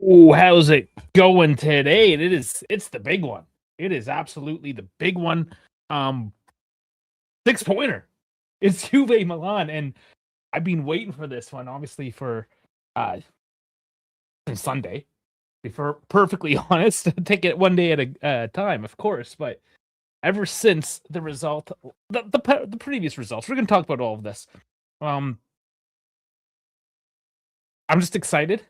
Oh, how's it going today? It's the big one. It is absolutely the big one. Um 6-pointer. It's Juve Milan, and I've been waiting for this one, obviously, for since Sunday. To be perfectly honest, take it one day at a time, of course. But ever since the result, the previous results, we're going to talk about all of this. Um, I'm just excited.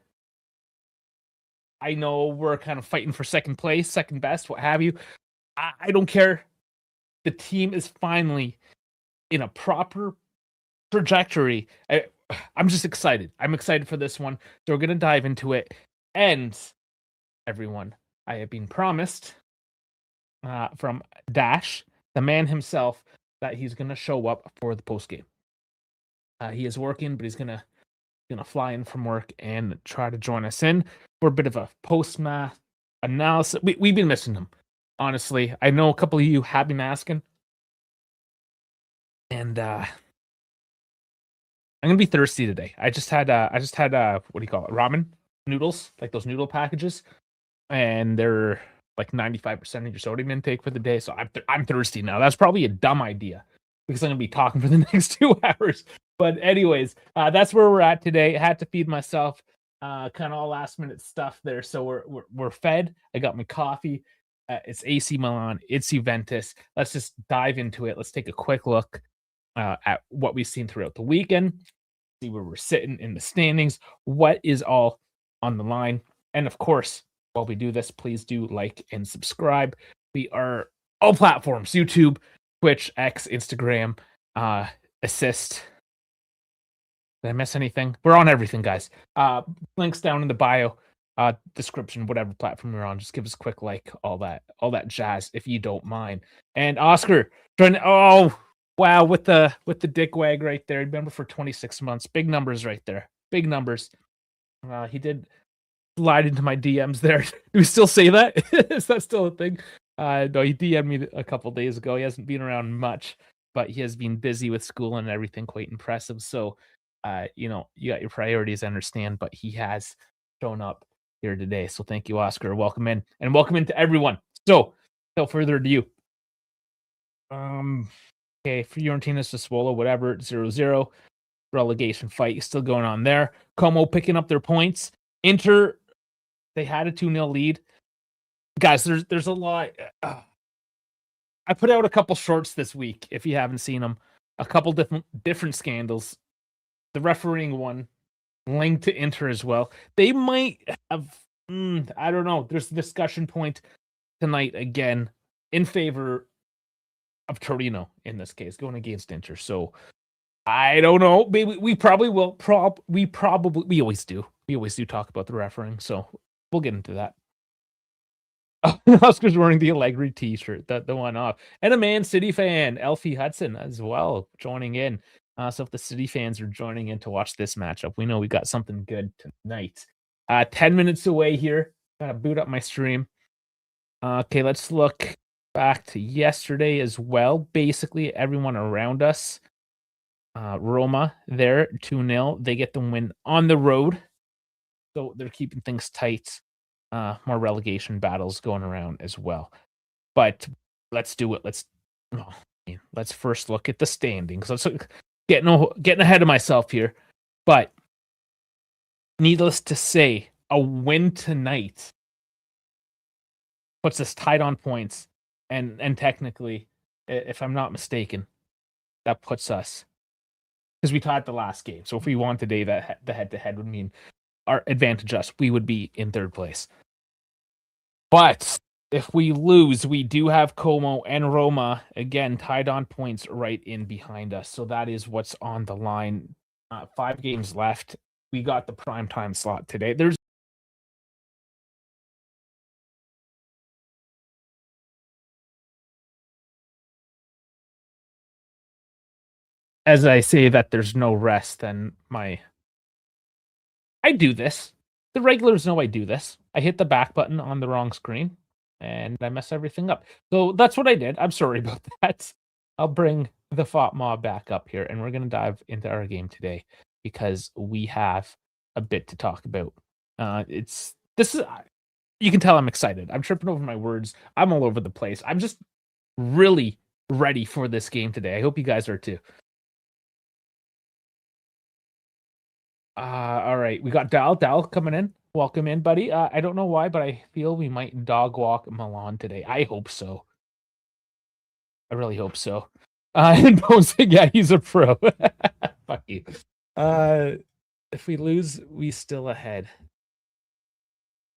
I know we're kind of fighting for second place, second best, what have you. I don't care. The team is finally in a proper trajectory. I'm just excited. I'm excited for this one. So we're going to dive into it. And everyone, I have been promised from Dash, the man himself, that he's going to show up for the post game. He is working, but he's gonna fly in from work and try to join us in for a bit of a post-match analysis. We've been missing him, honestly. I know a couple of you have been asking, and I'm gonna be thirsty today. I just had what do you call it? Ramen noodles, like those noodle packages, and they're like 95% of your sodium intake for the day. So I'm thirsty now. That's probably a dumb idea because I'm gonna be talking for the next 2 hours. But anyways, that's where we're at today. I had to feed myself, kind of all last minute stuff there. So we're fed. I got my coffee. It's AC Milan. It's Juventus. Let's just dive into it. Let's take a quick look at what we've seen throughout the weekend. See where we're sitting in the standings. What is all on the line? And of course, while we do this, please do like and subscribe. We are all platforms: YouTube, Twitch, X, Instagram, Assist. Did I miss anything? We're on everything, guys. Links down in the bio, description, whatever platform you're on. Just give us a quick like, all that jazz, if you don't mind. And Oscar, oh wow, with the dick wag right there. Remember, for 26 months, big numbers right there, big numbers. He did slide into my DMs there. Do we still say that? Is that still a thing? No, he DM'd me a couple days ago. He hasn't been around much, but he has been busy with school and everything. Quite impressive. So, you got your priorities, I understand, but he has shown up here today. So thank you, Oscar. Welcome in, and welcome into everyone. So, without further ado, okay, Fiorentina, Sassuolo, whatever, 0-0. Relegation fight still going on there. Como picking up their points. Inter, they had a 2-0 lead. Guys, there's a lot. I put out a couple shorts this week, if you haven't seen them. A couple different scandals. The refereeing one linked to Inter as well. They might have, I don't know. There's a discussion point tonight again in favor of Torino in this case, going against Inter. So I don't know. Maybe we probably will. We always do. We always do talk about the refereeing. So we'll get into that. Oscar's wearing the Allegri t-shirt, the one off. And a Man City fan, Elfie Hudson, as well, joining in. So if the City fans are joining in to watch this matchup, we know we got something good tonight. 10 minutes away here. Gotta boot up my stream. Okay, let's look back to yesterday as well. Basically, everyone around us. Roma there, 2-0. They get the win on the road. So they're keeping things tight. More relegation battles going around as well. But let's do it. Let's first look at the standings. Let's getting ahead of myself here. But needless to say, a win tonight puts us tied on points, and technically, if I'm not mistaken, that puts us, because we tied the last game. So if we won today, that the head-to-head would mean our advantage us. We would be in third place. But if we lose, we do have Como and Roma again tied on points right in behind us. So that is what's on the line. 5 games left. We got the prime time slot today. As I say that there's no rest, then I do this. The regulars know I do this. I hit the back button on the wrong screen, and I mess everything up. So that's what I did. I'm sorry about that. I'll bring the Fought Mob back up here, and we're going to dive into our game today because we have a bit to talk about. It's this is you can tell I'm excited. I'm tripping over my words. I'm all over the place. I'm just really ready for this game today. I hope you guys are too. All right, we got Dal coming in. Welcome in, buddy. I don't know why, but I feel we might dog walk Milan today. I hope so. I really hope so. And Posing, yeah, he's a pro. Fuck you. If we lose, we still ahead.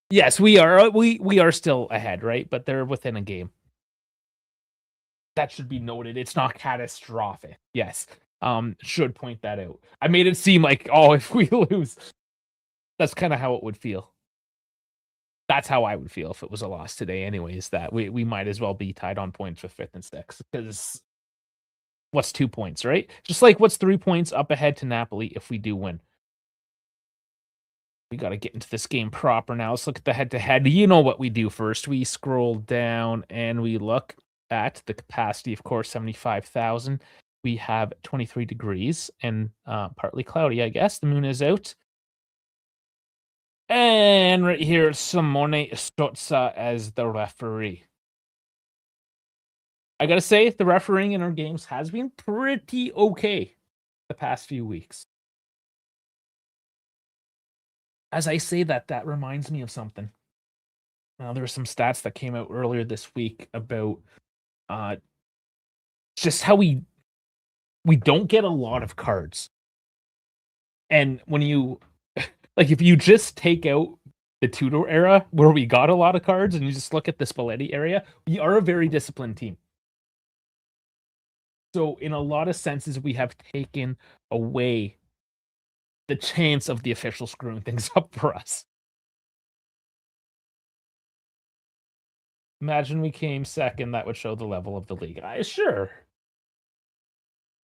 Yes, we are. We are still ahead, right? But they're within a game. That should be noted. It's not catastrophic. Yes. Should point that out. I made it seem like, oh, if we lose, that's kind of how it would feel. That's how I would feel if it was a loss today, anyways. That we might as well be tied on points with fifth and sixth. Because what's 2 points, right? Just like what's 3 points up ahead to Napoli if we do win. We got to get into this game proper now. Let's look at the head-to-head. You know what we do first. We scroll down and we look at the capacity, of course, 75,000. We have 23 degrees and partly cloudy, I guess. The moon is out. And right here, Simone Stozza as the referee. I got to say, the refereeing in our games has been pretty okay the past few weeks. As I say that, that reminds me of something. There were some stats that came out earlier this week about just how we don't get a lot of cards. And when you like, if you just take out the Tudor era where we got a lot of cards and you just look at the Spalletti area, we are a very disciplined team. So in a lot of senses, we have taken away the chance of the official screwing things up for us. Imagine we came second, that would show the level of the league. Sure.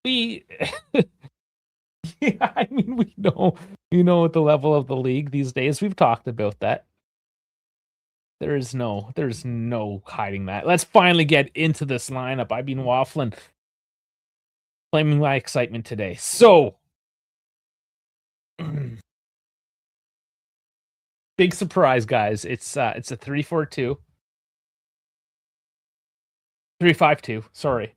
We yeah, I mean we know what the level of the league these days. We've talked about that. There's no hiding that. Let's finally get into this lineup. I've been waffling, claiming my excitement today. So big surprise, guys. It's a 3-4-2. 3-5-2. Sorry.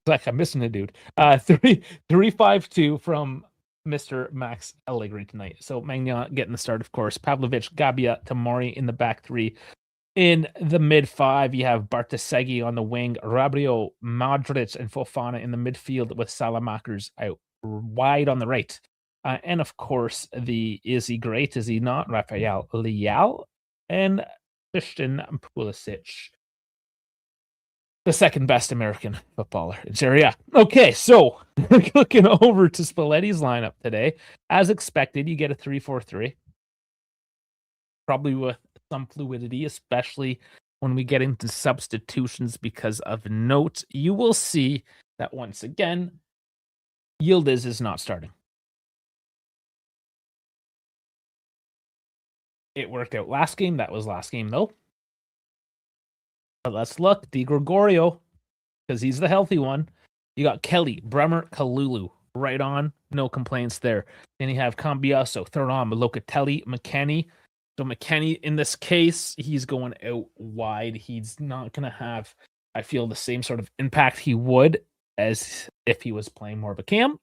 Like I'm missing a dude. 3-5-2 from Mr. Max Allegri tonight. So Magnan getting the start, of course. Pavlovic, Gabbia, Tamari in the back three. In the mid five, you have Bartasegui on the wing, Rabrio, Modric, and Fofana in the midfield with Salamakers out wide on the right. And of course, is he great? Is he not? Rafael Leal and Christian Pulisic, the second best American footballer in Serie A. Okay, so looking over to Spalletti's lineup today. As expected, you get a 3-4-3. Probably with some fluidity, especially when we get into substitutions because of note. You will see that once again, Yildiz is not starting. It worked out last game. That was last game, though. But let's look. Di Gregorio, because he's the healthy one. You got Kelly, Bremer, Kalulu. Right on. No complaints there. Then you have Cambiaso, Thuram, Locatelli, McKennie. So McKennie, in this case, he's going out wide. He's not going to have, I feel, the same sort of impact he would as if he was playing more of a cam.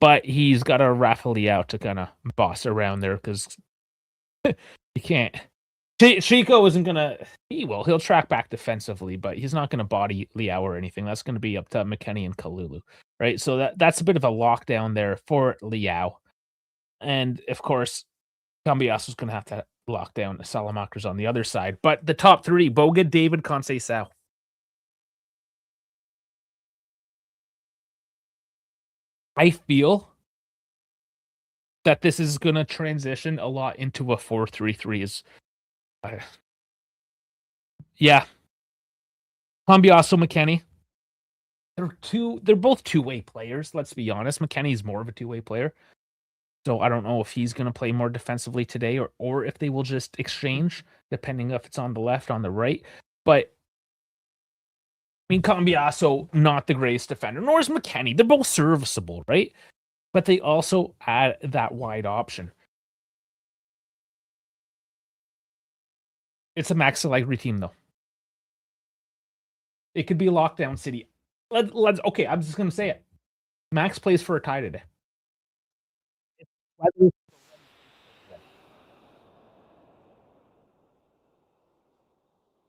But he's got a Rafael to kind of boss around there because you can't. Chico isn't going to... He'll track back defensively, but he's not going to body Leao or anything. That's going to be up to McKennie and Kalulu, right? So that's a bit of a lockdown there for Leao. And, of course, Cambiaso is going to have to lock down Salamakers on the other side. But the top three, Boga, David, Conceição. I feel that this is going to transition a lot into a 4-3-3. Yeah. Cambiaso, McKennie. They're both two-way players, let's be honest. McKennie's more of a two-way player. So I don't know if he's going to play more defensively today or if they will just exchange, depending if it's on the left, on the right. But, I mean, Cambiaso, not the greatest defender, nor is McKennie. They're both serviceable, right? But they also add that wide option. It's a Max Allegri team, though. It could be a lockdown city. Let's okay, I'm just gonna say it. Max plays for a tie today.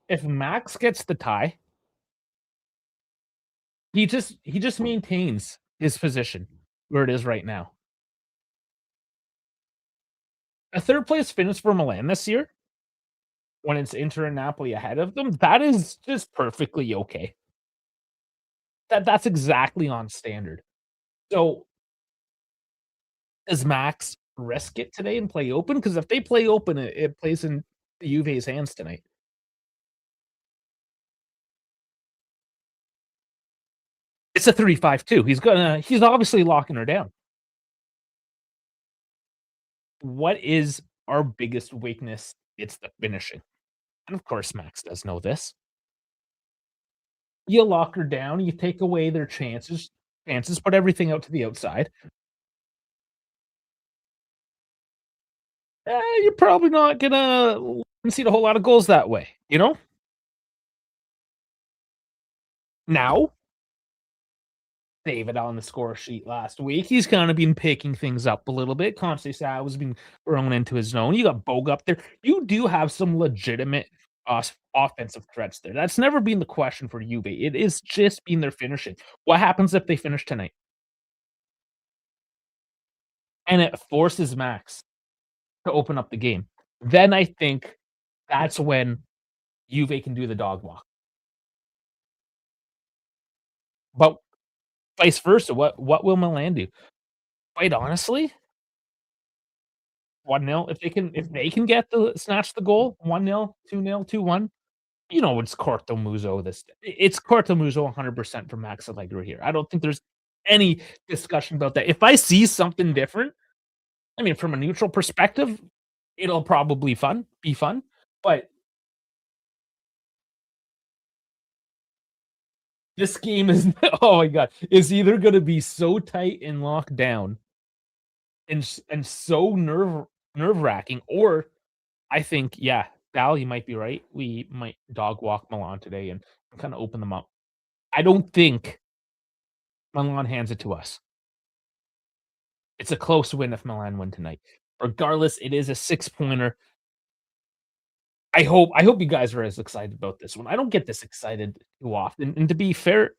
If Max gets the tie, he just maintains his position where it is right now. A third place finish for Milan this year, when it's Inter and Napoli ahead of them, that is just perfectly okay. That's exactly on standard. So, does Max risk it today and play open? Because if they play open, it plays in Juve's hands tonight. It's a 3-5-2. He's obviously locking her down. What is our biggest weakness? It's the finishing. And of course, Max does know this. You lock her down, you take away their chances, put everything out to the outside. You're probably not gonna concede a whole lot of goals that way, you know? Now, David on the score sheet last week, he's kinda been picking things up a little bit. Conceição has been thrown into his zone. You got Bogue up there. You do have some legitimate offensive threats there. That's never been the question for Juve. It is just been their finishing. What happens if they finish tonight? And it forces Max to open up the game. Then I think that's when Juve can do the dog walk. But vice versa, what will Milan do? Quite honestly, 1-0, if they can get the snatch the goal, 1-0, 2-0, 2-1, it's Cortomuso it's Cortomuso 100% for Max Allegri here. I don't think there's any discussion about that. If I see something different, I mean, from a neutral perspective, it'll probably be fun, but this game is oh my god, is either gonna be so tight and locked down and so nerve-wracking, or I think, yeah, Val, you might be right. We might dog walk Milan today and kinda open them up. I don't think Milan hands it to us. It's a close win if Milan win tonight. Regardless, it is a six-pointer. I hope you guys are as excited about this one. I don't get this excited too often, and to be fair,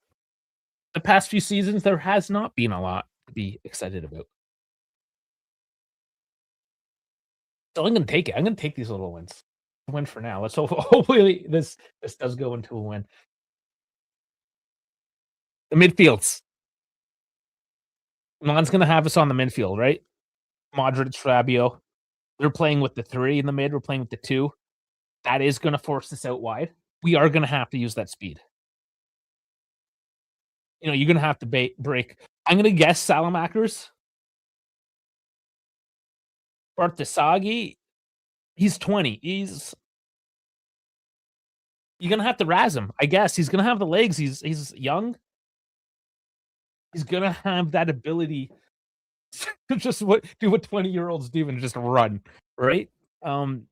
the past few seasons, there has not been a lot to be excited about. So I'm gonna take it. I'm gonna take these little wins. Win for now. Let's hopefully this does go into a win. The midfields. Milan's gonna have us on the midfield, right? Modric, Fabio. They're playing with the 3 in the mid, we're playing with the 2. That is gonna force us out wide. We are gonna have to use that speed. You're gonna have to break. I'm gonna guess Salamakers, Bartasagi, he's 20. You're gonna have to razz him, I guess. He's gonna have the legs. He's young. He's gonna have that ability to just do what 20-year-olds do and just run, right? Um,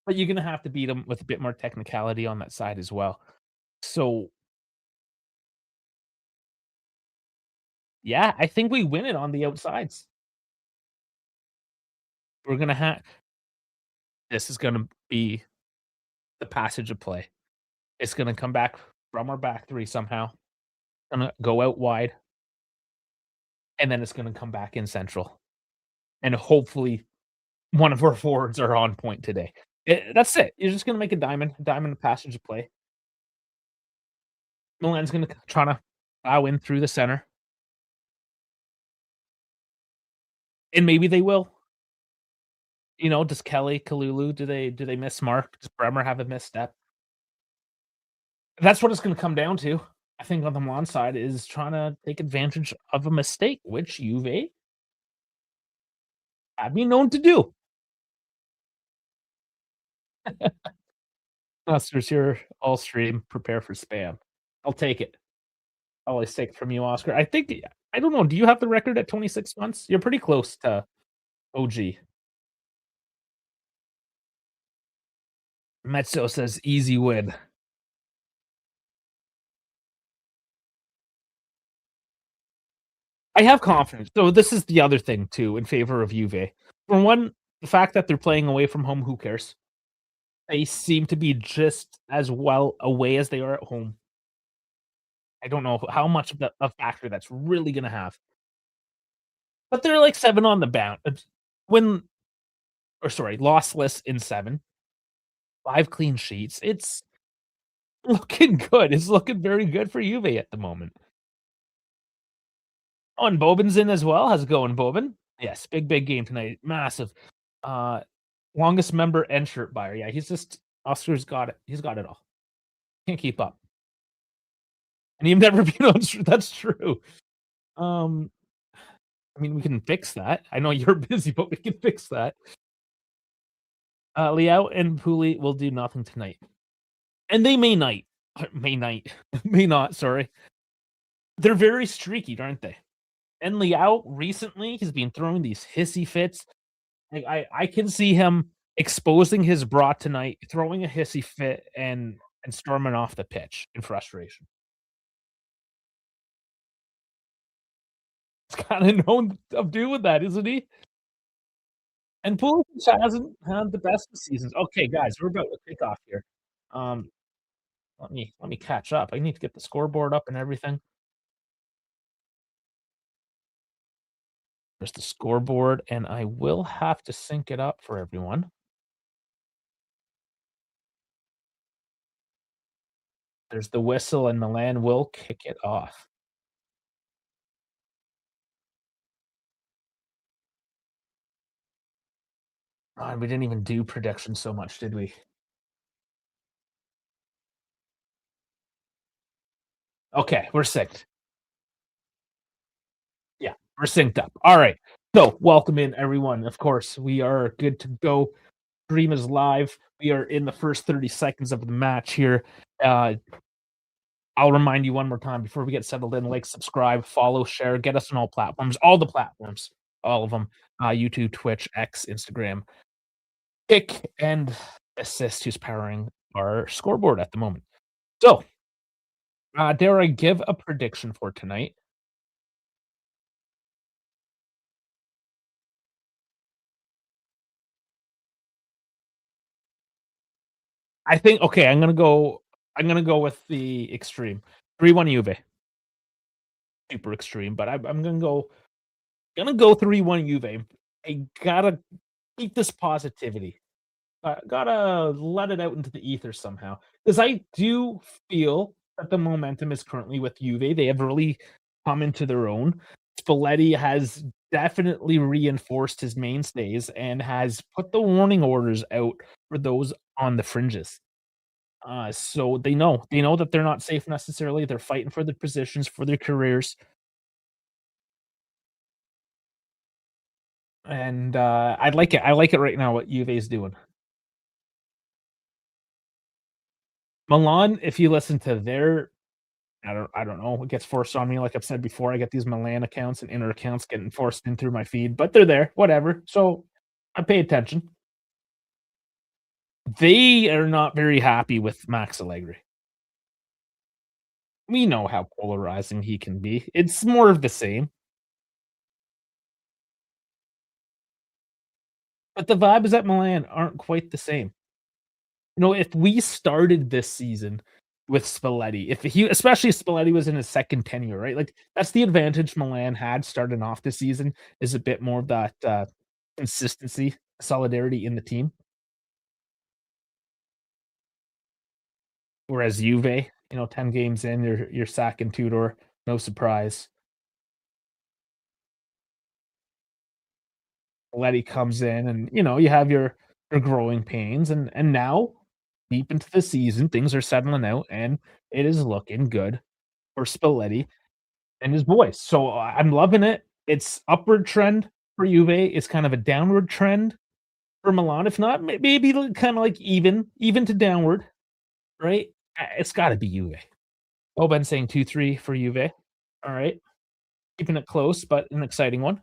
but you're gonna have to beat him with a bit more technicality on that side as well. So, yeah, I think we win it on the outsides. We're gonna have this is gonna be the passage of play. It's gonna come back from our back 3 somehow, gonna go out wide, and then it's gonna come back in central. And hopefully one of our forwards are on point today. That's it. You're just gonna make a diamond passage of play. Milan's gonna try to plow in through the center, and maybe they will. Does Kelly, Kalulu, do they miss Mark? Does Bremer have a misstep? That's what it's gonna come down to. I think on the Milan side is trying to take advantage of a mistake, which Juve have been known to do. Oscars here, all stream, prepare for spam. I'll take it. I'll always take it from you, Oscar. I don't know, do you have the record at 26 months? You're pretty close to OG. Mezzo says easy win. I have confidence. So this is the other thing too in favor of Juve. For one, the fact that they're playing away from home, who cares? They seem to be just as well away as they are at home. I don't know how much of a factor that's really gonna have. But they're like 7 on the bounce. Win or sorry, lossless in 7, 5 clean sheets. It's looking good. It's looking very good for Juve at the moment. Oh, and Bobin's in as well. How's it going, Bobin? Yes, big game tonight. Massive. Uh, longest member and shirt buyer. Yeah, he's just Oscar's got it. He's got it all. Can't keep up. And you've never been on that's true. Um, I mean, we can fix that. I know you're busy, but we can fix that. Liao and Pooley will do nothing tonight. And they may night, may not, sorry. They're very streaky, aren't they? And Liao recently, he's been throwing these hissy fits. Like I can see him exposing his bra tonight, throwing a hissy fit, and storming off the pitch in frustration. He's kinda known of doing that, isn't he? And Pulisic hasn't had the best of seasons. Okay, guys, we're about to kick off here. Um, let me catch up. I need to get the scoreboard up and everything. There's the scoreboard, and I will have to sync it up for everyone. There's the whistle, and Milan will kick it off. God, we didn't even do predictions so much, did we? Okay, we're synced. Yeah, we're synced up. All right. So, welcome in everyone. Of course, we are good to go. Stream is live. We are in the first 30 seconds of the match here. Uh, I'll remind you one more time before we get settled in, like, subscribe, follow, share, get us on all the platforms, all of them. YouTube, Twitch, X, Instagram, Kick, and Assist, who's powering our scoreboard at the moment. So, dare I give a prediction for tonight? I think okay, I'm gonna go with the extreme. 3-1 Juve. Super extreme, but I'm gonna go 3-1 Juve. I gotta keep this positivity. Gotta let it out into the ether somehow, because I do feel that the momentum is currently with Juve. They have really come into their own. Spalletti has definitely reinforced his mainstays and has put the warning orders out for those on the fringes. So they know that they're not safe necessarily. They're fighting for their positions, for their careers, and I like it. I like it right now. What Juve is doing. Milan, if you listen to their I don't know, it gets forced on me, like I've said before, I get these Milan accounts and inner accounts getting forced in through my feed, but they're there, whatever, so I pay attention. They are not very happy with Max Allegri. We know how polarizing he can be. It's more of the same, but the vibes at Milan aren't quite the same. You know, if we started this season with Spalletti, if he especially if Spalletti was in his 2nd tenure, right? Like, that's the advantage Milan had starting off this season, is a bit more of that, consistency, solidarity in the team. Whereas Juve, 10 games in, you're sacking Tudor, no surprise. Spalletti comes in and, you have your growing pains, and now, deep into the season, things are settling out, and it is looking good for Spalletti and his boys. So, I'm loving it. It's upward trend for Juve. It's kind of a downward trend for Milan. If not, maybe kinda like even to downward, right? It's gotta be Juve. Oh, Ben saying 2-3 for Juve. Alright. Keeping it close, but an exciting one.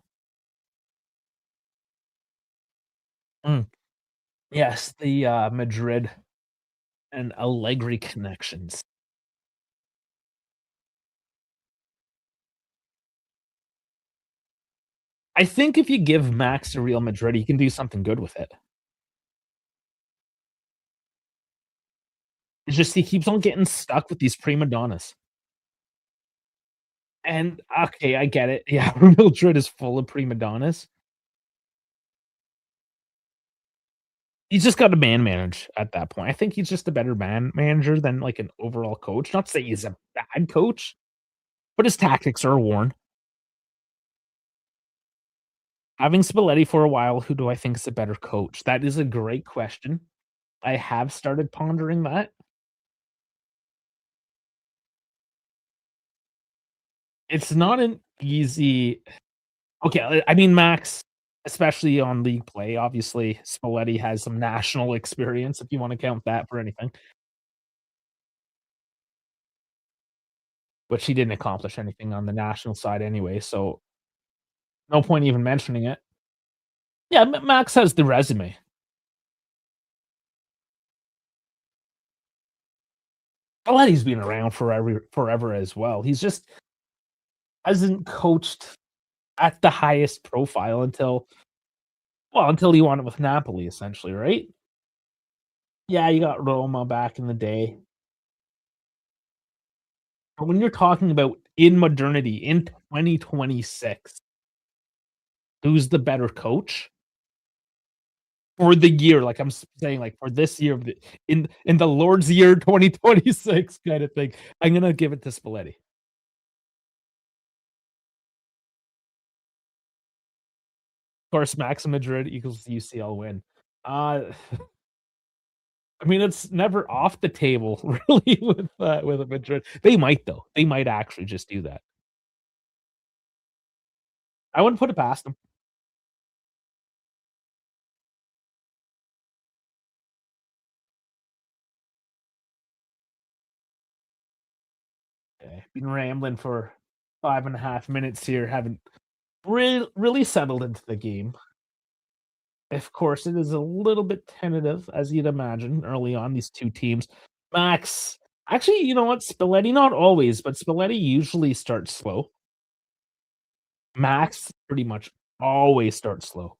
Mm. Yes, the, Madrid. and Allegri connections. I think if you give Max to Real Madrid, he can do something good with it. It's just he keeps on getting stuck with these prima donnas. And, okay, I get it. Yeah, Real Madrid is full of prima donnas. He's just gotta man manage at that point. I think he's just a better man manager than, like, an overall coach. Not to say he's a bad coach, but his tactics are worn. Having Spalletti for a while, who do I think is a better coach? That is a great question. I have started pondering that. It's not an easy okay, I mean, Max, especially on league play, obviously, Spalletti has some national experience, if you wanna count that for anything, which he didn't accomplish anything on the national side anyway, so no point even mentioning it. Yeah, Max has the resume. Spalletti's been around forever as well. He's just hasn't coached at the highest profile until he won it with Napoli, essentially, right? Yeah, you got Roma back in the day. But when you're talking about in modernity, in 2026, who's the better coach for the year? Like I'm saying, like for this year, in the Lord's year 2026 kind of thing. I'm gonna give it to Spalletti. Of course, Max Madrid equals UCL win. Uh, I mean, it's never off the table really with Madrid. They might though. They might actually just do that. I wouldn't put it past them. Okay. Been rambling for 5.5 minutes here, haven't really settled into the game. Of course, it is a little bit tentative, as you'd imagine, early on, these 2 teams. Max actually, you know what? Spalletti, not always, but Spalletti usually starts slow. Max pretty much always starts slow.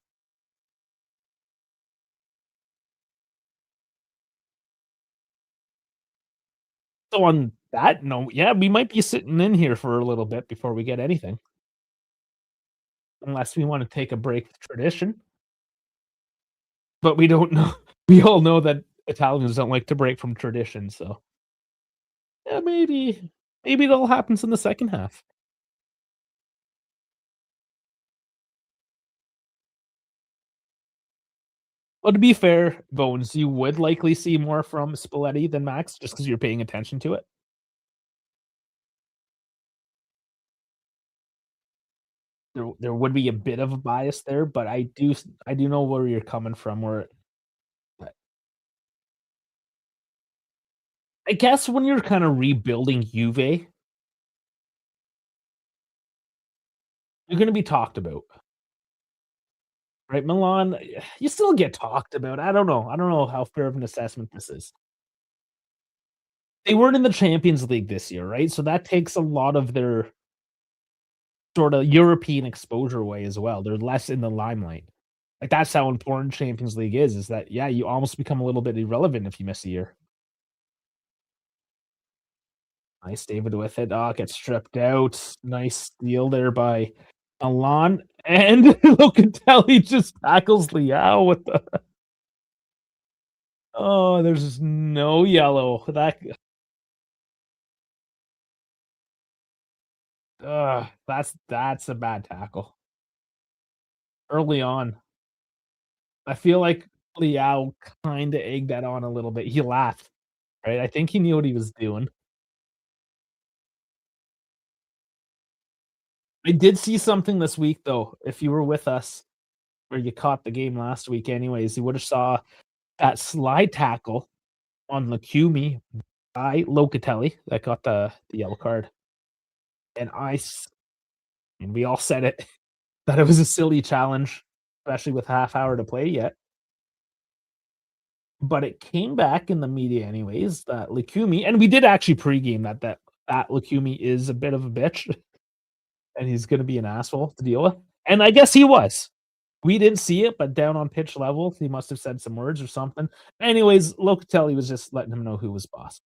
So on that note, yeah, we might be sitting in here for a little bit before we get anything, unless we wanna take a break with tradition, but we don't know we all know that Italians don't like to break from tradition, so, yeah, maybe it all happens in the second half. Well, to be fair, Bones, you would likely see more from Spalletti than Max just because 'cause you're paying attention to it. There would be a bit of a bias there, but I do know where you're coming from, where uh, I guess when you're kinda rebuilding Juve, you're gonna be talked about, right? Milan, you still get talked about. I don't know how fair of an assessment this is. They weren't in the Champions League this year, right? So that takes a lot of their sorta European exposure away as well. They're less in the limelight. Like, that's how important Champions League is that, yeah, you almost become a little bit irrelevant if you miss a year. Nice, David with it. Oh, gets stripped out. Nice steal there by Alon, and Locatelli just tackles Leao with the oh, there's no yellow. That's a bad tackle. Early on, I feel like Leao kinda egged that on a little bit. He laughed, right? I think he knew what he was doing. I did see something this week, though. If you were with us, or you caught the game last week anyways, you would have saw that slide tackle on Lacumi by Locatelli that got the yellow card, and and we all said it, that it was a silly challenge, especially with half hour to play yet. but it came back in the media anyways that Lukumi, and we did actually pregame that Lukumi is a bit of a bitch and he's gonna be an asshole to deal with. And I guess he was. We didn't see it, but down on pitch level, he must have said some words or something. Anyways, Locatelli was just letting him know who was boss.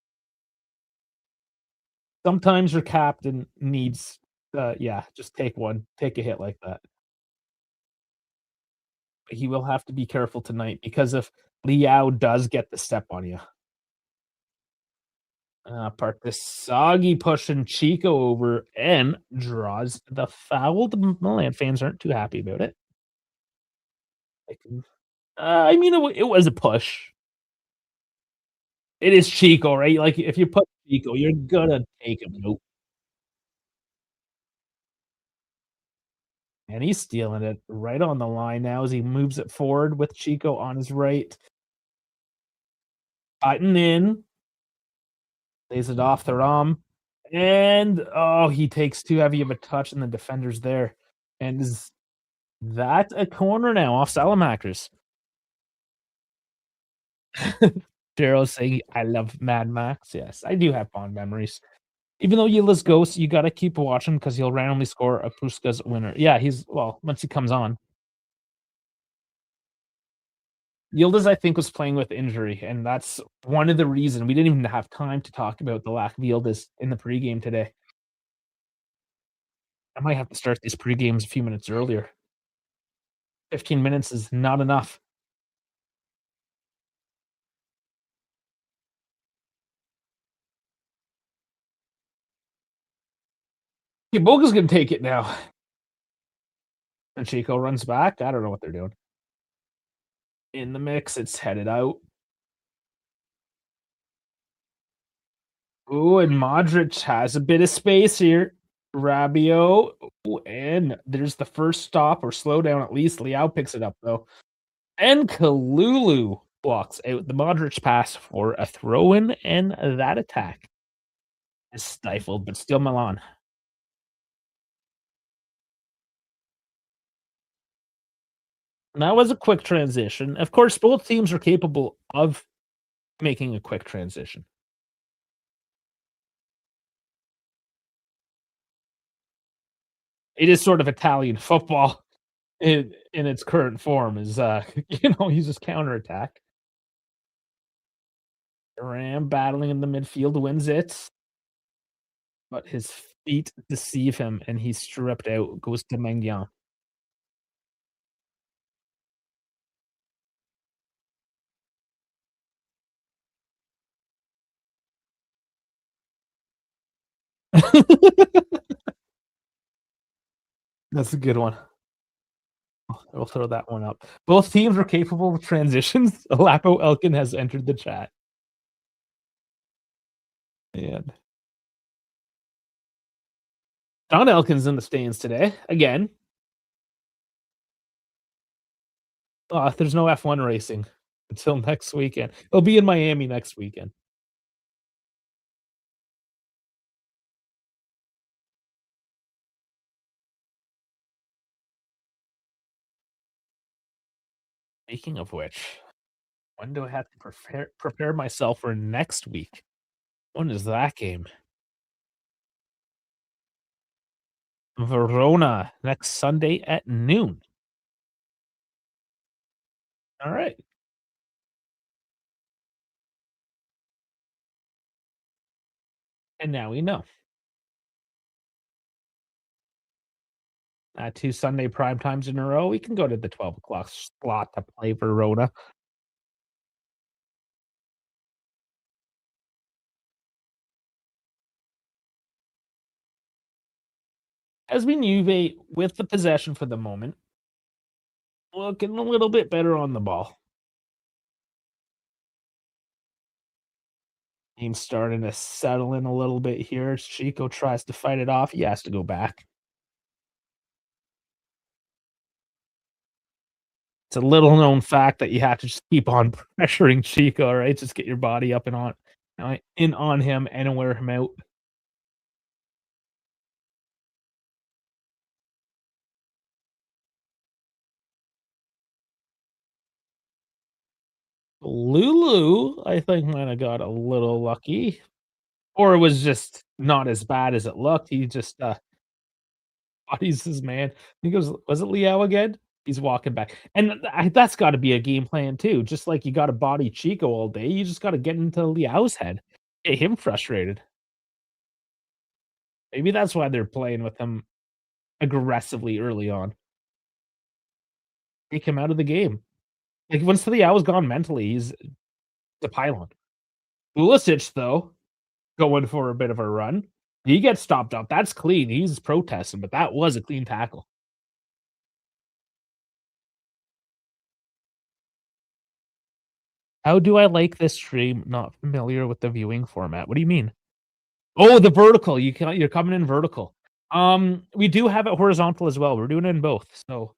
Sometimes your captain needs, yeah, just take a hit like that. But he will have to be careful tonight because if Liao does get the step on you, Partisagi pushing Chico over and draws the foul. The Milan fans aren't too happy about it. Like, I mean, it was a push. It is Chico, right? Like, if you put Chico, you're gonna take him out, and he's stealing it right on the line now as he moves it forward with Chico on his right. Cutting in, lays it off the Rom, and, oh, he takes too heavy of a touch, and the defender's there. And is that a corner now off Salamakers? Daryl's saying, "I love Mad Max." Yes, I do have fond memories. Even though Yildiz Ghost, you gotta keep watching because 'cause he'll randomly score a Puskás winner. Yeah, he's well, once he comes on. Yildiz, I think, was playing with injury, and that's one of the reason we didn't even have time to talk about the lack of Yildiz in the pregame today. I might have to start these pregames a few minutes earlier. 15 minutes is not enough. Iboga's gonna take it now. And Chico runs back. I don't know what they're doing. In the mix, it's headed out. Ooh, and Modric has a bit of space here. Rabiot. Ooh, and there's the first stop or slowdown at least. Liao picks it up though. And Kalulu blocks out the Modric pass for a throw in, and that attack is stifled, but still Milan. And that was a quick transition. Of course, both teams are capable of making a quick transition. It is sort of Italian football in its current form is, uses counterattack. Ram battling in the midfield wins it, but his feet deceive him and he's stripped out, goes to Mengian. That's a good one. We'll throw that one up. Both teams are capable of transitions. Lapo Elkin has entered the chat. And Don Elkin's in the stands today. Again. There's no F1 racing until next weekend. He'll be in Miami next weekend. Speaking of which, when do I have to prepare myself for next week? When is that game? Verona next Sunday at noon. All right. And now we know. 2 Sunday prime times in a row. We can go to the 12 o'clock slot to play Verona. As we Juve with the possession for the moment, looking a little bit better on the ball. Team's starting to settle in a little bit here. Chico tries to fight it off. He has to go back. It's a little known fact that you have to just keep on pressuring Chico, right? Just get your body up and on in on him and wear him out. Lulu, I think, might have got a little lucky, or it was just not as bad as it looked. He just, bodies his man. He goes, was it Liao again? He's walking back, and that's gotta be a game plan too. Just like you gotta body Chico all day, you just gotta get into Liao's head, get him frustrated. Maybe that's why they're playing with him aggressively early on. Take him out of the game. Like, once Liao's gone mentally, he's the pylon. Pulisic, though, going for a bit of a run. He gets stopped up. That's clean. He's protesting, but that was a clean tackle. How do I like this stream? Not familiar with the viewing format. What do you mean? Oh, the vertical. You're coming in vertical. We do have it horizontal as well. We're doing it in both. So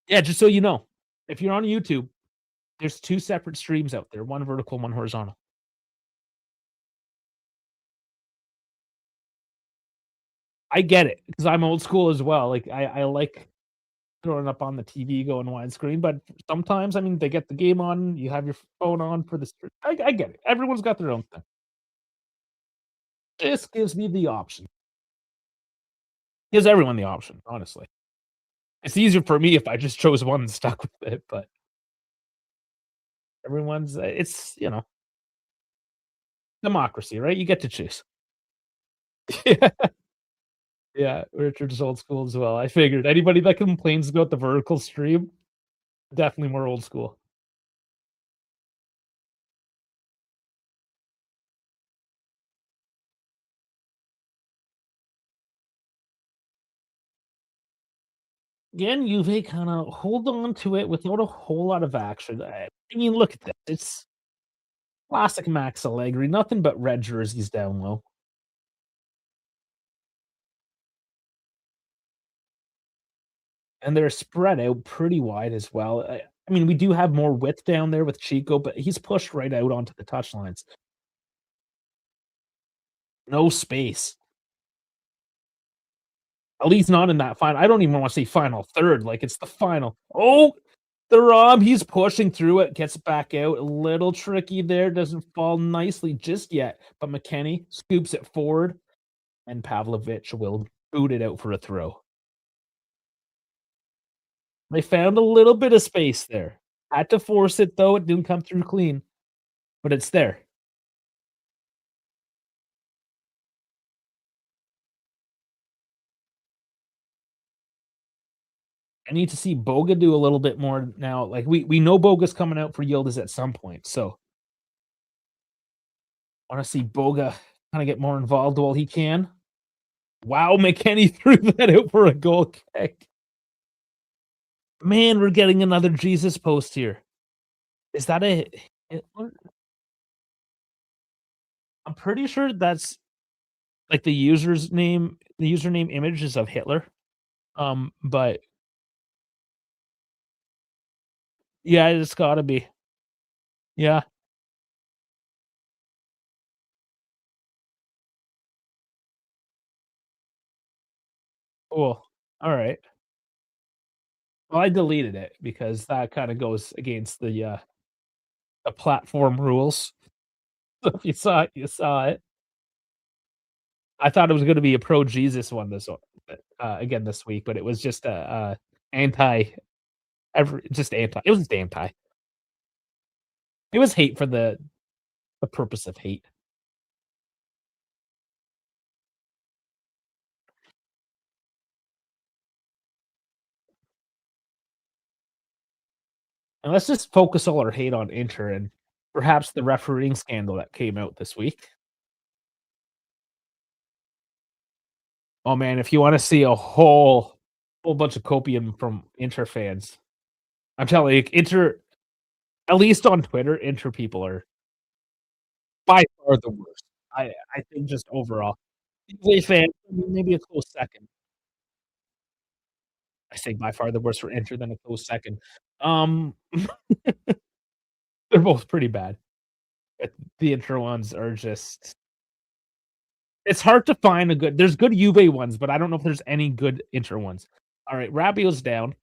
yeah, just so you know, if you're on YouTube, there's two separate streams out there, one vertical, one horizontal. I get it because I'm old school as well. Like I like throwing up on the TV going widescreen, but sometimes, I mean, they get the game on, you have your phone on for the stream. I get it. Everyone's got their own thing. This gives me the option. Gives everyone the option, honestly. It's easier for me if I just chose one and stuck with it, but everyone's it's, democracy, right? You get to choose. Yeah, yeah, Richard's old school as well. I figured anybody that complains about the vertical stream, definitely more old school. Again, Juve kinda hold on to it without a whole lot of action. I mean, look at this. It's classic Max Allegri, nothing but red jerseys down low. And they're spread out pretty wide as well. I mean, we do have more width down there with Chico, but he's pushed right out onto the touchlines. No space. At least not in that final. I don't even wanna say final third, like, it's the final. Oh, the Rom, he's pushing through it, gets back out. A little tricky there, doesn't fall nicely just yet, but McKennie scoops it forward, and Pavlovic will boot it out for a throw. They found a little bit of space there. Had to force it, though, it didn't come through clean, but it's there. I need to see Boga do a little bit more now. Like, we know Boga's coming out for Yildiz at some point, so wanna see Boga kinda get more involved while he can. Wow, McKennie threw that out for a goal kick. Man, we're getting another Jesus post here. Is that a Hitler? I'm pretty sure that's, like, the username image is of Hitler. But yeah, it's gotta be. Yeah, cool. Alright. Well, I deleted it because that kinda goes against the platform rules. So if you saw it, you saw it. I thought it was gonna be a pro Jesus one again this week, but it was just a anti just anti. It was just anti. It was hate for the purpose of hate. And let's just focus all our hate on Inter and perhaps the refereeing scandal that came out this week. Oh man, if you wanna see a whole bunch of copium from Inter fans, I'm telling you, Inter, at least on Twitter, Inter people are by far the worst. I think just overall. Juve fans, I mean, maybe a close second. I say by far the worst for Inter, then a close second. Um, they're both pretty bad. But the Inter ones are just, it's hard to find a good, there's good Juve ones, but I don't know if there's any good Inter ones. Alright, Rabiot's down.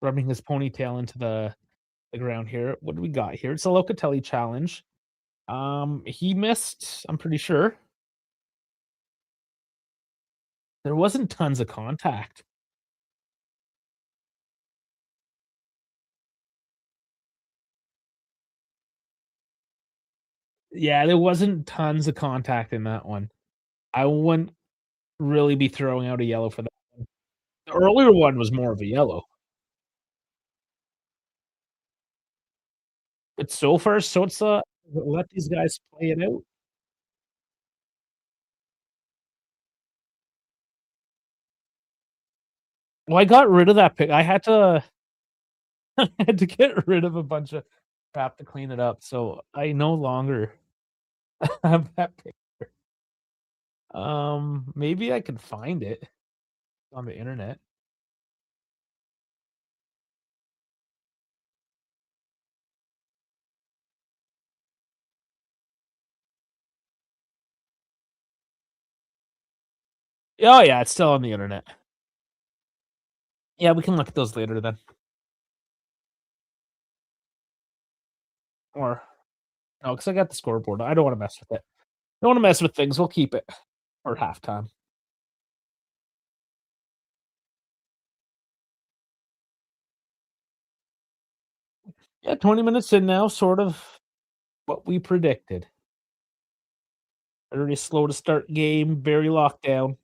rubbing his ponytail into the ground here. What do we got here? It's a Locatelli challenge. He missed, I'm pretty sure. There wasn't tons of contact. Yeah, there wasn't tons of contact in that one. I wouldn't really be throwing out a yellow for that one. The earlier one was more of a yellow. But so far, Sosa let these guys play it out. Well, I got rid of that pick. I had to I had to get rid of a bunch of crap to clean it up, so I no longer have that pick. Maybe I can find it on the internet. Oh, yeah, it's still on the internet. Yeah, we can look at those later then. Or no, because I got the scoreboard. I don't wanna mess with it. Don't wanna mess with things. We'll keep it for halftime. Yeah, 20 minutes in now, sort of what we predicted. Very slow to start game, very locked down.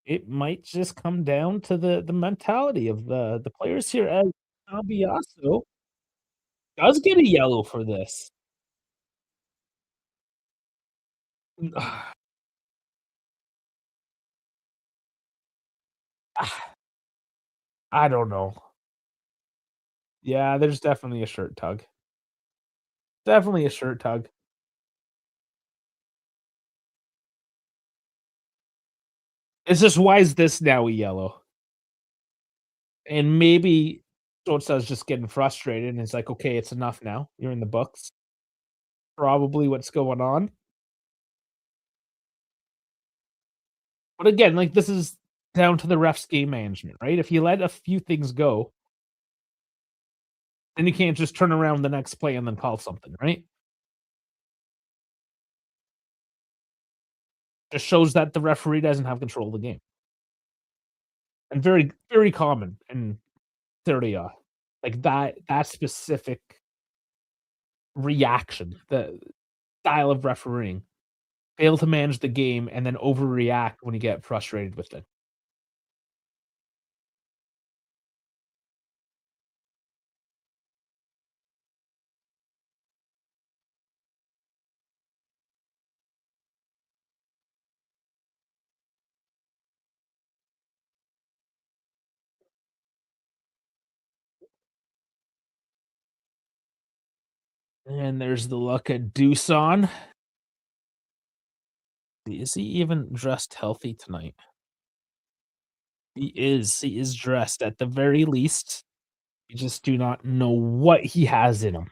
It might just come down to the mentality of the players here, as Cambiaso does get a yellow for this. I don't know. Yeah, there's definitely a shirt tug. Definitely a shirt tug. It's just why is this now a yellow? And maybe Sosa's just getting frustrated and it's like, "Okay, it's enough now. You're in the books." Probably what's going on. But again, like, this is down to the ref's game management, right? If you let a few things go, then you can't just turn around the next play and then call something, right? Just shows that the referee doesn't have control of the game. And very, very common in Serie A. Like, that specific reaction, the style of refereeing, fail to manage the game and then overreact when you get frustrated with it. And there's the luck at Dusan. Is he even dressed healthy tonight? He is. He is dressed at the very least. You just do not know what he has in him.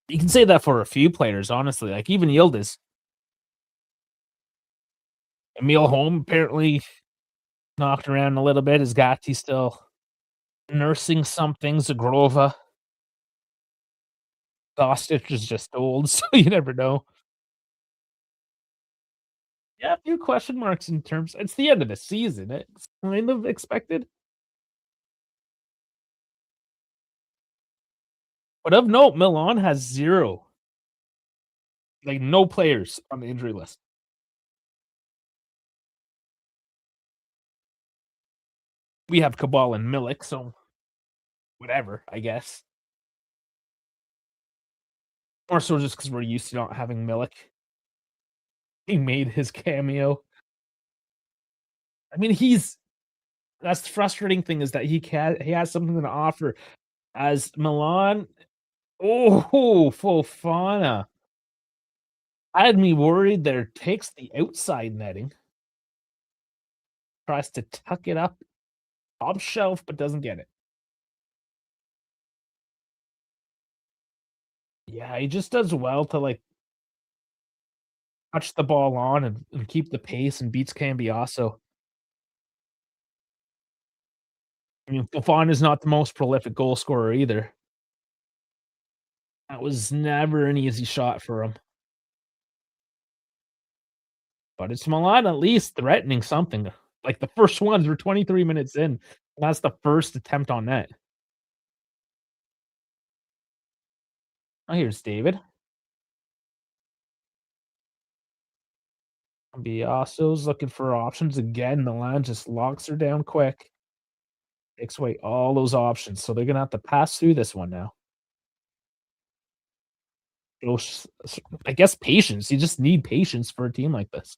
You can say that for a few players, honestly. Like even Yildiz. Emil Holm apparently knocked around a little bit. Is Gatti still nursing something? Zagrova. Kostic is just old, so you never know. Yeah, a few question marks in terms it's the end of the season. It's kind of expected. But of note, Milan has 0, like, no players on the injury list. We have Cabal and Milik, so whatever, I guess. More so just because 'cause we're used to not having Milik. He made his cameo. I mean, he's that's the frustrating thing is that he has something to offer. As Milan oh, Fofana had me worried there, takes the outside netting, tries to tuck it up top shelf, but doesn't get it. Yeah, he just does well to, like touch the ball on and keep the pace and beats Cambiasso. I mean, Fofana is not the most prolific goal scorer either. That was never an easy shot for him. But it's Milan at least threatening something. Like, the first ones were 23 minutes in, and that's the first attempt on net. Oh, here's David. Cambiasso's looking for options again. Milan just locks her down quick. Takes away all those options, so they're gonna have to pass through this one now. Show I guess patience. You just need patience for a team like this.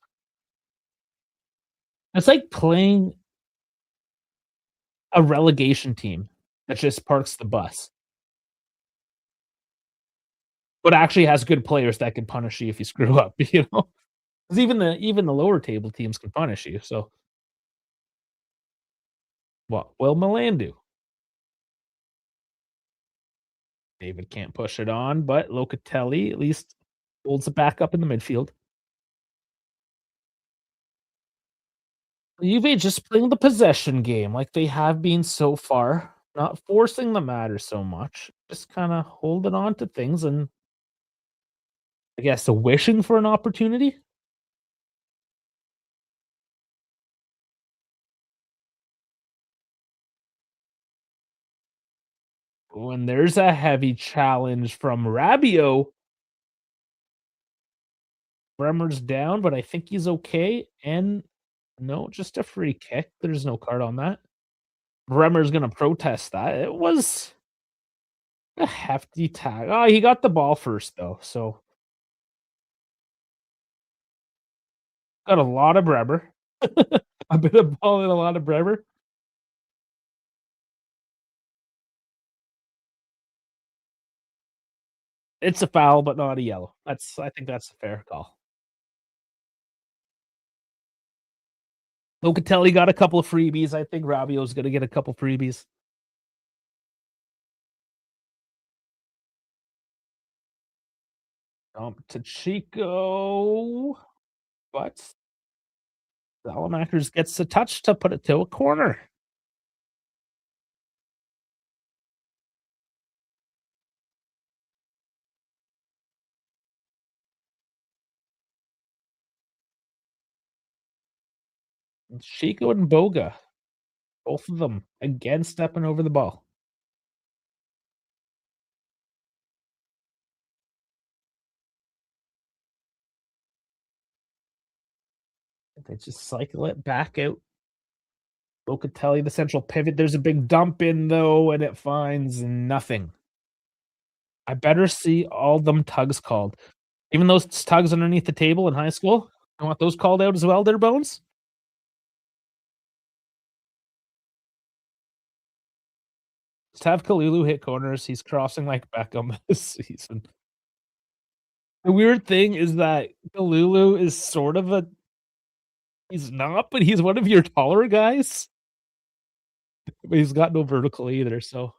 It's like playing a relegation team that just parks the bus, but actually has good players that can punish you if you screw up, you know? 'Cause even the lower table teams can punish you, so what will Milan do? David can't push it on, but Locatelli at least holds it back up in the midfield. Juve just playing the possession game like they have been so far, not forcing the matter so much, just kinda holding on to things and I guess wishing for an opportunity? When there's a heavy challenge from Rabiot, Bremer's down, but I think he's okay, and no, just a free kick. There's no card on that. Bremer's gonna protest that. It was a hefty tag. Oh, he got the ball first though, so got a lot of Bremer. A bit of ball and a lot of Bremer. It's a foul, but not a yellow. I think that's a fair call. Locatelli got a couple of freebies. I think Rabiot's gonna get a couple freebies. To Chico, but Salamakers gets the touch to put it to a corner. Chico and Boga, both of them again stepping over the ball. They just cycle it back out. Locatelli, the central pivot. There's a big dump in though, and it finds nothing. I better see all them tugs called. Even those tugs underneath the table in high school. I want those called out as well, there, Bones. Just have Kalulu hit corners. He's crossing like Beckham this season. The weird thing is that Kalulu is sort of a he's not, but he's one of your taller guys. But he's got no vertical either, so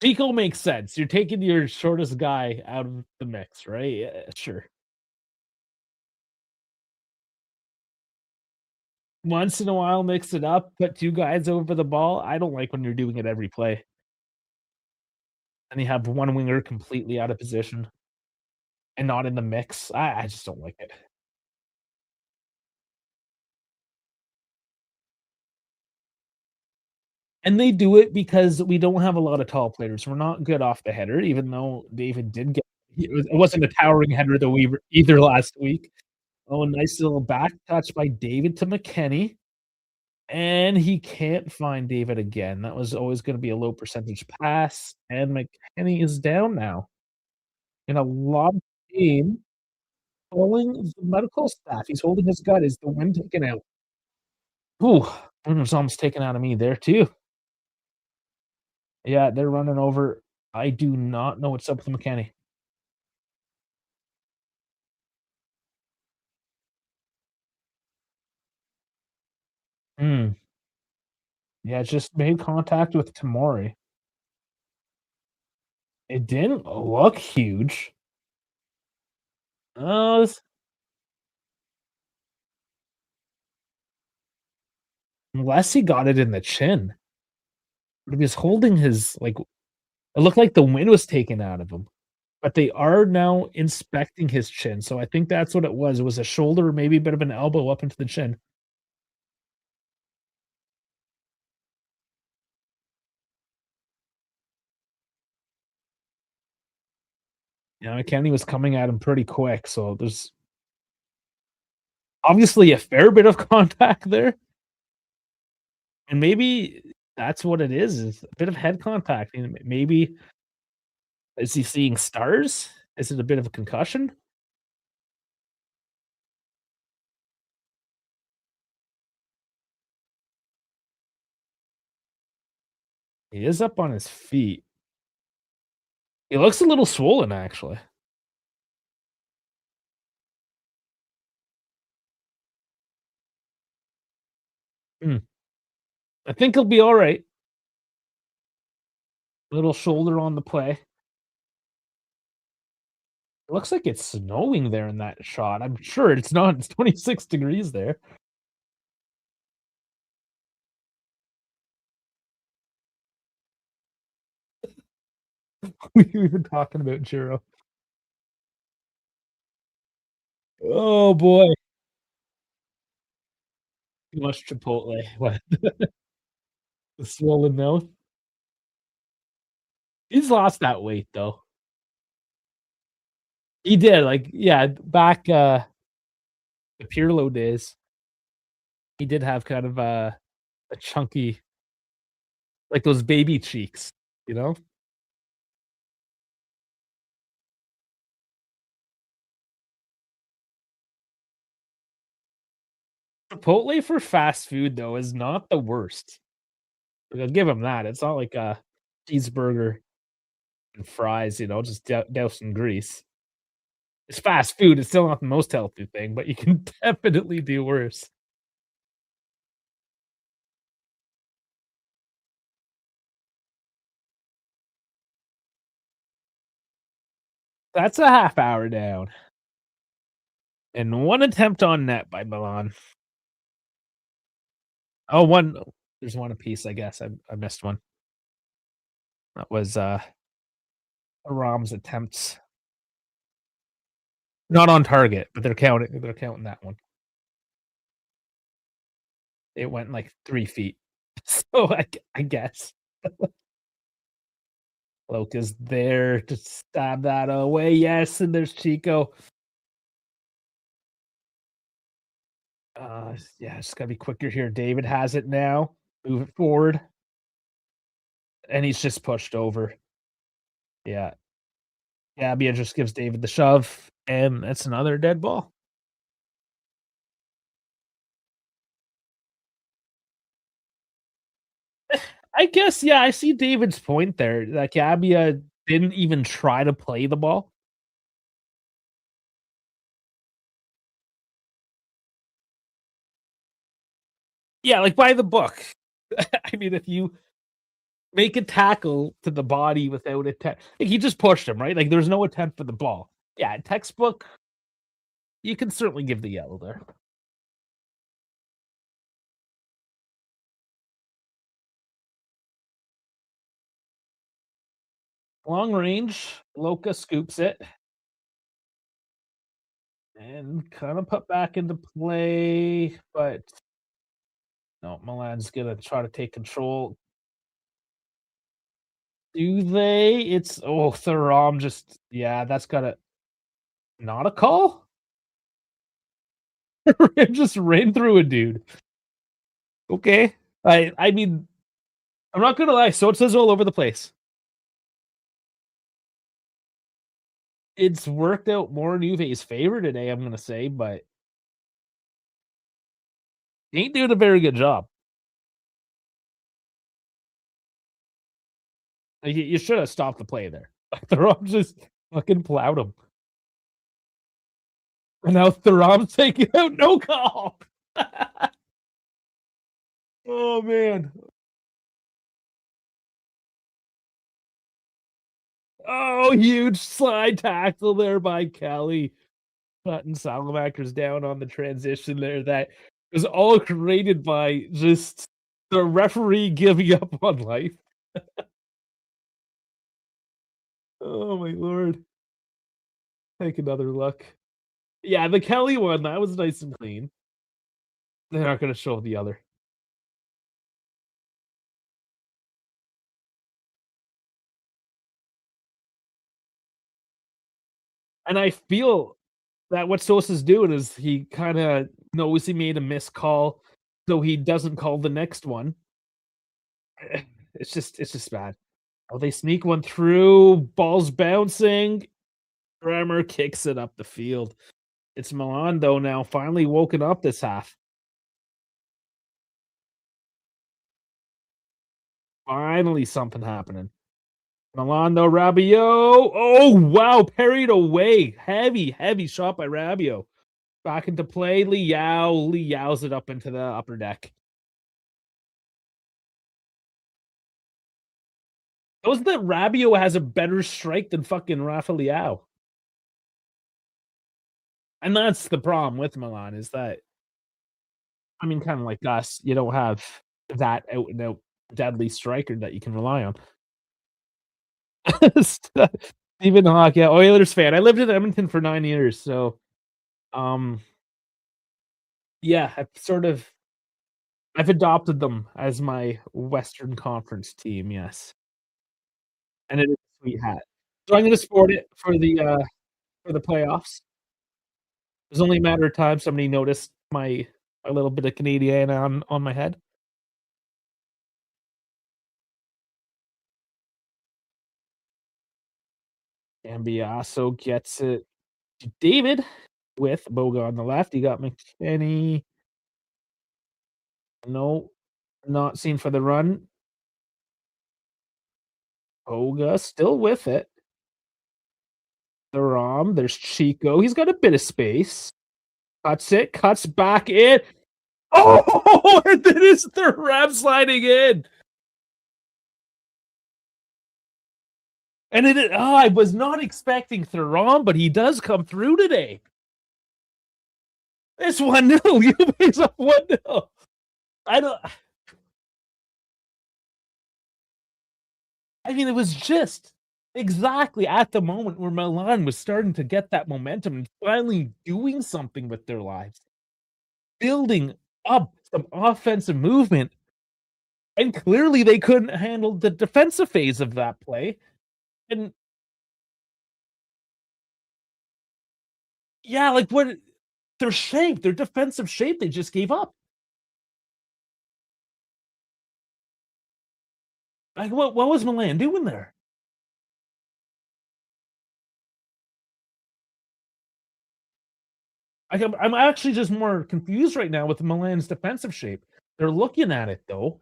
Chico makes sense. You're taking your shortest guy out of the mix, right? Yeah, sure. Once in a while, mix it up, put 2 guys over the ball. I don't like when you're doing it every play, and you have 1 winger completely out of position and not in the mix. I just don't like it. And they do it because we don't have a lot of tall players. We're not good off the header, even though David did get it wasn't a towering header that we were either last week. Oh, a nice little back touch by David to McKennie, and he can't find David again. That was always gonna be a low percentage pass, and McKennie is down now in a lot of pain, calling the medical staff. He's holding his gut. Is the wind taken out? Ooh, wind was almost taken out of me there too. Yeah, they're running over. I do not know what's up with McKennie. Mm, yeah, it just made contact with Tamori. It didn't look huge. Oh, unless he got it in the chin. But he was holding his like it looked like the wind was taken out of him. But they are now inspecting his chin, so I think that's what it was. It was a shoulder, maybe a bit of an elbow up into the chin. You know, Kenny was coming at him pretty quick, so there's obviously a fair bit of contact there, and maybe that's what it is a bit of head contact, and maybe is he seeing stars? Is it a bit of a concussion? He is up on his feet. He looks a little swollen, actually. Hmm, I think he'll be alright. Little shoulder on the play. It looks like it's snowing there in that shot. I'm sure it's not. It's 26 degrees there. We've been talking about Jiro. Oh boy, too much Chipotle. What? The swollen mouth. He's lost that weight though. He did, like, yeah, back, the Pirlo days, he did have kind of a chunky like those baby cheeks, you know? Chipotle for fast food though is not the worst. Like, I'll give him that. It's not like a cheeseburger and fries, you know, just doused in grease. It's fast food, it's still not the most healthy thing, but you can definitely do worse. That's a half hour down, and 1 attempt on net by Milan. Oh, 1 there's 1 apiece, I guess. I missed one. That was, Aram's attempts. Not on target, but they're counting that one. It went, like, 3 feet. So, I guess. Loca's there to stab that away, yes, and there's Chico. Yeah, just gotta be quicker here. David has it now. Move it forward, and he's just pushed over. Yeah. Gabia just gives David the shove, and that's another dead ball. I guess, yeah, I see David's point there, that Gabia didn't even try to play the ball. Yeah, like, by the book. I mean, if you make a tackle to the body without attempt like, he just pushed him, right? Like, there's no attempt for the ball. Yeah, textbook, you can certainly give the yellow there. Long range, Loca scoops it and kinda put back into play, but no, Milan's gonna try to take control. Do they? It's oh, Thuram just yeah, that's gotta not a call? It just ran through a dude. Okay. I mean, I'm not gonna lie, Sosa's all over the place. It's worked out more in Juve's favor today, I'm gonna say, but he ain't doing a very good job. Like, you should have stopped the play there. Like, Thuram just fucking plowed him. And now Thuram's taking out no call. Oh, man. Oh, huge slide tackle there by Kelly. Cutting Salamackers down on the transition there. That It was all created by just the referee giving up on life. Oh my lord. Take another look. Yeah, the Kelly one, that was nice and clean. They're not gonna show the other. And I feel that what Sosa's doing is he kinda knows he made a missed call, so he doesn't call the next one. It's just bad. Oh, they sneak one through, ball's bouncing, Bremer kicks it up the field. It's Milan though now, finally woken up this half. Finally something happening. Milan though, Rabiot. Oh, wow, parried away. Heavy, heavy shot by Rabiot. Back into play, Liao. Liao's it up into the upper deck. Knows that Rabiot has a better strike than fucking Rafa Liao. And that's the problem with Milan is that, I mean, kind of like us, you don't have that out and out deadly striker that you can rely on. Stephen Hawke, yeah, Oilers fan. I lived in Edmonton for 9 years, so, um, yeah, I've adopted them as my Western Conference team, yes, and it is a sweet hat. So I'm gonna sport it for the playoffs. It's only a matter of time somebody noticed my little bit of Canadian on my head. Ambiaso gets it to David with Boga on the left. You got McKinney. No, not seen for the run. Boga still with it. The Rom. There's Chico. He's got a bit of space. Cuts it. Cuts back in. Oh, and then it's the Ram sliding in. And I was not expecting Thuram, but he does come through today. It's 1-0. Juve's up 1-0. I don't I mean, it was just exactly at the moment where Milan was starting to get that momentum and finally doing something with their lives, building up some offensive movement, and clearly they couldn't handle the defensive phase of that play. And yeah, like what their shape, their defensive shape, they just gave up. Like what was Milan doing there? I'm actually just more confused right now with Milan's defensive shape. They're looking at it though.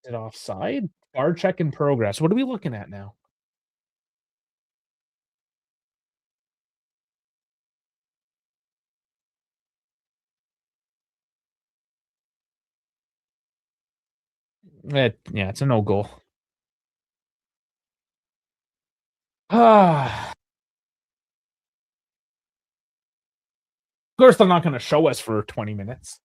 Is it offside? Bar check in progress. What are we looking at now? Yeah, it's a no goal. Of course, they're not going to show us for 20 minutes.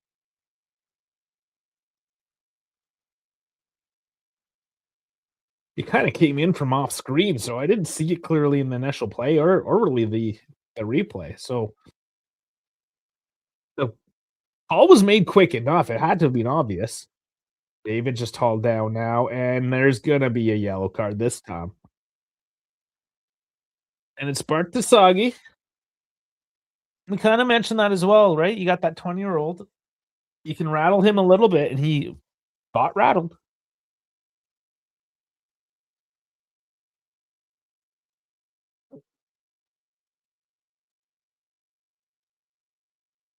It kind of came in from off screen, so I didn't see it clearly in the initial play or really the replay. So the call was made quick enough. It had to have been obvious. David just hauled down now, and there's gonna be a yellow card this time. And it's Bart Tasagi. We kind of mentioned that as well, right? You got that 20-year-old. You can rattle him a little bit, and he got rattled.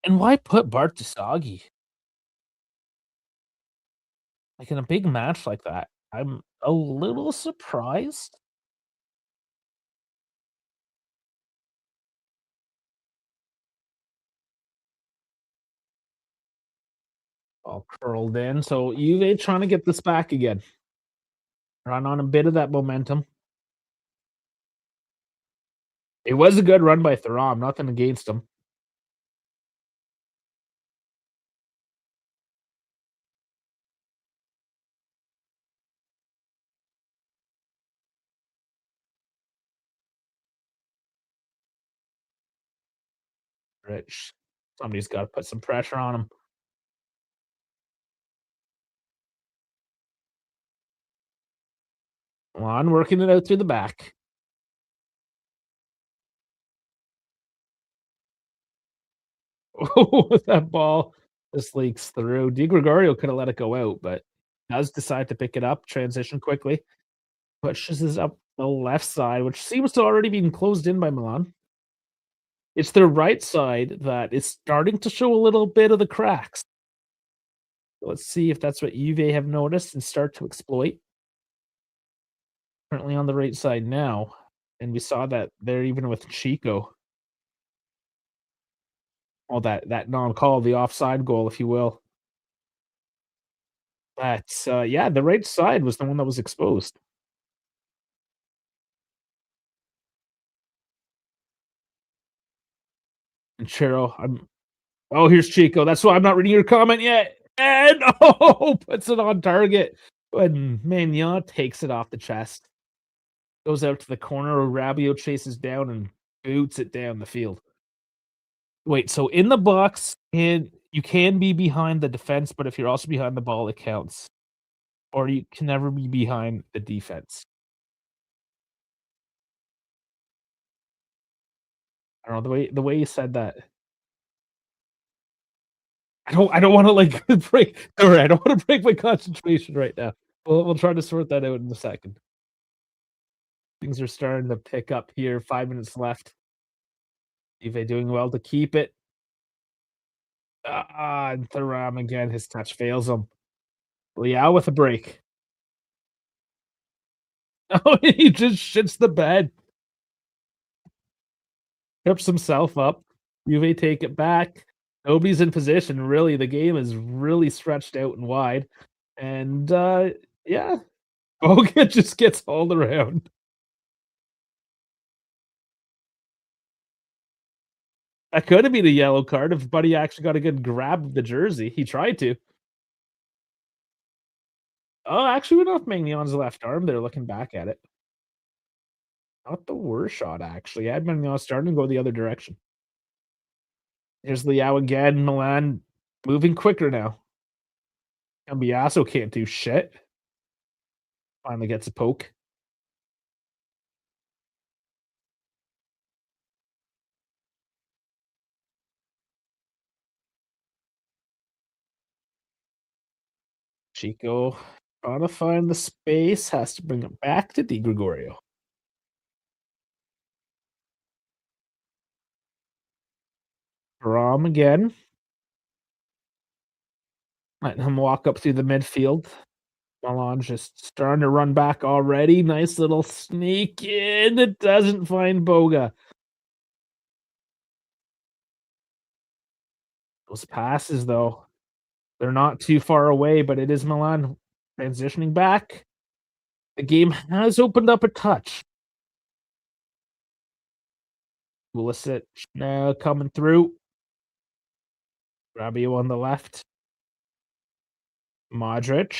And why put Bart Tasagi? Like, in a big match like that, I'm a little surprised. All curled in, so Juve trying to get this back again. Run on a bit of that momentum. It was a good run by Thuram, nothing against him. Rich. Somebody's gotta put some pressure on him. Juan working it out through the back. Oh, that ball just leaks through. Di Gregorio coulda let it go out, but does decide to pick it up, transition quickly, pushes this up the left side, which seems to already been closed in by Milan. It's their right side that is starting to show a little bit of the cracks. Let's see if that's what Juve have noticed and start to exploit. Currently on the right side now, and we saw that there even with Chico. Oh, that non-call, the offside goal, if you will. But, yeah, the right side was the one that was exposed. And Chero, oh, here's Chico. That's why I'm not reading your comment yet. And oh, puts it on target. And Maignan takes it off the chest. Goes out to the corner. Rabiot chases down and boots it down the field. Wait, so in the box, and you can be behind the defense, but if you're also behind the ball, it counts. Or you can never be behind the defense. I don't know the way you said that. I don't wanna, like, break alright, I don't wanna break my concentration right now. We'll try to sort that out in a second. Things are starting to pick up here, 5 minutes left. Juve doing well to keep it. And Thuram again, his touch fails him. Leao with a break. Oh, he just shits the bed. Trips himself up. Juve take it back. Nobody's in position, really, the game is really stretched out and wide, and, yeah, Boga just gets hauled around. That coulda been a yellow card if Buddy actually got a good grab of the jersey. He tried to. Oh, actually went off Magnion's left arm there looking back at it. Not the worst shot, actually. I had Magnan starting to go the other direction. Here's Leao again. Milan moving quicker now. Cambiaso can't do shit. Finally gets a poke. Chico trying to find the space, has to bring it back to Di Gregorio. Rom again. Letting him walk up through the midfield. Milan just starting to run back already. Nice little sneak in. It doesn't find Boga. Those passes, though, they're not too far away, but it is Milan transitioning back. The game has opened up a touch. Pulisic now coming through. Rabiot on the left. Modric.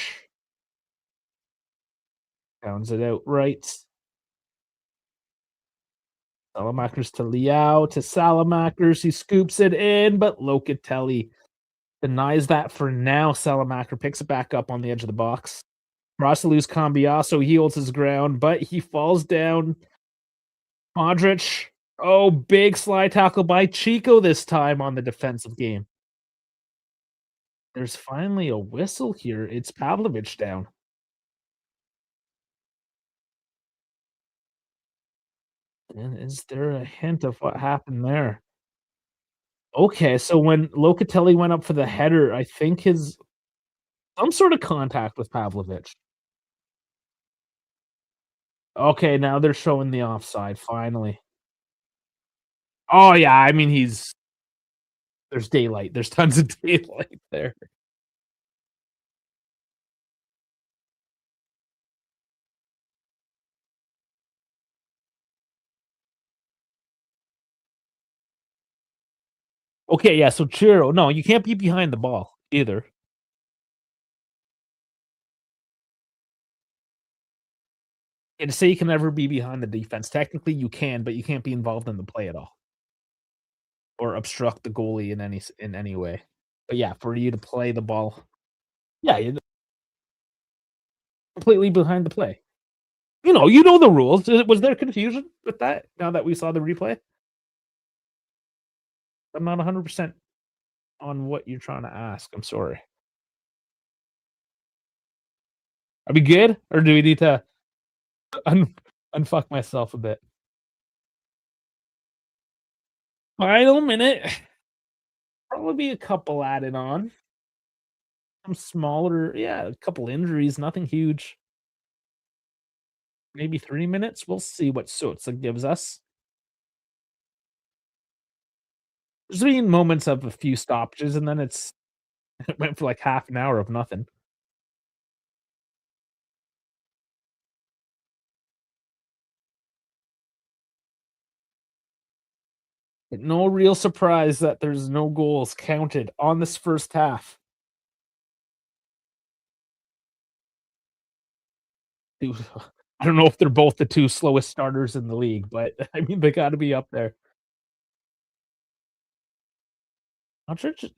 Pounds it out right. Salamakers to Leao to Salamakers. He scoops it in, but Locatelli denies that for now. Salamaker picks it back up on the edge of the box. Tries to lose Cambiaso. He holds his ground, but he falls down. Modric. Oh, big slide tackle by Chico this time on the defensive game. There's finally a whistle here. It's Pavlovic down. And is there a hint of what happened there? Okay, so when Locatelli went up for the header, I think his some sort of contact with Pavlovic. Okay, now they're showing the offside finally. Oh, yeah, I mean, there's daylight. There's tons of daylight there. Okay, yeah, so Chiro no, you can't be behind the ball either. And to say you can never be behind the defense, technically you can, but you can't be involved in the play at all. or obstruct the goalie in any way. But yeah, for you to play the ball, yeah, you're completely behind the play. You know the rules. Was there confusion with that now that we saw the replay? I'm not 100% on what you're trying to ask. I'm sorry. Are we good, or do we need to un unfuck myself a bit? Final minute. Probably a couple added on. Some smaller, yeah, a couple injuries, nothing huge. Maybe 3 minutes. We'll see what Sousa gives us. There's been moments of a few stoppages, and then it went for like half an hour of nothing. But no real surprise that there's no goals counted on this first half. Dude, I don't know if they're both the 2 slowest starters in the league, but I mean, they gotta be up there. Modric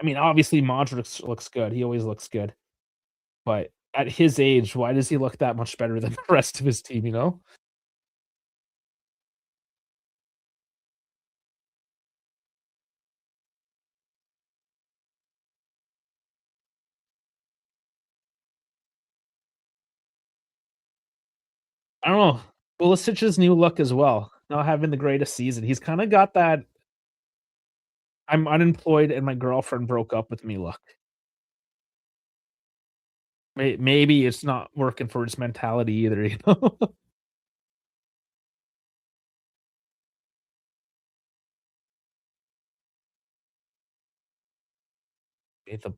I mean, obviously, Modric looks good. He always looks good. But at his age, why does he look that much better than the rest of his team, you know? I don't know. Pulisic's new look as well, not having the greatest season. He's kinda got that "I'm unemployed and my girlfriend broke up with me" look. Maybe it's not working for his mentality either, you know? The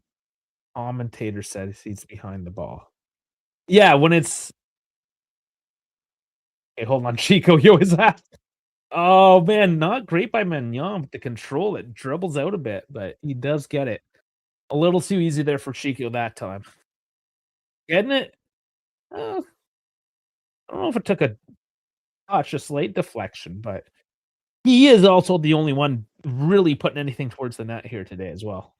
commentator says he's behind the ball. Yeah, when it's hey, hold on, Chico, you always have oh, man, not great by Maignan to control it, dribbles out a bit, but he does get it. A little too easy there for Chico that time. Getting it? Uh, I don't know if it took a touch, a slight deflection, but he is also the only one really putting anything towards the net here today as well.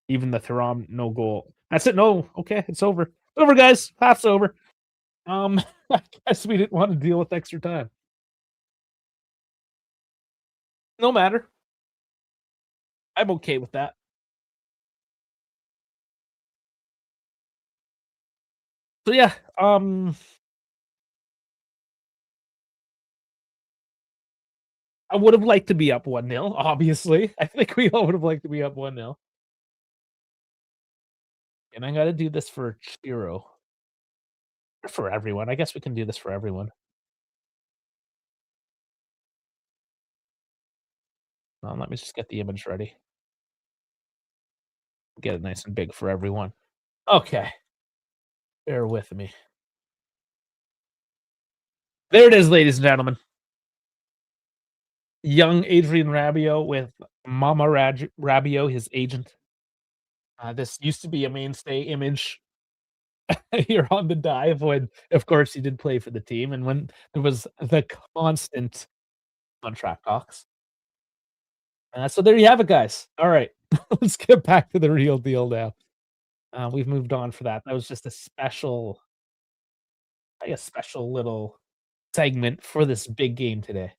Even the Thuram no goal. That's it, no, okay, it's over. Over, guys, half's over. I guess we didn't wanna deal with extra time. No matter. I'm okay with that. So, yeah, I would have liked to be up 1-0, obviously. I think we all would have liked to be up 1-0. And I gotta do this for Chiro. For everyone. I guess we can do this for everyone. Let me just get the image ready. Get it nice and big for everyone. Okay, bear with me. There it is, ladies and gentlemen. Young Adrian Rabiot with Mama Rabiot, his agent. This used to be a mainstay image here on the dive when, of course, he did play for the team and when there was the constant contract talks. So there you have it, guys. All right, let's get back to the real deal now. We've moved on for that. That was just a special, I guess, special little segment for this big game today.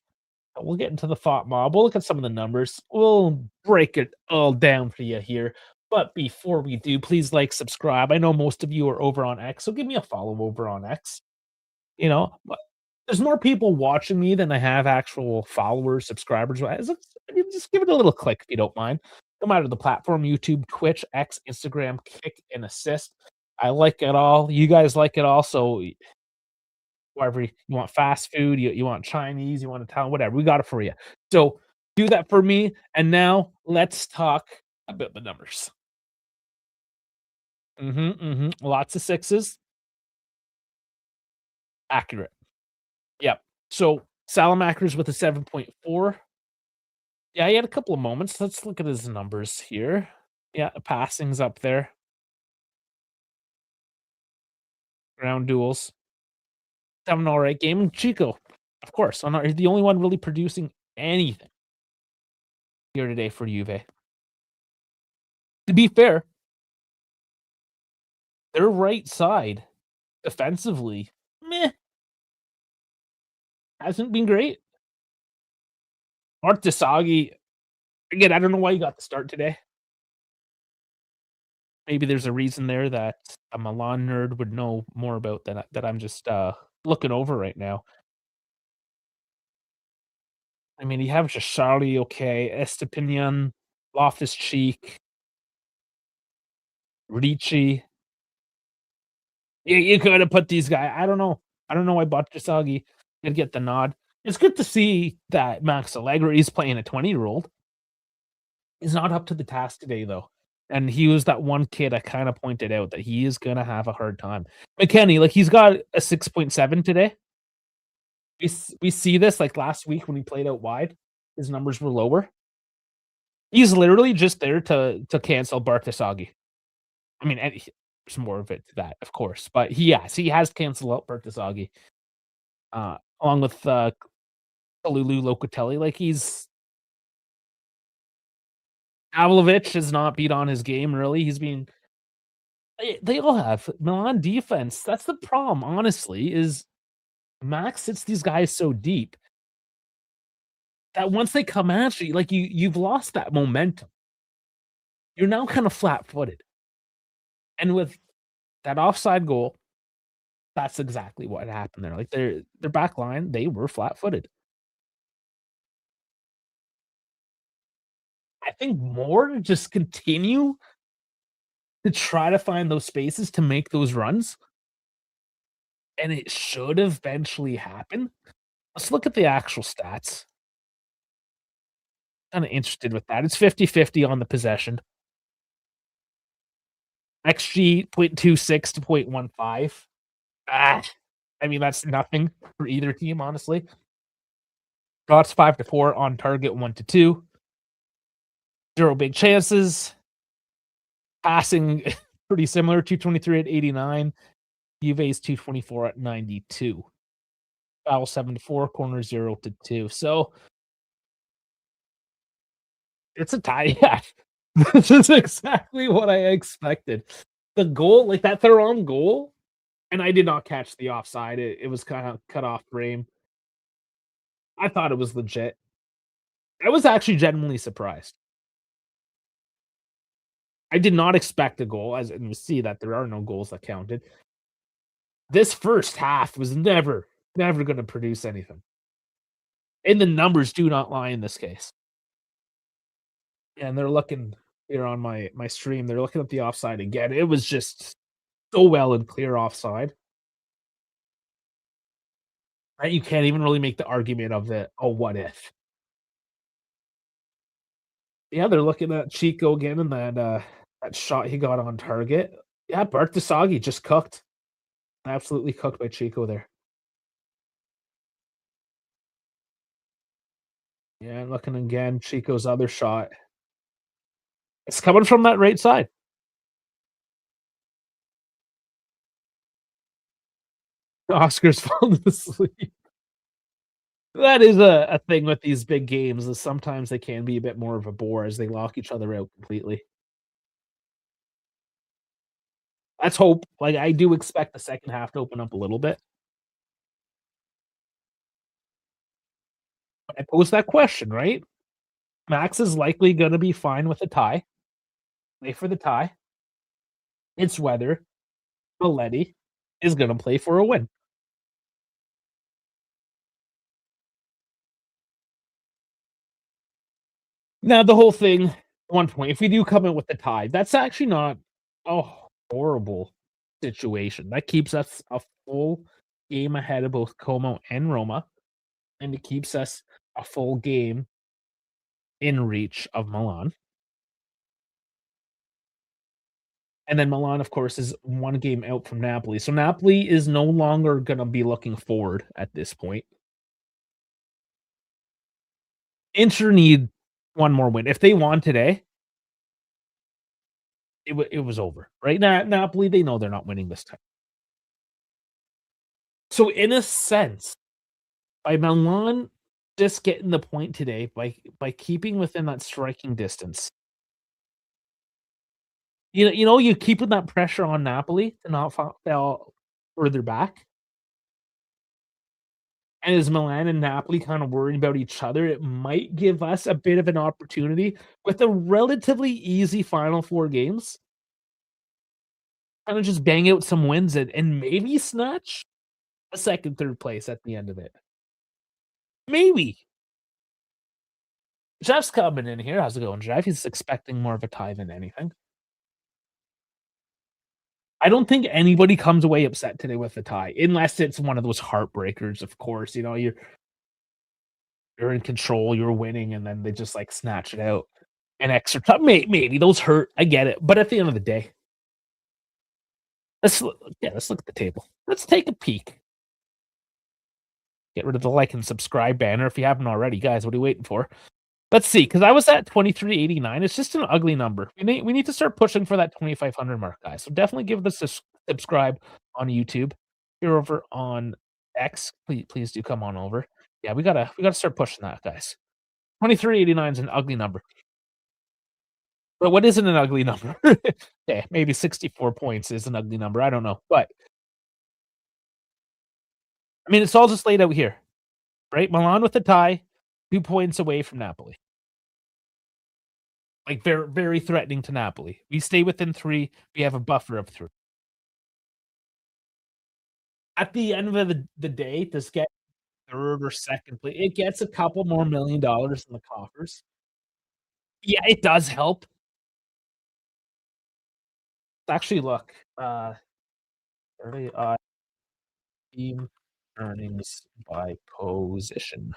We'll get into the thought mob. We'll look at some of the numbers. We'll break it all down for you here. But before we do, please like, subscribe. I know most of you are over on X, so give me a follow over on X. But there's more people watching me than I have actual followers, subscribers. I mean, just give it a little click if you don't mind. No matter the platform, YouTube, Twitch, X, Instagram, Kick, and Assist. I like it all. You guys like it all. So whatever you want, fast food, you want Chinese, you want Italian, whatever, we got it for you. So do that for me. And now let's talk about the numbers. Lots of sixes. Accurate. Yep. So Salamackers with a 7.4. Yeah, he had a couple of moments. Let's look at his numbers here. Yeah, passings up there. Ground duels. Having an all right game. And Chico, of course, the only one really producing anything. here today for Juve. To be fair, their right side defensively, meh, hasn't been great. Mark Desagi, again, I don't know why he got the start today. Maybe there's a reason there that a Milan nerd would know more about that I'm just looking over right now. I mean, you have Shashari, okay, Estepinian, Loftus-Cheek, Ricci. You could have put these guys. I don't know. I don't know why Batshuayi did get the nod. It's good to see that Max Allegri is playing a 20-year-old. He's not up to the task today, though. And he was that one kid I kind of pointed out that he is gonna have a hard time. McKennie, like he's got a 6.7 today. We see this like last week when he played out wide, his numbers were lower. He's literally just there to cancel Bartasagi. I mean, and there's more of it to that, of course, but he has canceled out Bartasagi, along with Kalulu Locatelli. Like he's Avlovic has not beat on his game really. He's been they all have Milan defense. That's the problem, honestly, is Max sits these guys so deep that once they come at you, like you've lost that momentum. You're now kind of flat-footed. And with that offside goal, that's exactly what happened there. Like their back line, they were flat-footed. I think more to just continue to try to find those spaces to make those runs, and it should eventually happen. Let's look at the actual stats. Kinda interested with that. It's 50-50 on the possession. XG 0.26 to 0.15. Ah, I mean, that's nothing for either team, honestly. Shots 5 to 4, on target 1 to 2. 0 big chances. Passing pretty similar, 223 at 89. Juve's 224 at 92. Foul 7 to 4, corner 0 to 2. So it's a tie. Yeah. This is exactly what I expected. The goal, like that Thuram goal, and I did not catch the offside. It was kind of cut off frame. I thought it was legit. I was actually genuinely surprised. I did not expect a goal, as and we see that there are no goals that counted. This first half was never going to produce anything. And the numbers do not lie in this case. And they're looking here on my stream. They're looking at the offside again. It was just so well and clear offside. Right? You can't even really make the argument of the oh, what if? Yeah, they're looking at Chico again and that shot he got on target. Yeah, Bart Desagi just cooked. Absolutely cooked by Chico there. Yeah, looking again, Chico's other shot. It's coming from that right side. Oscar's falling asleep. That is a thing with these big games is sometimes they can be a bit more of a bore as they lock each other out completely. Let's hope. Like, I do expect the second half to open up a little bit. But I posed that question, right? Max is likely gonna be fine with a tie. Play for the tie. It's whether Belletti is gonna play for a win. Now, the whole thing, 1 point, if we do come in with the tie, that's actually not a horrible situation. That keeps us a full game ahead of both Como and Roma, and it keeps us a full game in reach of Milan. And then Milan, of course, is 1 game out from Napoli. So Napoli is no longer gonna be looking forward at this point. Inter need 1 more win. If they won today, it was over, right? Napoli, they know they're not winning this time. So in a sense, by Milan just getting the point today by keeping within that striking distance. You keeping that pressure on Napoli to not fall further back, and as Milan and Napoli kinda worrying about each other, it might give us a bit of an opportunity with a relatively easy final 4 games, kinda just bang out some wins and maybe snatch a 2nd, 3rd place at the end of it. Maybe. Jeff's coming in here. How's it going, Jeff? He's expecting more of a tie than anything. I don't think anybody comes away upset today with a tie, unless it's one of those heartbreakers, of course, you're in control, you're winning, and then they just, like, snatch it out. An extra time maybe those hurt, I get it, but at the end of the day, let's look at the table. Let's take a peek. Get rid of the like and subscribe banner if you haven't already, guys. What are you waiting for? Let's see, because I was at 2389. It's just an ugly number. We need to start pushing for that 2500 mark, guys. So definitely give this a subscribe on YouTube. If you're over on X, please do come on over. Yeah, we gotta start pushing that, guys. 2389 is an ugly number. But what isn't an ugly number? Yeah, maybe 64 points is an ugly number. I don't know. But I mean, it's all just laid out here, right? Milan with a tie, 2 points away from Napoli. Like, very, very threatening to Napoli. We stay within 3, we have a buffer of 3. At the end of the day, to get 3rd or 2nd place, it gets a couple more $1,000,000 in the coffers. Yeah, it does help. Actually, look, early team earnings by position.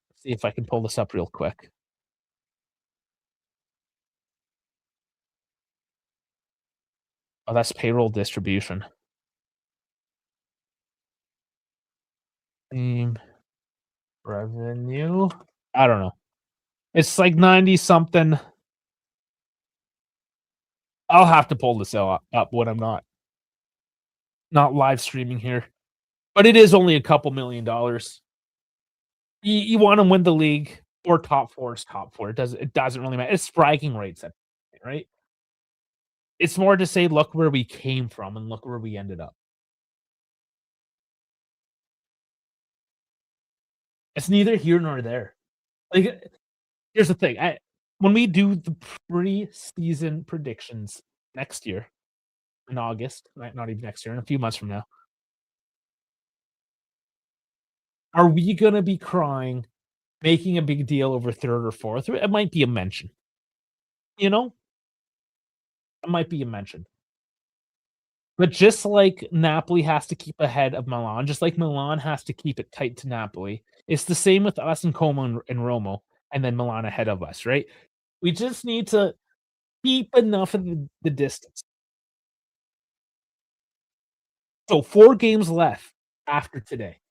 Let's see if I can pull this up real quick. Oh, that's payroll distribution. Team revenue? I don't know. It's like 90 something. I'll have to pull this up when I'm not live streaming here. But it is only a couple $1,000,000. You wanna win the league or top 4 is top 4. It doesn't really matter. It's bragging rights at right? It's more to say, "Look where we came from and look where we ended up." It's neither here nor there. Like, here's the thing, when we do the preseason predictions next year in August, right, not even next year, in a few months from now, are we gonna be crying, making a big deal over 3rd or 4th? It might be a mention, you know? It might be a mention. But just like Napoli has to keep ahead of Milan, just like Milan has to keep it tight to Napoli, it's the same with us and Como and Romo, and then Milan ahead of us, right? We just need to keep enough of the distance. So 4 games left after today.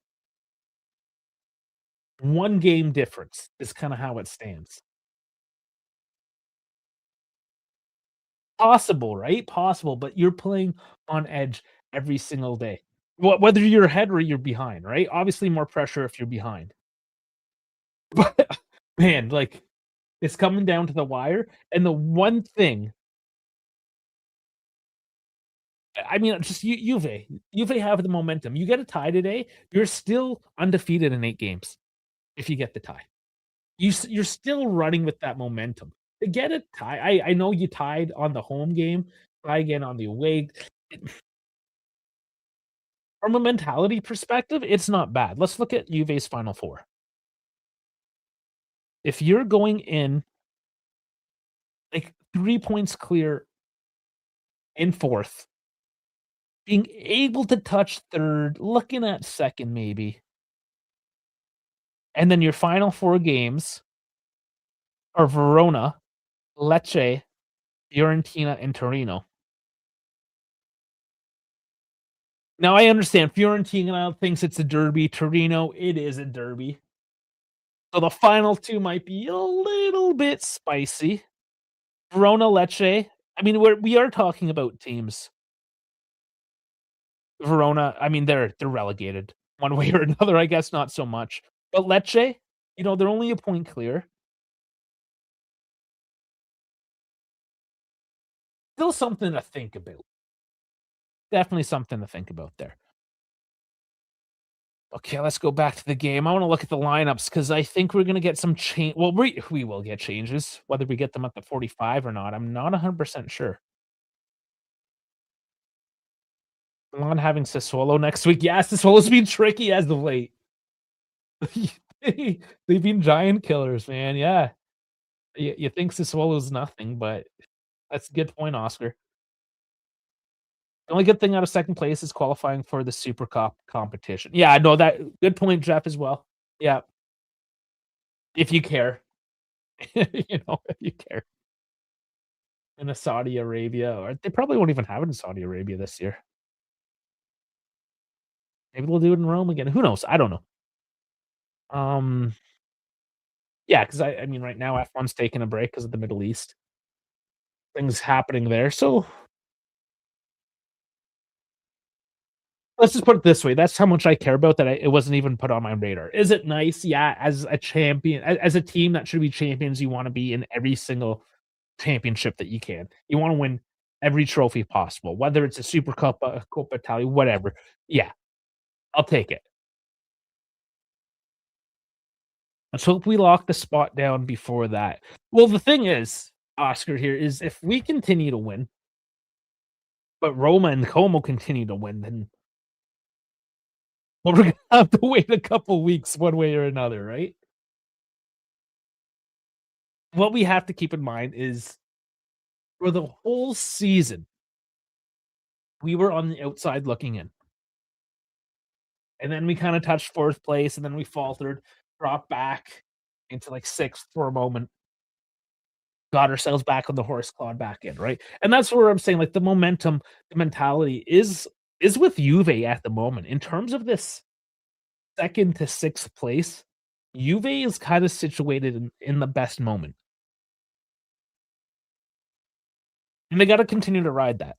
1 game difference is kinda how it stands. Possible, right? Possible, but you're playing on edge every single day. Whether you're ahead or you're behind, right? Obviously, more pressure if you're behind. But, man, like, it's coming down to the wire, and the one thing I mean, just Juve. Juve have the momentum. You get a tie today, you're still undefeated in 8 games if you get the tie. You're still running with that momentum. To get a tie I know you tied on the home game, tie again on the away. From a mentality perspective, it's not bad. Let's look at Juve's Final 4. If you're going in, like, 3 points clear in 4th, being able to touch 3rd, looking at 2nd maybe, and then your final 4 games are Verona, Lecce, Fiorentina, and Torino. Now I understand Fiorentina thinks it's a derby, Torino, it is a derby. So the final 2 might be a little bit spicy. Verona, Lecce, I mean, we are talking about teams. Verona, I mean, they're relegated one way or another, I guess not so much. But Lecce, they're only a point clear. Still something to think about. Definitely something to think about there. Okay, let's go back to the game. I wanna look at the lineups because I think we're gonna get some change. Well, we will get changes, whether we get them at the 45 or not, I'm not 100% sure. Milan having Sassuolo next week. Yeah, Sassuolo's been tricky as of late. They've been giant killers, man, yeah. You think Sassuolo's nothing, but that's a good point, Oscar. The only good thing out of 2nd place is qualifying for the Super Cup competition. Yeah, I know that good point, Jeff, as well. Yeah, if you care. If you care. In a Saudi Arabia, or they probably won't even have it in Saudi Arabia this year. Maybe they'll do it in Rome again. Who knows? I don't know. Um, yeah, because I mean, right now F1's taking a break because of the Middle East. Things happening there. So let's just put it this way. That's how much I care about that it wasn't even put on my radar. Is it nice? Yeah, as a champion, as a team that should be champions, you want to be in every single championship that you can. You want to win every trophy possible, whether it's a Super Cup, a Coppa Italia, whatever. Yeah, I'll take it. Let's hope we lock the spot down before that. Well, the thing is, Oscar, here is if we continue to win, but Roma and Como continue to win, then well, we're gonna have to wait a couple weeks one way or another, right? What we have to keep in mind is for the whole season, we were on the outside looking in. And then we kinda touched 4th place, and then we faltered, dropped back into, like, 6th for a moment, got ourselves back on the horse, clawed back in, right? And that's where I'm saying, like, the momentum, the mentality is with Juve at the moment. In terms of this 2nd to 6th place, Juve is kinda situated in the best moment, and they gotta continue to ride that.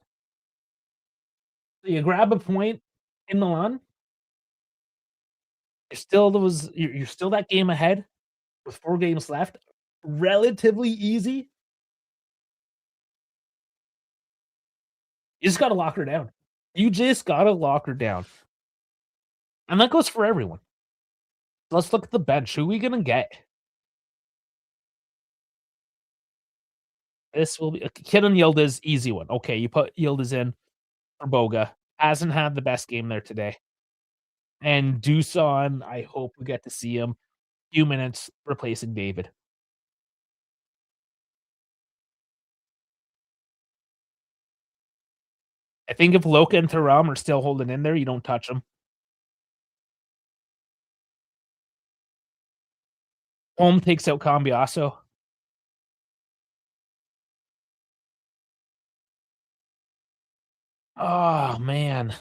So you grab a point in Milan, you're still that game ahead with 4 games left, relatively easy. You just gotta lock her down. You just gotta lock her down, and that goes for everyone. Let's look at the bench. Who we gonna get? This will be Kenan Yildiz, easy one. Okay, you put Yildiz in for Boga. Hasn't had the best game there today. And Dusan, I hope we get to see him few minutes replacing David. I think if Loka and Thuram are still holding in there, you don't touch them. Home takes out Cambiaso. Oh, man.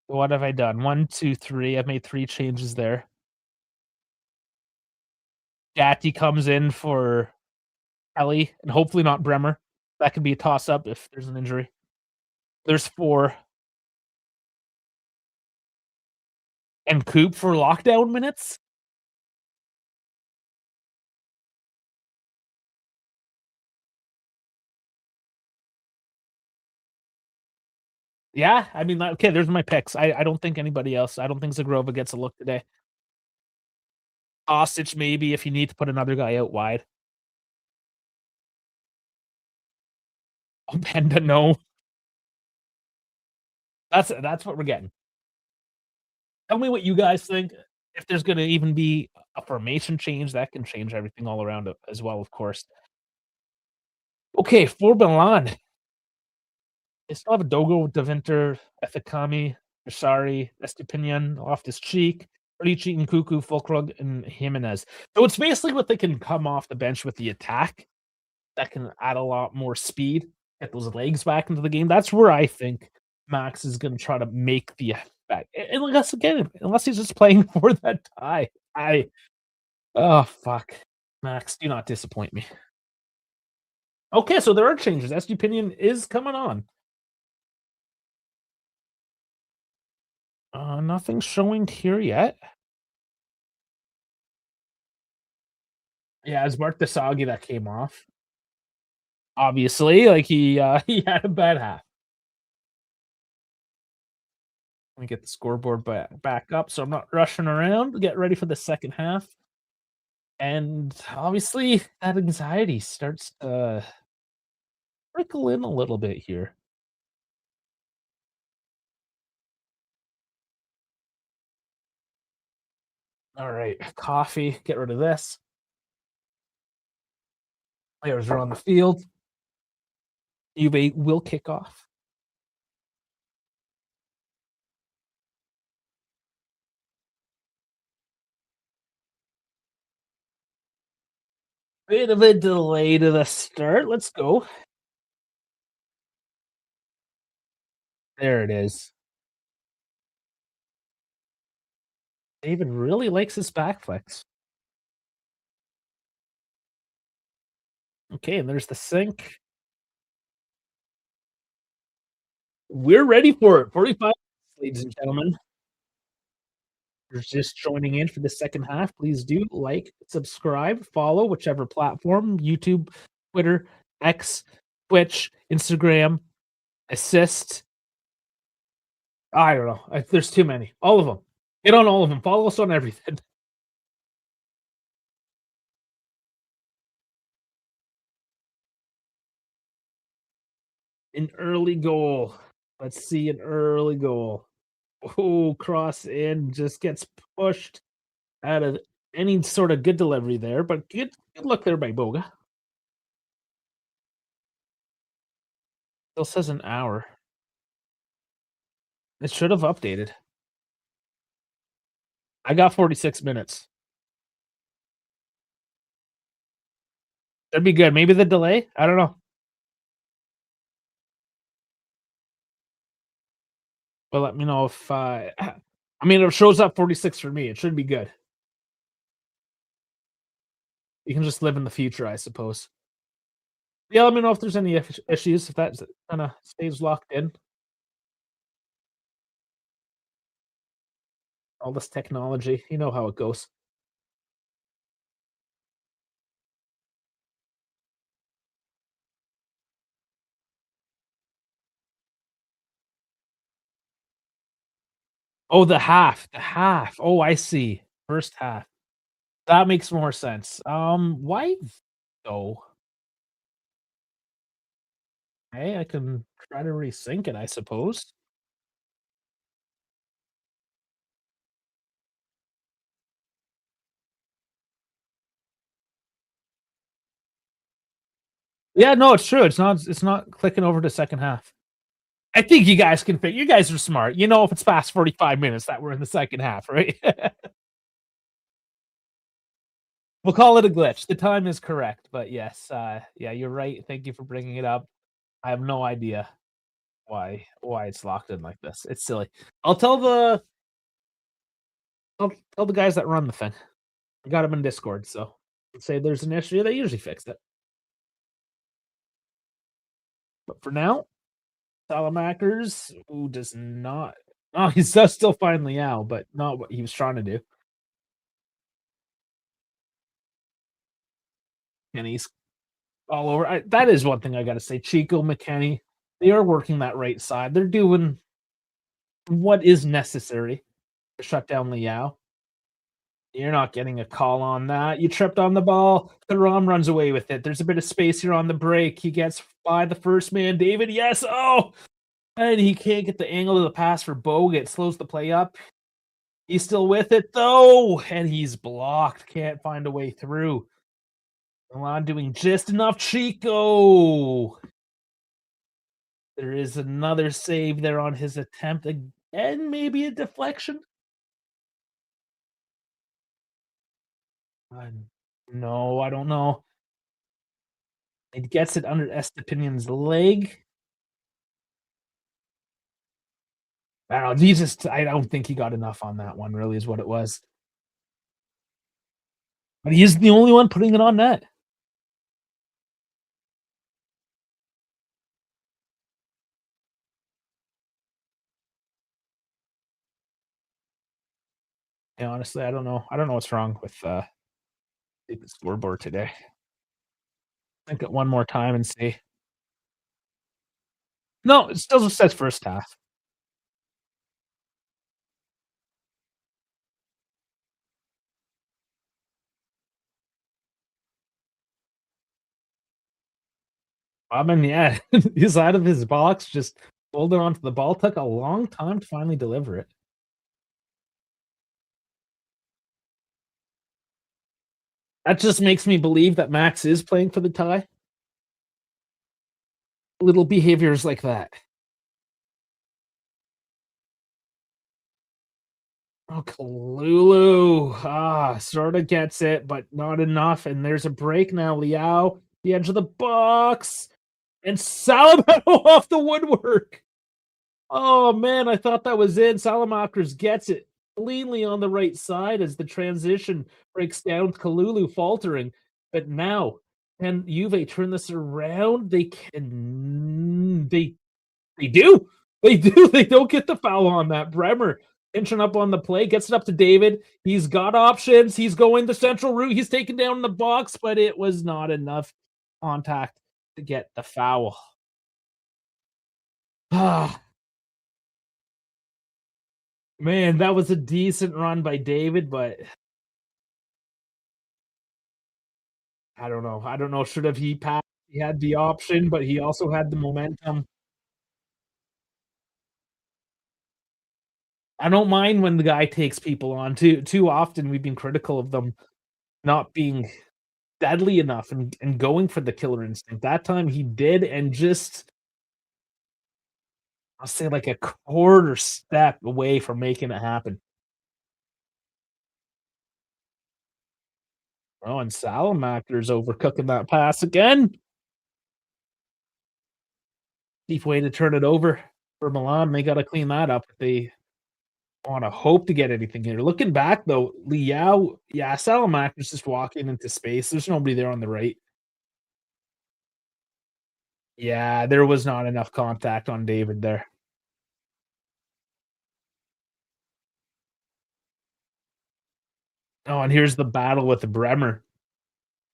What have I done? 1, 2, 3. I've made 3 changes there. Gatti comes in for Ellie, and hopefully not Bremer. That could be a toss-up if there's an injury. There's 4. And Coop for lockdown minutes? Yeah, I mean, like, okay, there's my picks. I don't think anybody else. I don't think Zagrova gets a look today. Osich maybe if you need to put another guy out wide. Openda, no. That's what we're getting. Tell me what you guys think. If there's gonna even be a formation change, that can change everything all around it as well, of course. Okay, for Milan, they still have Dogo, Devinter, Ethekami, Asari, Estepinian, Loftus-Cheek, Ricci, Nkuku, Fulkrug, and Jimenez. So it's basically what they can come off the bench with the attack that can add a lot more speed, get those legs back into the game. That's where I think Max is gonna try to make the effect. Unless again, unless he's just playing for that tie. Oh fuck. Max, do not disappoint me. Okay, so there are changes. Estupinian is coming on. Nothing showing here yet. Yeah, it's Mark Desagi that came off. Obviously, like he had a bad half. Let me get the scoreboard back up so I'm not rushing around. Get ready for the second half. And obviously, that anxiety starts to trickle in a little bit here. All right, coffee. Get rid of this. Players are on the field. Juve will kick off. Bit of a delay to the start. Let's go. There it is. David really likes his back flex. Okay, and there's the sink. We're ready for it. 45, ladies and gentlemen. You're just joining in for the second half. Please do like, subscribe, follow whichever platform YouTube, Twitter, X, Twitch, Instagram, Assist. I don't know. There's too many. All of them. Get on all of them. Follow us on everything. An early goal. Let's see an early goal. Oh, cross in just gets pushed out of any sort of good delivery there, but good luck there by Boga. Still says an hour. It should have updated. I got 46 minutes. That'd be good. Maybe the delay? I don't know. But let me know if I mean it shows up 46 for me. It should be good. You can just live in the future, I suppose. Yeah, let me know if there's any issues, if that kind of stays locked in. All this technology, you know how it goes. Oh, the half, the half. Oh, I see. First half. That makes more sense. Why though? Hey, I can try to resync it, I suppose. Yeah, no, it's true. It's not clicking over to second half. I think you guys can fit. You guys are smart. You know if it's past 45 minutes that we're in the second half, right? We'll call it a glitch. The time is correct, but yes, yeah, you're right. Thank you for bringing it up. I have no idea why it's locked in like this. It's silly. I'll tell the I'll tell the guys that run the thing. I got them in Discord, so say there's an issue. They usually fix it. But for now, Salamakers, who does not. Oh, he does still find Liao, but not what he was trying to do. And he's all over. That is one thing I got to say. Chico, McKenny, they are working that right side. They're doing what is necessary to shut down Liao. You're not getting a call on that. You tripped on the ball. Thuram runs away with it. There's a bit of space here on the break. He gets by the first man, David. Yes. Oh, and he can't get the angle of the pass for Bogut. Slows the play up. He's still with it though, and he's blocked. Can't find a way through. Milan doing just enough. Chico. There is another save there on his attempt again. Maybe a deflection. Uh, no, I don't know. It gets it under Estepinion's leg. I don't know. I don't think he got enough on that one, really, is what it was. But he is the only one putting it on net. Yeah, honestly, I don't know. I don't know what's wrong with Take the scoreboard today. Think it one more time and see. No, it still just says first half. I mean, yeah, he's out of his box, just holding on to the ball. Took a long time to finally deliver it. That just makes me believe that Max is playing for the tie. Little behaviors like that. Oh, Kalulu. Sorta gets it, but not enough. And there's a break now. Liao, the edge of the box, and Salamano off the woodwork. Oh man, I thought that was in. Salamakers gets it cleanly on the right side as the transition breaks down. Kalulu faltering, but now can Juve turn this around? They can. They do. They do. They don't get the foul on that. Bremer inching up on the play, gets it up to David. He's got options. He's going the central route. He's taken down the box, but it was not enough contact to get the foul. Ah, man, that was a decent run by David, but I don't know. I don't know. Should have he passed? He had the option, but he also had the momentum. I don't mind when the guy takes people on. Too often we've been critical of them not being deadly enough and going for the killer instinct. That time he did, and just I'll say like a quarter step away from making it happen. Oh, and Salamaker's overcooking that pass again. Deep way to turn it over for Milan. They got to clean that up if they want to hope to get anything here. Looking back though, Liao, yeah, Salamaker's just walking into space. There's nobody there on the right. Yeah, there was not enough contact on David there. Oh, and here's the battle with the Bremer.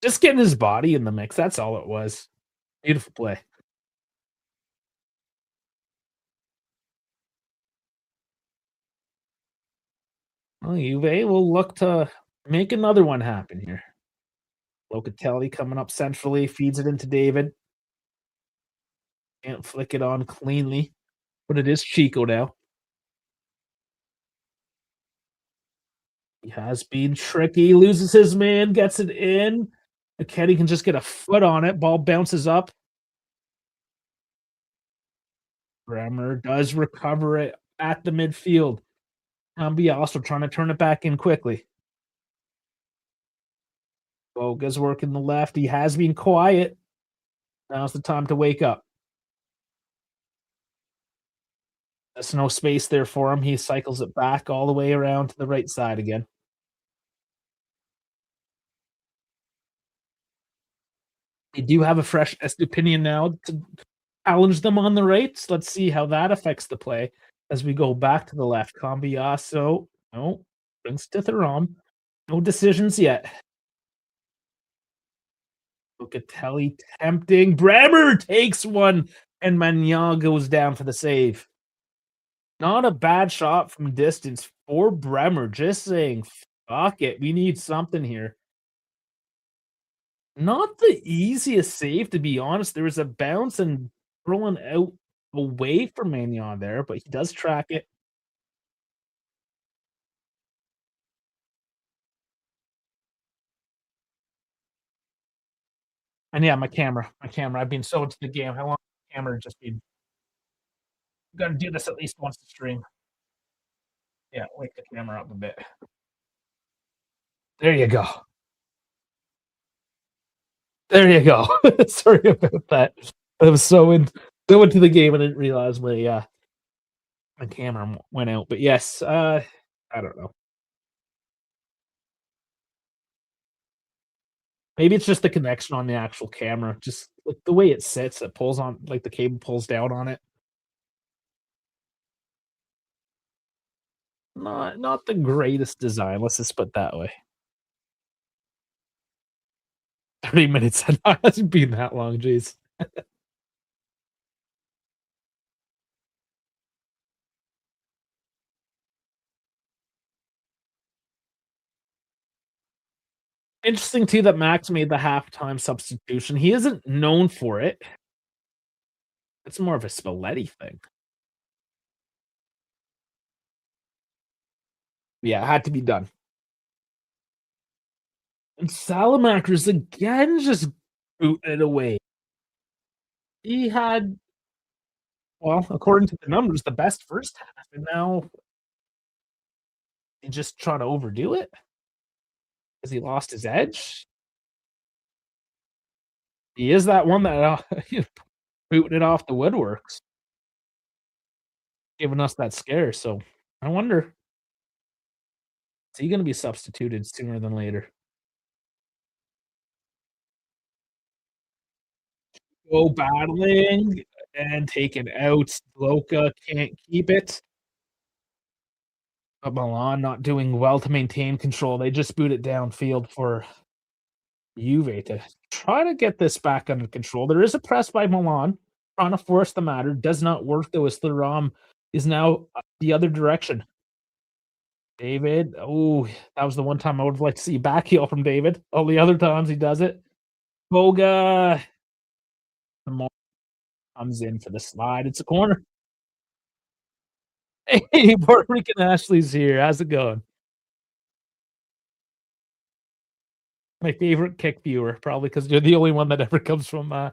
Just getting his body in the mix. That's all it was. Beautiful play. Well, Juve will look to make another one happen here. Locatelli coming up centrally, feeds it into David. Can't flick it on cleanly, but it is Chico now. He has been tricky, loses his man, gets it in. McKenny can just get a foot on it. Ball bounces up. Bremer does recover it at the midfield. Also trying to turn it back in quickly. Boga's working the left. He has been quiet. Now's the time to wake up. There's no space there for him. He cycles it back all the way around to the right side again. They do have a fresh opinion now to challenge them on the right. Let's see how that affects the play as we go back to the left. Cambiaso, no, brings Titharam. No decisions yet. Locatelli tempting. Bremer takes one, and Magnan goes down for the save. Not a bad shot from distance for Bremer. Just saying, fuck it. We need something here. Not the easiest save, to be honest. There was a bounce and rolling out away from Magnan there, but he does track it. And yeah, my camera. I've been so into the game. How long has the camera just been? Got to do this at least once a stream. Yeah, wake the camera up a bit. There you go. There you go. Sorry about that. I was so into the game, I didn't realize my camera went out. But yes, I don't know. Maybe it's just the connection on the actual camera. Just like the way it sits, it pulls on like the cable pulls down on it. Not the greatest design. Let's just put it that way. 30 minutes hasn't been that long, jeez. Interesting too that Max made the halftime substitution. He isn't known for it. It's more of a Spalletti thing. Yeah, it had to be done. And Salamackers again just booting it away. He had, well, according to the numbers, the best first half, and now he just trying to overdo it because he lost his edge. He is that one that booting it off the woodworks, giving us that scare. So I wonder, is he going to be substituted sooner than later? Go battling and taken out. Loka can't keep it. But Milan not doing well to maintain control. They just boot it downfield for Juve to try to get this back under control. There is a press by Milan, trying to force the matter. Does not work though, as Thuram is now the other direction. David, oh, that was the one time I would have liked to see back heel from David. All the other times he does it. Boga, the more comes in for the slide. It's a corner. Hey, Puerto Rican Ashley's here. How's it going? My favorite kick viewer, probably because you're the only one that ever comes from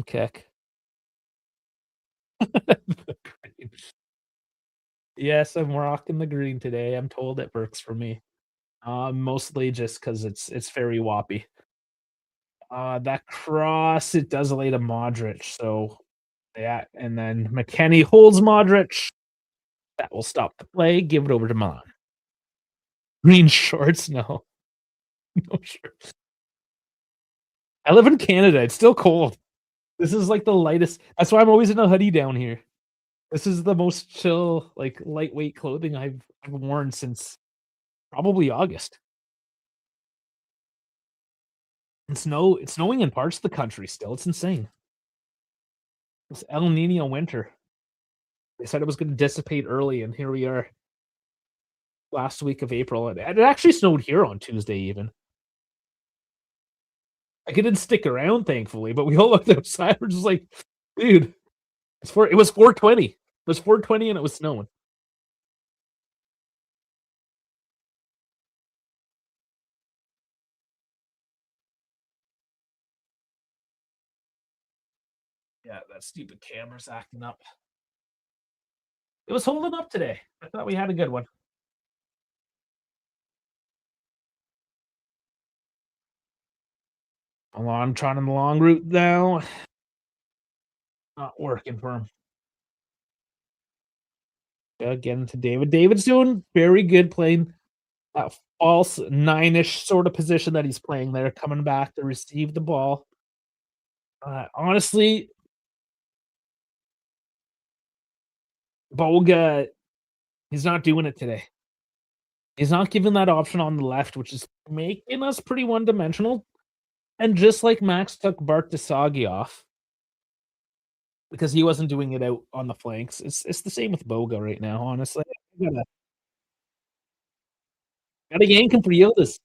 kick. Yes, I'm rocking the green today. I'm told it works for me. Mostly just because it's very woppy. That cross, it does lay to Modric, so yeah, and then McKennie holds Modric. That will stop the play, give it over to Milan. Green shorts? No. No shorts. I live in Canada, it's still cold. This is, like, the lightest that's why I'm always in a hoodie down here. This is the most chill, like, lightweight clothing I've worn since probably August. It's snowing in parts of the country still, it's insane. It's El Niño winter. They said it was gonna dissipate early, and here we are last week of April, and it actually snowed here on Tuesday even. Like, it didn't stick around, thankfully, but we all looked outside, we're just like, "Dude, it was 4:20. It was 4:20 and it was snowing." Yeah, that stupid camera's acting up. It was holding up today. I thought we had a good one. Alon trying the long route now. Not working for him. Getting to David. David's doing very good playing that false nine-ish sort of position that he's playing there, coming back to receive the ball. Honestly, Boga, he's not doing it today. He's not giving that option on the left, which is making us pretty one-dimensional. And just like Max took Bart Desagi off because he wasn't doing it out on the flanks, it's the same with Boga right now, honestly. Gotta gotta yank him for Yildiz.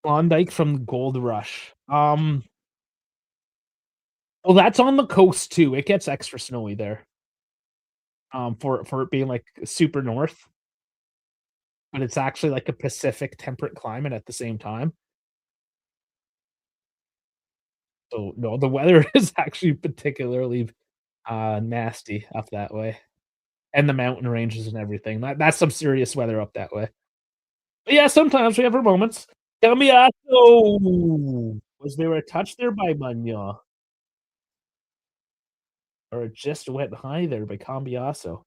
Klondike from Gold Rush. Well, that's on the coast too. It gets extra snowy there, for it being, like, super north, but it's actually like a Pacific temperate climate at the same time. So, no, the weather is actually particularly, nasty up that way, and the mountain ranges and everything. That's some serious weather up that way. But yeah, sometimes we have our moments. Cambiaso! Was there a touch there by Magna? Or it just went high there by Cambiaso?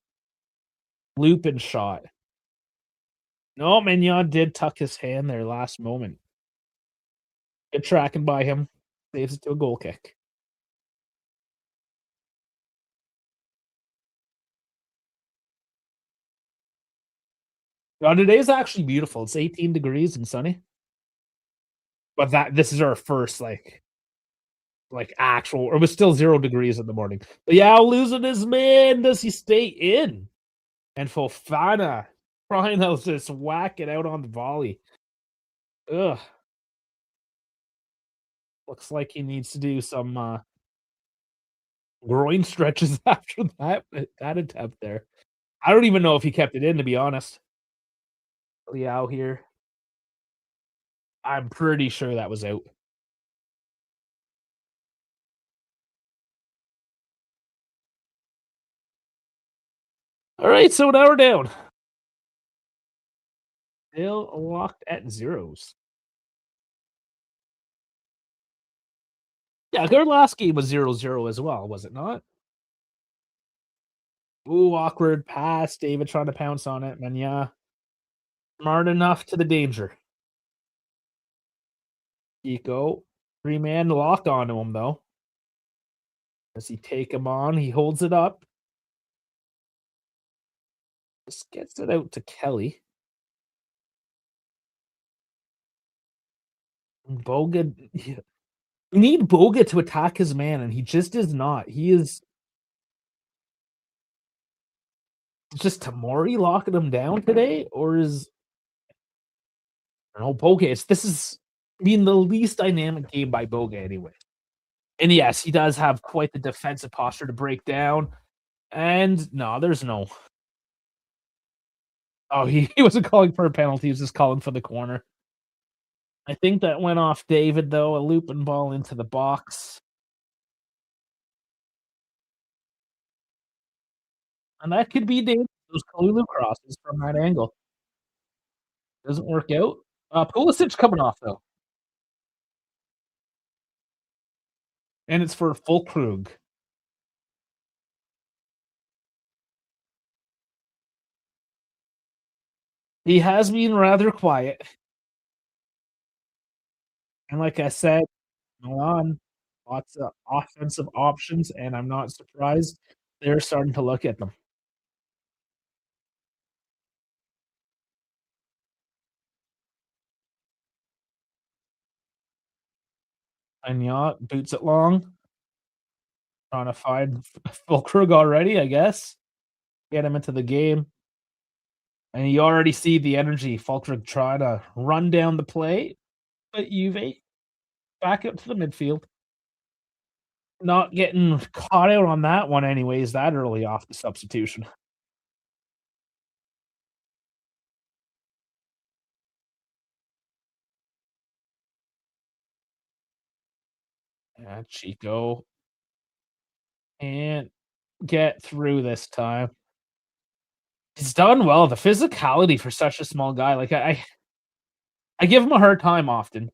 Looping shot. No, Mignon did tuck his hand there last moment. Good tracking by him. Saves it to a goal kick. Today's actually beautiful. It's 18 degrees and sunny, but this is our first, actual it was still 0 degrees in the morning. Leao losing his man. Does he stay in? And Fofana trying to just whack it out on the volley. Ugh, looks like he needs to do some, groin stretches after that attempt there. I don't even know if he kept it in, to be honest. Leao here. I'm pretty sure that was out. Alright, so now we're down. Still locked at zeros. Yeah, their last game was 0-0 as well, was it not? Ooh, awkward pass. David trying to pounce on it, and yeah, smart enough to the danger. Eco, 3-man lock onto him, though. Does he take him on? He holds it up. Just gets it out to Kelly. Boga, yeah. You need Boga to attack his man, and he just is not. He is just Tamori locking him down today, or is no Boga? This is being the least dynamic game by Boga anyway. And yes, he does have quite the defensive posture to break down. And no, there's no. Oh, he wasn't calling for a penalty. He was just calling for the corner. I think that went off David though. A looping ball into the box, and that could be dangerous. Those Kalulu crosses from that angle doesn't work out. Pulisic coming off though, and it's for Fulkrug. He has been rather quiet, and like I said, Milan, lots of offensive options, and I'm not surprised they're starting to look at them. And Yacht boots it long, trying to find Fulkrug already, I guess. Get him into the game. And you already see the energy. Fulkrug trying to run down the play, but Juve back up to the midfield. Not getting caught out on that one anyways, that early off the substitution. Chico can't get through this time. He's done well. The physicality for such a small guy, like, I give him a hard time often,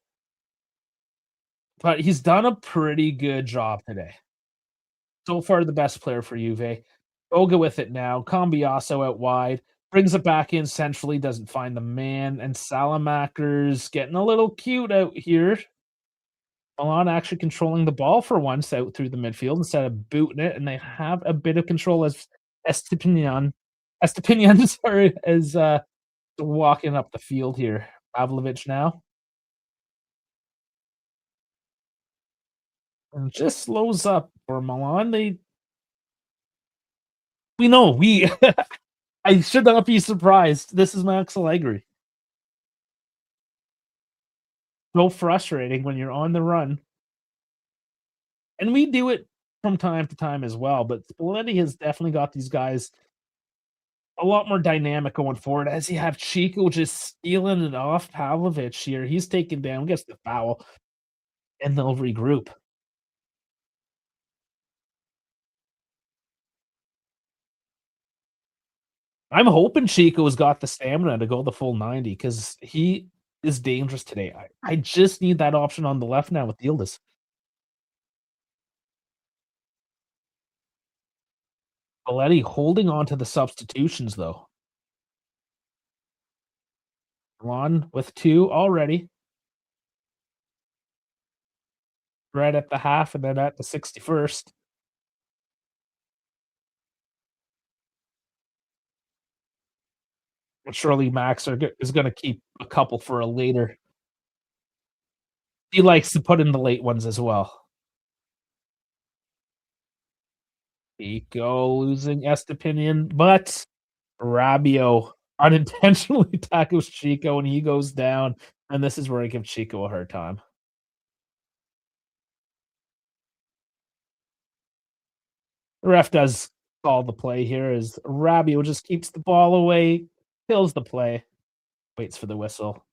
but he's done a pretty good job today. So far, the best player for Juve. Boga with it now. Cambiasso out wide. Brings it back in centrally. Doesn't find the man. And Salamaker's getting a little cute out here. Milan actually controlling the ball for once out through the midfield instead of booting it. And they have a bit of control as Estepinian, sorry, is walking up the field here. Pavlovic now. And just slows up for Milan. We know we I should not be surprised. This is Max Allegri. So frustrating when you're on the run. And we do it from time to time as well, but Spalletti has definitely got these guys a lot more dynamic going forward as you have Chico just stealing it off Pavlovic here. He's taken down, gets the foul, and they'll regroup. I'm hoping Chico's got the stamina to go the full 90 because he is dangerous today. I just need that option on the left now with Yildiz. Spalletti holding on to the substitutions, though. One with 2 already, right at the half and then at the 61st. Surely Max is gonna keep a couple for a later. He likes to put in the late ones as well. Chico losing Estepinian, but Rabiot unintentionally tackles Chico and he goes down, and this is where I give Chico a hard time. The ref does call the play here as Rabiot just keeps the ball away, kills the play, waits for the whistle.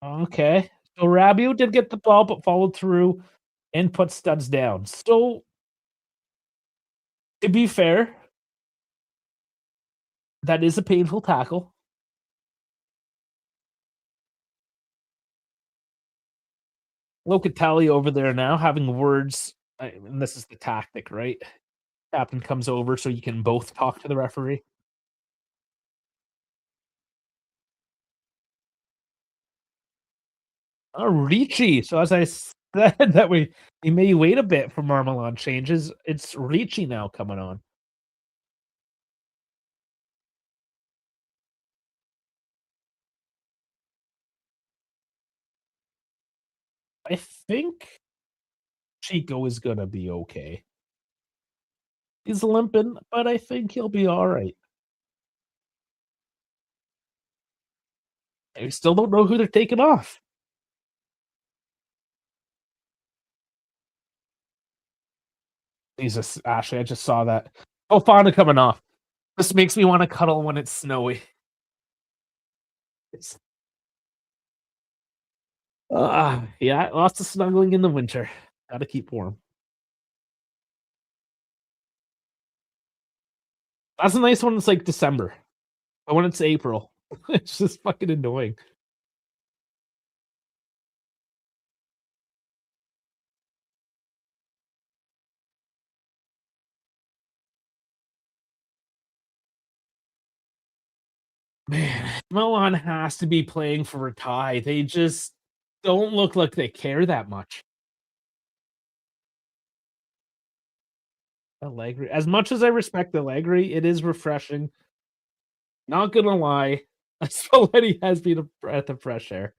Okay. So Rabiot did get the ball, but followed through and put studs down. So to be fair, that is a painful tackle. Locatelli over there now having words, and this is the tactic, right? Captain comes over so you can both talk to the referee. Oh, Ricci. So as I said that we may wait a bit for Marmelon changes, it's Ricci now coming on. I think Chico is gonna be okay. He's limping, but I think he'll be alright. I still don't know who they're taking off. Jesus, Ashley, I just saw that. Fofana coming off. This makes me wanna cuddle when it's snowy. It's yeah, lots of snuggling in the winter. Gotta keep warm. That's a nice one, it's like December, but when it's April, it's just fucking annoying. Man, Milan has to be playing for a tie. They just don't look like they care that much. Allegri, as much as I respect Allegri, it is refreshing. Not gonna lie, Spalletti has been a breath of fresh air.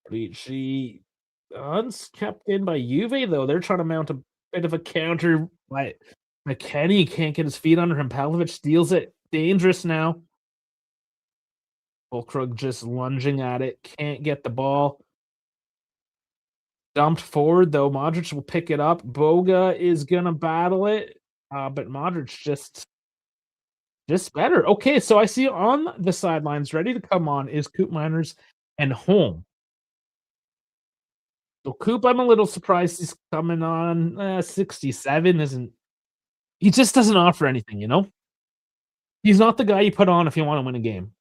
Ricci Un's kept in by Juve, though. They're trying to mount a bit of a counter, but McKennie can't get his feet under him. Pavlovic steals it. Dangerous now. Fulkrug just lunging at it. Can't get the ball. Dumped forward, though. Modric will pick it up. Boga is going to battle it. But Modric just better. Okay, so I see on the sidelines, ready to come on, is Coop Miners and Home. So Coop, I'm a little surprised he's coming on. 67 isn't. He just doesn't offer anything, you know? He's not the guy you put on if you want to win a game.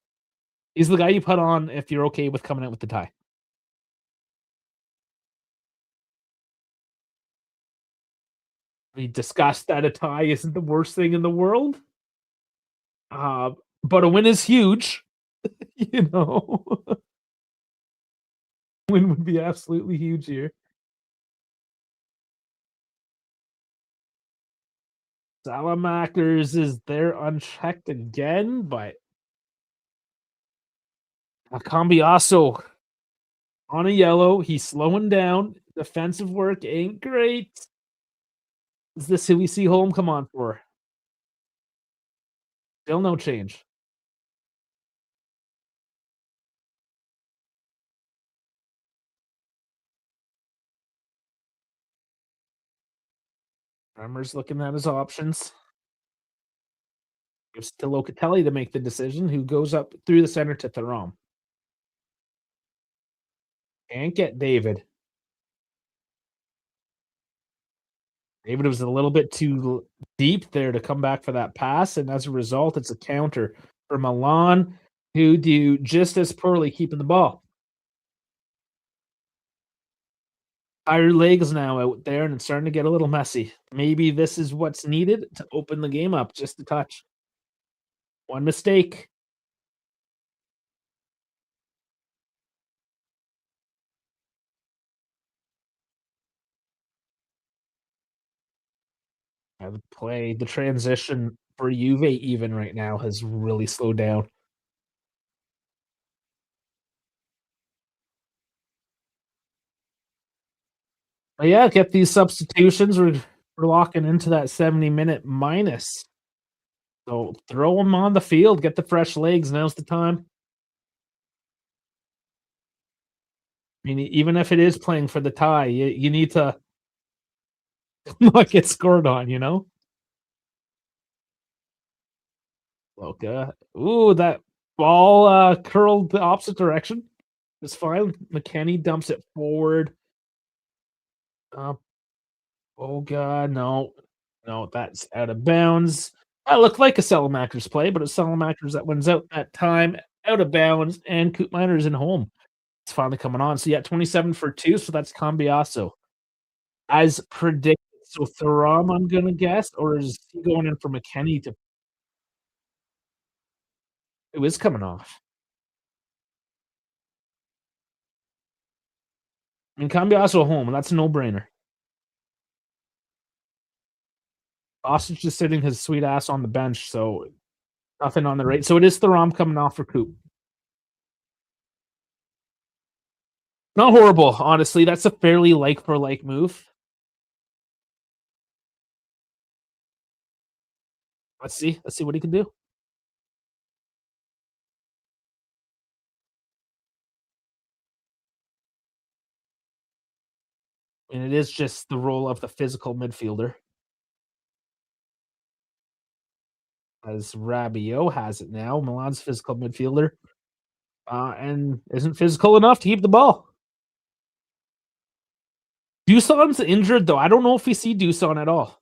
He's the guy you put on if you're okay with coming out with the tie. We discussed that a tie isn't the worst thing in the world. Uh, but a win is huge, you know? Win would be absolutely huge here. Salamakers is there unchecked again, but Cambiaso on a yellow. He's slowing down. Defensive work ain't great. Is this who we see home come on for? Still no change. Bremer's looking at his options. Gives to Locatelli to make the decision, who goes up through the center to Thuram. Can't get David. David was a little bit too deep there to come back for that pass, and as a result, it's a counter for Milan, who do just as poorly keeping the ball. Higher legs now out there, and it's starting to get a little messy. Maybe this is what's needed to open the game up just a touch. One mistake. The transition for Juve even right now has really slowed down. But yeah, get these substitutions. We're locking into that 70-minute minus. So throw them on the field, get the fresh legs. Now's the time. I mean, even if it is playing for the tie, you need to not get scored on, you know? Loka. Ooh, that ball curled the opposite direction. It's fine. McKennie dumps it forward. Uh, oh god, no. No, that's out of bounds. That looked like a Salamackers play, but it's Salamackers that wins out that time, out of bounds, and Koopmeiner's in home. It's finally coming on. So yeah, 27 for 2, so that's Cambiasso. As predicted, so Thuram, I'm gonna guess, or is he going in for McKennie to who is coming off? I mean, Cambiasso at home, and that's a no-brainer. Austin's just sitting his sweet ass on the bench, so nothing on the right. So it is Thuram coming off for Coop. Not horrible, honestly. That's a fairly like for like move. Let's see. Let's see what he can do. And it is just the role of the physical midfielder, as Rabiot has it now. Milan's physical midfielder, and isn't physical enough to keep the ball. Duson's injured though. I don't know if we see Duson at all.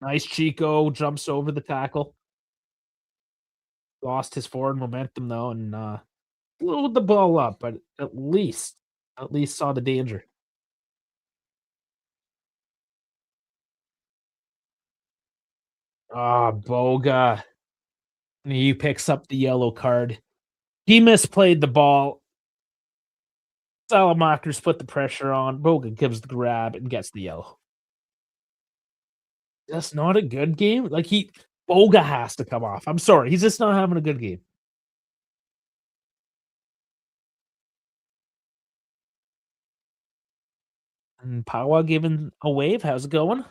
Nice Chico jumps over the tackle. Lost his forward momentum though, and blew the ball up, but at least saw the danger. Ah, Boga. And he picks up the yellow card. He misplayed the ball. Salamakers put the pressure on. Boga gives the grab and gets the yellow. That's not a good game. Like Boga has to come off. I'm sorry. He's just not having a good game. And Pawa giving a wave. How's it going?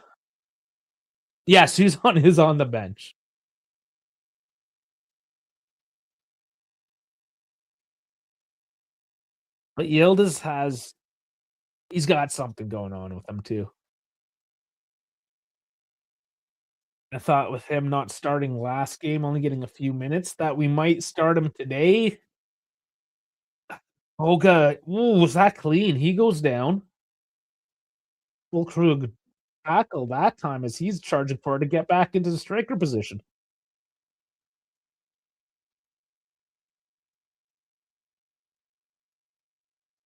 Yes, who's on the bench. But Yildiz he's got something going on with him too. I thought with him not starting last game, only getting a few minutes, that we might start him today. Olga, ooh, was that clean? He goes down. Fulkrug tackle that time as he's charging for it to get back into the striker position.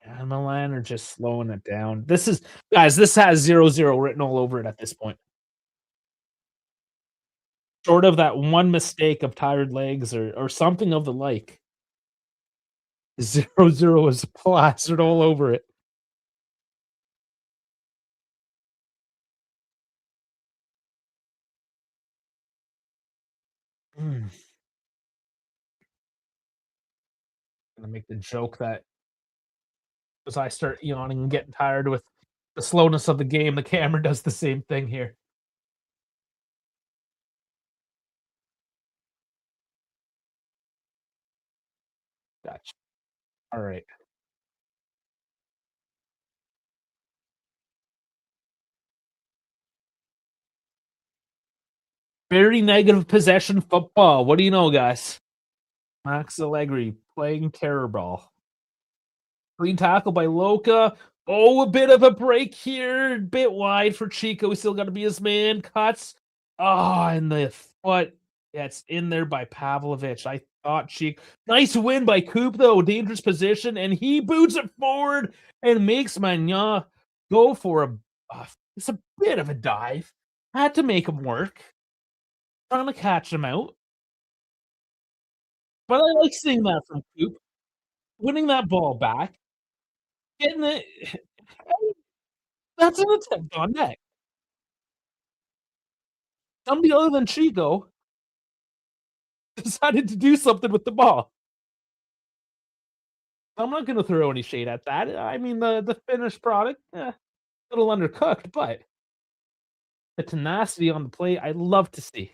And Milan are just slowing it down. This has 0-0 written all over it at this point. Short of that one mistake of tired legs or something of the like. 0-0 is plastered all over it. Mm. Gonna make the joke that as I start yawning and getting tired with the slowness of the game, the camera does the same thing here. Gotcha. All right. Very negative possession football. What do you know, guys? Max Allegri playing terror ball. Clean tackle by Loca. Oh, a bit of a break here. Bit wide for Chico. He's still got to be his man. Cuts. Oh, and the foot. Yeah, it's in there by Pavlovich. I thought Chico. Nice win by Coop, though. Dangerous position. And he boots it forward and makes Magnan go for it's a bit of a dive. Had to make him work. Trying to catch him out. But I like seeing that from Coop. Winning that ball back. Getting it That's an attempt on net. Somebody other than Chico decided to do something with the ball. I'm not gonna throw any shade at that. I mean, the finished product, a little undercooked, but the tenacity on the play, I love to see.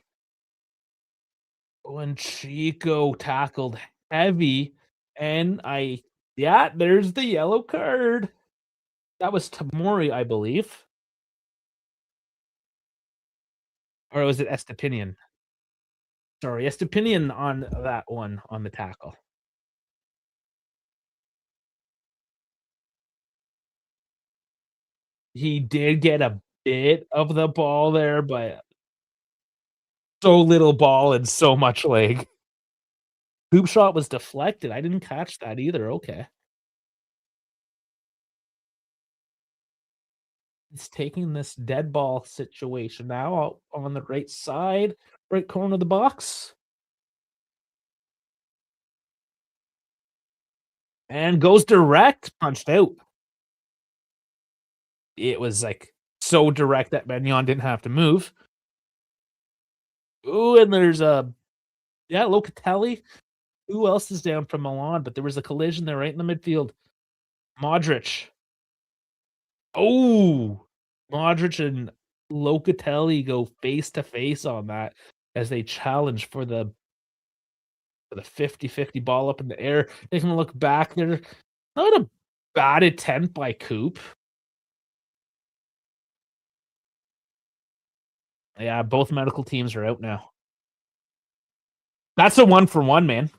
When Chico tackled heavy, and yeah, there's the yellow card. That was Tamori, I believe, or was it Estepinian? Sorry, Estepinian on that one, on the tackle. He did get a bit of the ball there, but so little ball and so much leg. Hoop shot was deflected. I didn't catch that either. Okay. He's taking this dead ball situation now out on the right side, right corner of the box, and goes direct, punched out. It was, like, so direct that Maignan didn't have to move. Ooh, and there's a yeah, Locatelli. Who else is down from Milan? But there was a collision there right in the midfield. Modric. Oh, Modric and Locatelli go face to face on that as they challenge for the 50-50 ball up in the air. They can look back there. Not a bad attempt by Coop. Yeah, both medical teams are out now. That's a one for one, man.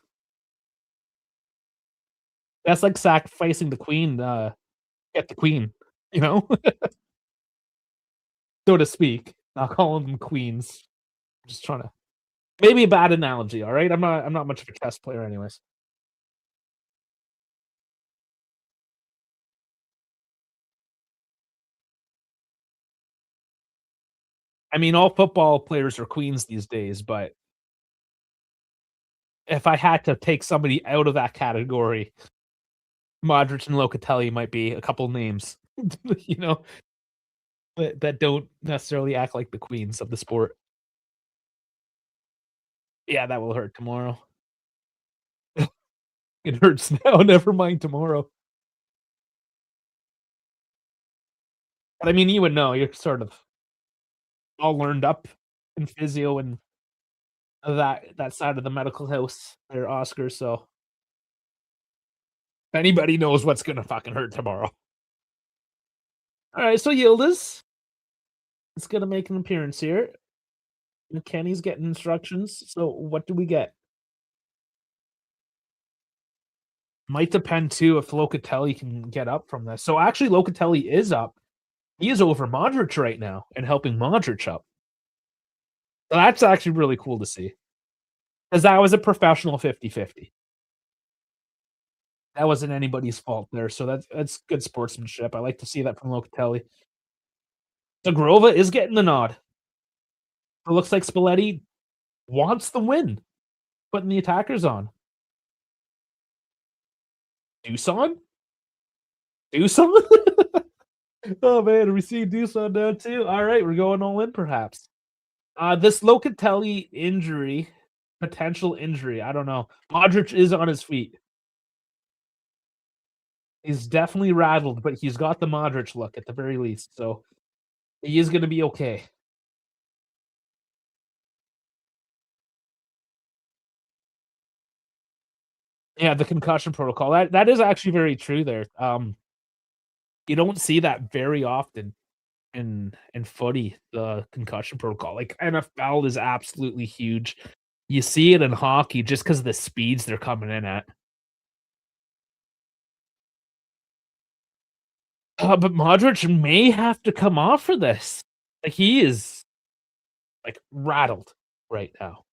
That's like sacrificing the queen, get the queen, you know, so to speak. Not calling them queens. Just trying to maybe a bad analogy, all right? I'm not much of a chess player anyways. I mean, all football players are queens these days, but if I had to take somebody out of that category, Modric and Locatelli might be a couple names, you know, that don't necessarily act like the queens of the sport. Yeah, that will hurt tomorrow. It hurts now, never mind tomorrow. But I mean, you would know, you're sort of all learned up in physio and that side of the medical house there, Oscar, so if anybody knows what's gonna fucking hurt tomorrow. Alright, so Yildiz is gonna make an appearance here, and Kenny's getting instructions, so what do we get? Might depend too if Locatelli can get up from this. So actually Locatelli is up. He is over Modric right now and helping Modric up. So that's actually really cool to see. Because that was a professional 50-50. That wasn't anybody's fault there, so that's good sportsmanship. I like to see that from Locatelli. Zagrova is getting the nod. It looks like Spalletti wants the win, putting the attackers on. Dusan? Dusan? Oh man, we see Dusan now too. All right, we're going all in perhaps. This Locatelli injury, potential injury, I don't know. Modric is on his feet. He's definitely rattled, but he's got the Modric look at the very least, so he is gonna be okay. Yeah, the concussion protocol. That is actually very true there. You don't see that very often in footy, the concussion protocol. Like NFL is absolutely huge. You see it in hockey just because of the speeds they're coming in at. But Modric may have to come off for this. Like he is like rattled right now.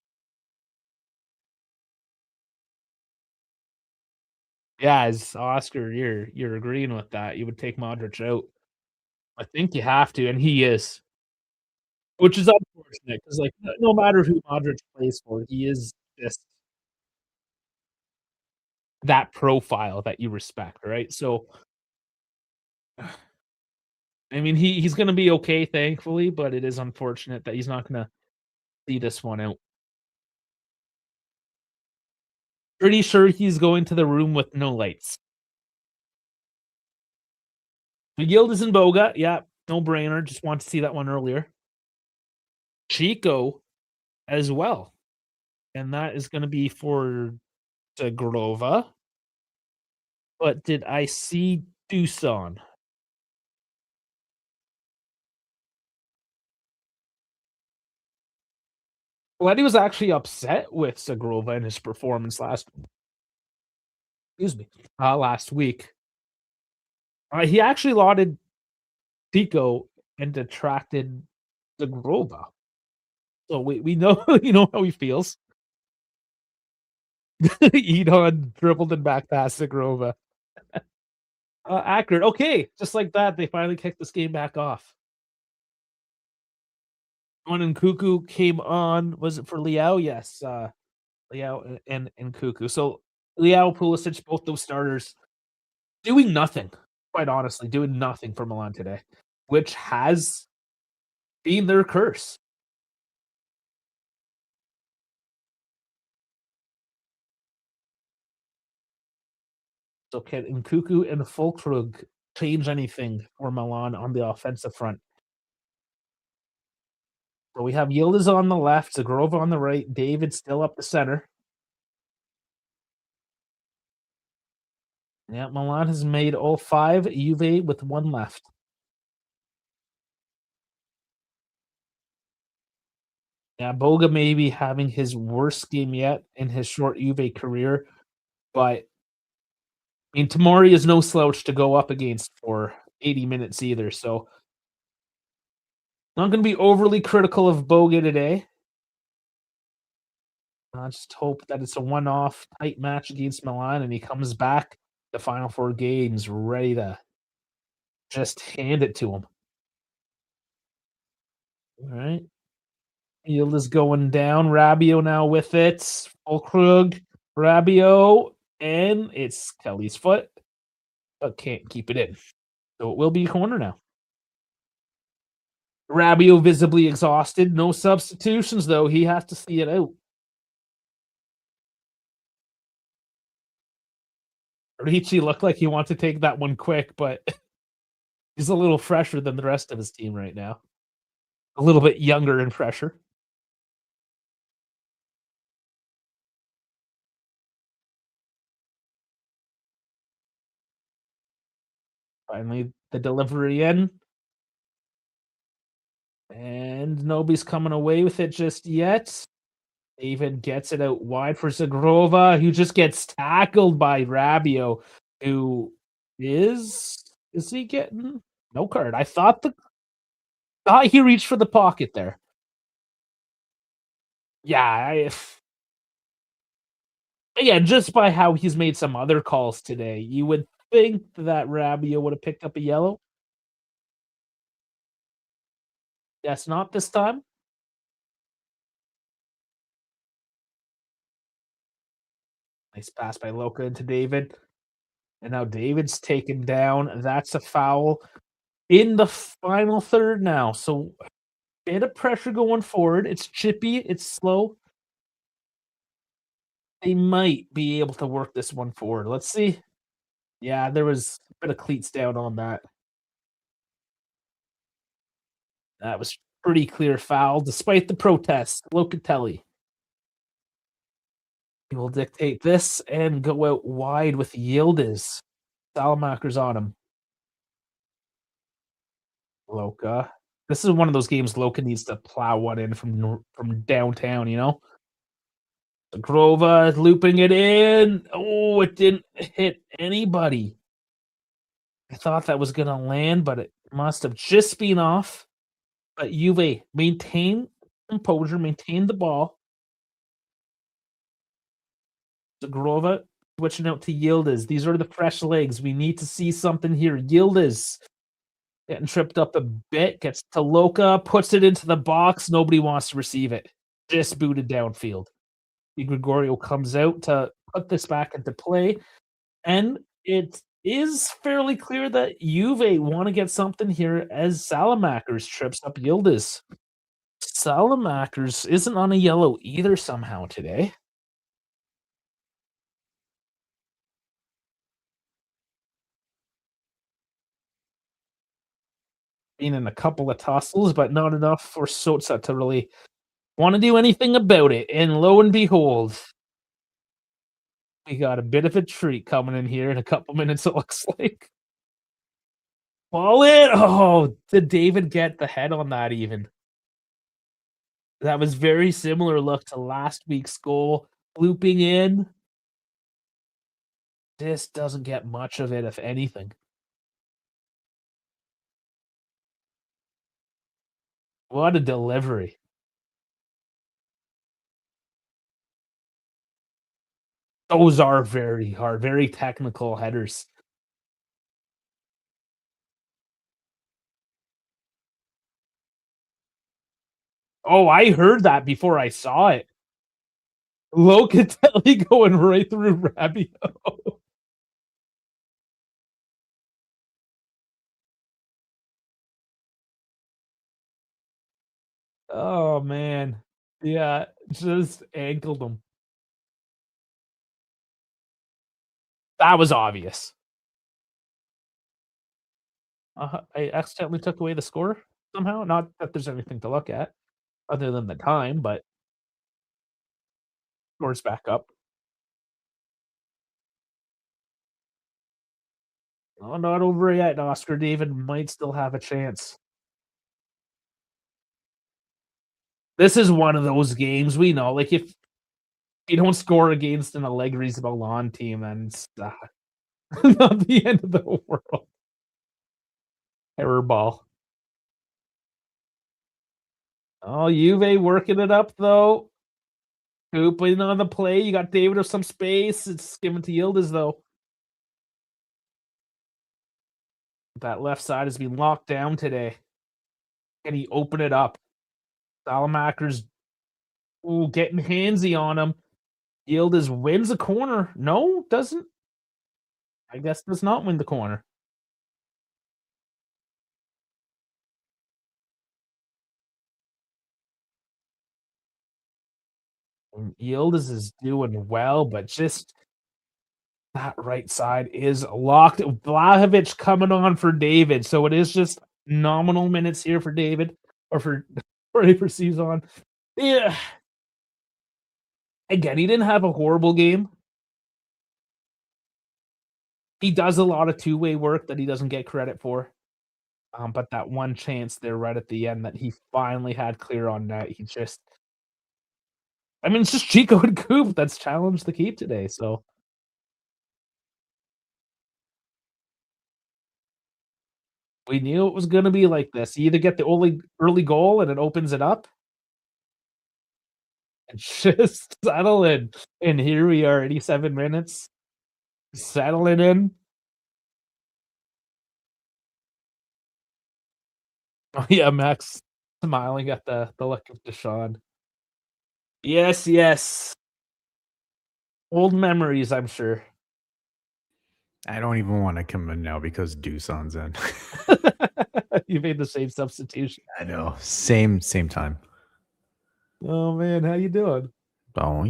Yeah, as Oscar, you're agreeing with that. You would take Modric out. I think you have to, and he is, which is unfortunate because like no matter who Modric plays for, he is just that profile that you respect, right? So I mean, he's gonna be okay, thankfully, but it is unfortunate that he's not gonna see this one out. Pretty sure he's going to the room with no lights. Yildiz and Boga, yeah, no brainer. Just want to see that one earlier. Chico as well, and that is gonna be for Zagrova. But did I see Dusan? Letty was actually upset with Zagrova and his performance last week. He actually lauded Pico and detracted Zagrova. So we know you know how he feels. Edon dribbled and back past Zagrova. Accurate. Okay, just like that, they finally kicked this game back off. When Nkuku came on, was it for Liao? Yes, Liao and Nkuku. So Liao, Pulisic, both those starters doing nothing. Quite honestly, doing nothing for Milan today, which has been their curse. So can Nkuku and Fulkrug change anything for Milan on the offensive front? So we have Yildiz on the left, Zagrova on the right, David still up the center. Yeah, Milan has made all 5, Juve with 1 left. Yeah, Boga may be having his worst game yet in his short Juve career, but I mean, Tomori is no slouch to go up against for 80 minutes either, so not gonna be overly critical of Boga today. I just hope that it's a one-off tight match against Milan and he comes back the final 4 games ready to just hand it to him. Alright. Field is going down. Rabiot now with it. Fulkrug, Rabiot, and it's Kelly's foot, but can't keep it in. So it will be a corner now. Rabiot visibly exhausted. No substitutions, though. He has to see it out. Ricci looked like he wants to take that one quick, but he's a little fresher than the rest of his team right now. A little bit younger and fresher. Finally, the delivery in. And nobody's coming away with it just yet. David gets it out wide for Zagrova, who just gets tackled by Rabiot, who is he getting no card? I thought he reached for the pocket there. Yeah, yeah, just by how he's made some other calls today, you would think that Rabiot would have picked up a yellow. Yes, not this time. Nice pass by Loca into David. And now David's taken down. That's a foul in the final third now. So bit of pressure going forward. It's chippy, it's slow. They might be able to work this one forward. Let's see. Yeah, there was a bit of cleats down on that. That was pretty clear foul despite the protests. Locatelli. He will dictate this and go out wide with Yildiz. Salamaker's on him. Loca. This is one of those games Loca needs to plow one in from downtown, you know? Grova looping it in. Oh, it didn't hit anybody. I thought that was going to land, but it must have just been off. But Juve maintain composure, maintain the ball. Zagrova switching out to Yildiz. These are the fresh legs. We need to see something here. Yildiz getting tripped up a bit, gets to Loca, puts it into the box. Nobody wants to receive it. Just booted downfield. Gregorio comes out to put this back into play, and it's is fairly clear that Juve wanna get something here as Salamakers trips up Yildiz. Salamakers isn't on a yellow either somehow today. Been in a couple of tussles, but not enough for Sotsa to really wanna do anything about it, and lo and behold, we got a bit of a treat coming in here in a couple minutes, it looks like. Ball it! Oh, did David get the head on that even? That was very similar look to last week's goal, looping in. This doesn't get much of it, if anything. What a delivery. Those are very hard, very technical headers. Oh, I heard that before I saw it. Locatelli going right through Rabiot. Oh, man. Yeah, just ankled him. That was obvious. I accidentally took away the score somehow. Not that there's anything to look at other than the time, but score's back up. Oh, not over yet. Oscar David might still have a chance. This is one of those games we know, like, if you don't score against an Allegri's Milan team, then it's, not the end of the world. Error ball. Oh, Juve working it up, though. Scooping on the play, you got David with some space, it's given to Yildiz, though. That left side has been locked down today. Can he open it up? Salamakers, ooh, getting handsy on him. Yildiz wins a corner. No, doesn't. I guess does not win the corner. And Yildiz is doing well, but just that right side is locked. Vlahovic coming on for David, so it is just nominal minutes here for David or for for Season. Yeah, again, he didn't have a horrible game. He does a lot of two-way work that he doesn't get credit for. But that one chance there right at the end that he finally had clear on net, he just I mean, it's just Chico and Coop that's challenged the keep today, so we knew it was gonna be like this. You either get the only early goal and it opens it up and just settle in. And here we are, 87 minutes, settling in. Oh, yeah, Max smiling at the look of Deshaun. Yes, yes. Old memories, I'm sure. I don't even wanna come in now because Doosan's in. You made the same substitution. I know. Same time. Oh, man, how you doing? Oh,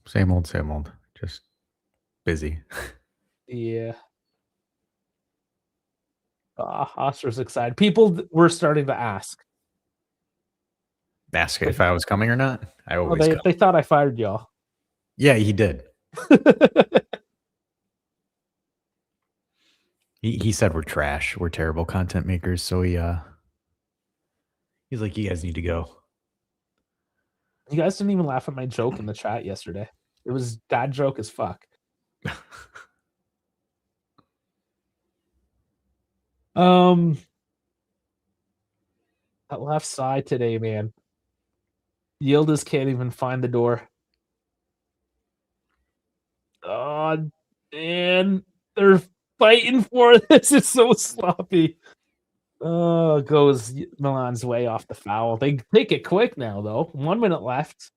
same old. Just busy. Yeah. Oscar's excited. People were starting to ask. Ask Like, if I was coming or not. I oh, always come. they thought I fired y'all. Yeah, he did. He said we're trash. We're terrible content makers. So he's like, you guys need to go. You guys didn't even laugh at my joke in the chat yesterday. It was dad joke as fuck. Um, that left side today, man. Yildiz can't even find the door. Oh, man, they're fighting for this. It's so sloppy. Oh, goes Milan's way off the foul. They take it quick now, though. 1 minute left.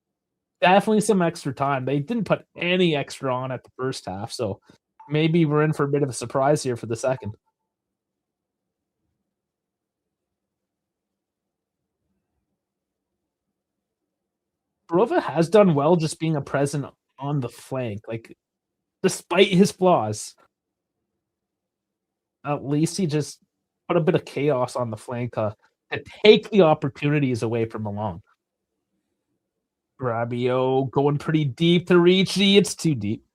Definitely some extra time. They didn't put any extra on at the first half, so maybe we're in for a bit of a surprise here for the second. Barova has done well just being a present on the flank, like, despite his flaws. At least he just put a bit of chaos on the flank to take the opportunities away from Milan. Rabiot going pretty deep to Ricci. It's too deep.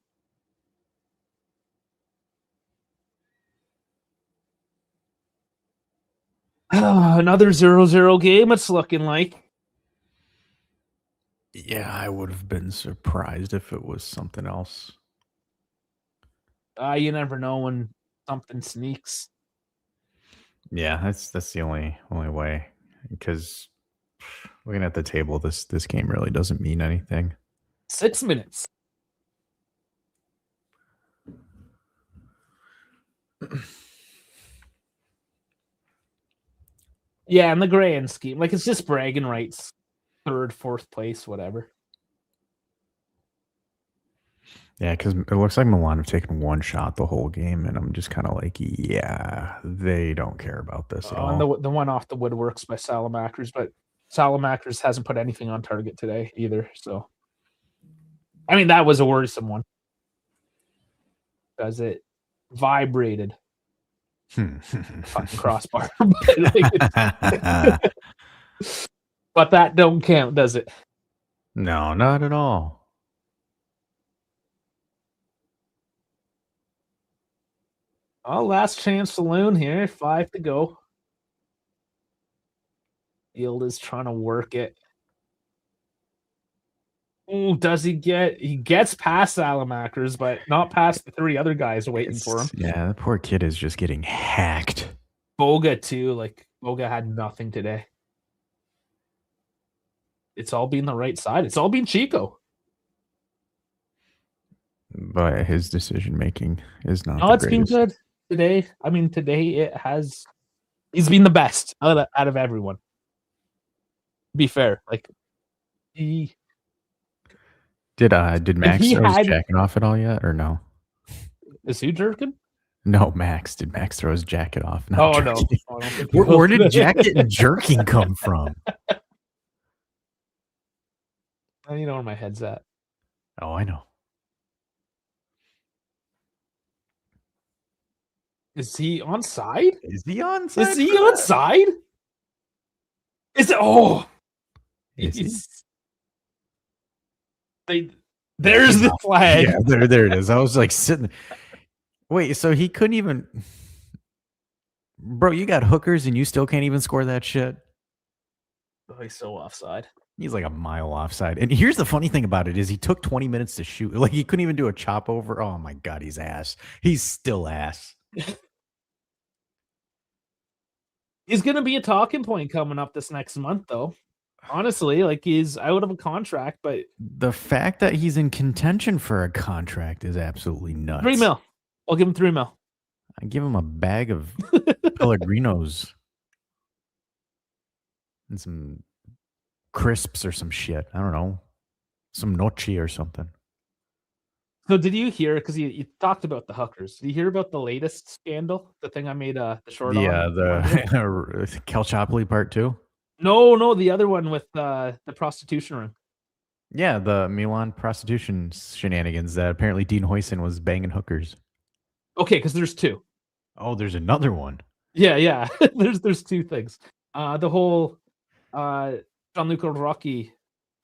Another 0-0 game, it's looking like. Yeah, I would have been surprised if it was something else. You never know when something sneaks. Yeah, that's the only way. Because looking at the table, this game really doesn't mean anything. 6 minutes. Yeah, in the grand scheme, like, it's just bragging rights. 3rd, 4th place, whatever. Yeah, because it looks like Milan have taken one shot the whole game, and I'm just kind of like, yeah, they don't care about this at all. And the one off the woodworks by Salamakers, but Salamakers hasn't put anything on target today either. So, I mean, that was a worrisome one because it vibrated. Fucking crossbar, but that don't count, does it? No, not at all. Oh, last chance saloon here. 5 to go. Field is trying to work it. Oh, does he get? He gets past Salamakers, but not past the 3 other guys waiting for him. Yeah, that poor kid is just getting hacked. Boga too. Like, Boga had nothing today. It's all being the right side. It's all being Chico. But his decision making is not. No, it's been good today. I mean, today it has. He's been the best out of everyone. To be fair, like he. Did Max throw his jacket off at all yet, or no? Is he jerking? No, Max. Did Max throw his jacket off? No. Where did jacket and jerking come from? You know where my head's at. Oh, I know. Is he onside? Is he onside? Is he onside? Is it? Oh, is he? There's the flag. Yeah, there it is. I was like sitting. Wait, so he couldn't even. Bro, you got hookers and you still can't even score that shit? Oh, he's so offside. He's like a mile offside. And here's the funny thing about it is he took 20 minutes to shoot. Like, he couldn't even do a chop over. Oh my God, he's ass. He's still ass. He's going to be a talking point coming up this next month, though. Honestly, like, he's out of a contract, but the fact that he's in contention for a contract is absolutely nuts. $3 million. I'll give him $3 million. I give him a bag of Pellegrinos and some crisps or some shit. I don't know. Some nochi or something. So did you hear, because you talked about the hookers, did you hear about the latest scandal? The thing I made the short on? Yeah, the Calciopoli part 2? No, the other one with the prostitution ring. Yeah, the Milan prostitution shenanigans that apparently Dean Huyson was banging hookers. Okay, because there's 2. Oh, there's another one. Yeah. there's 2 things. The whole Gianluca Rocky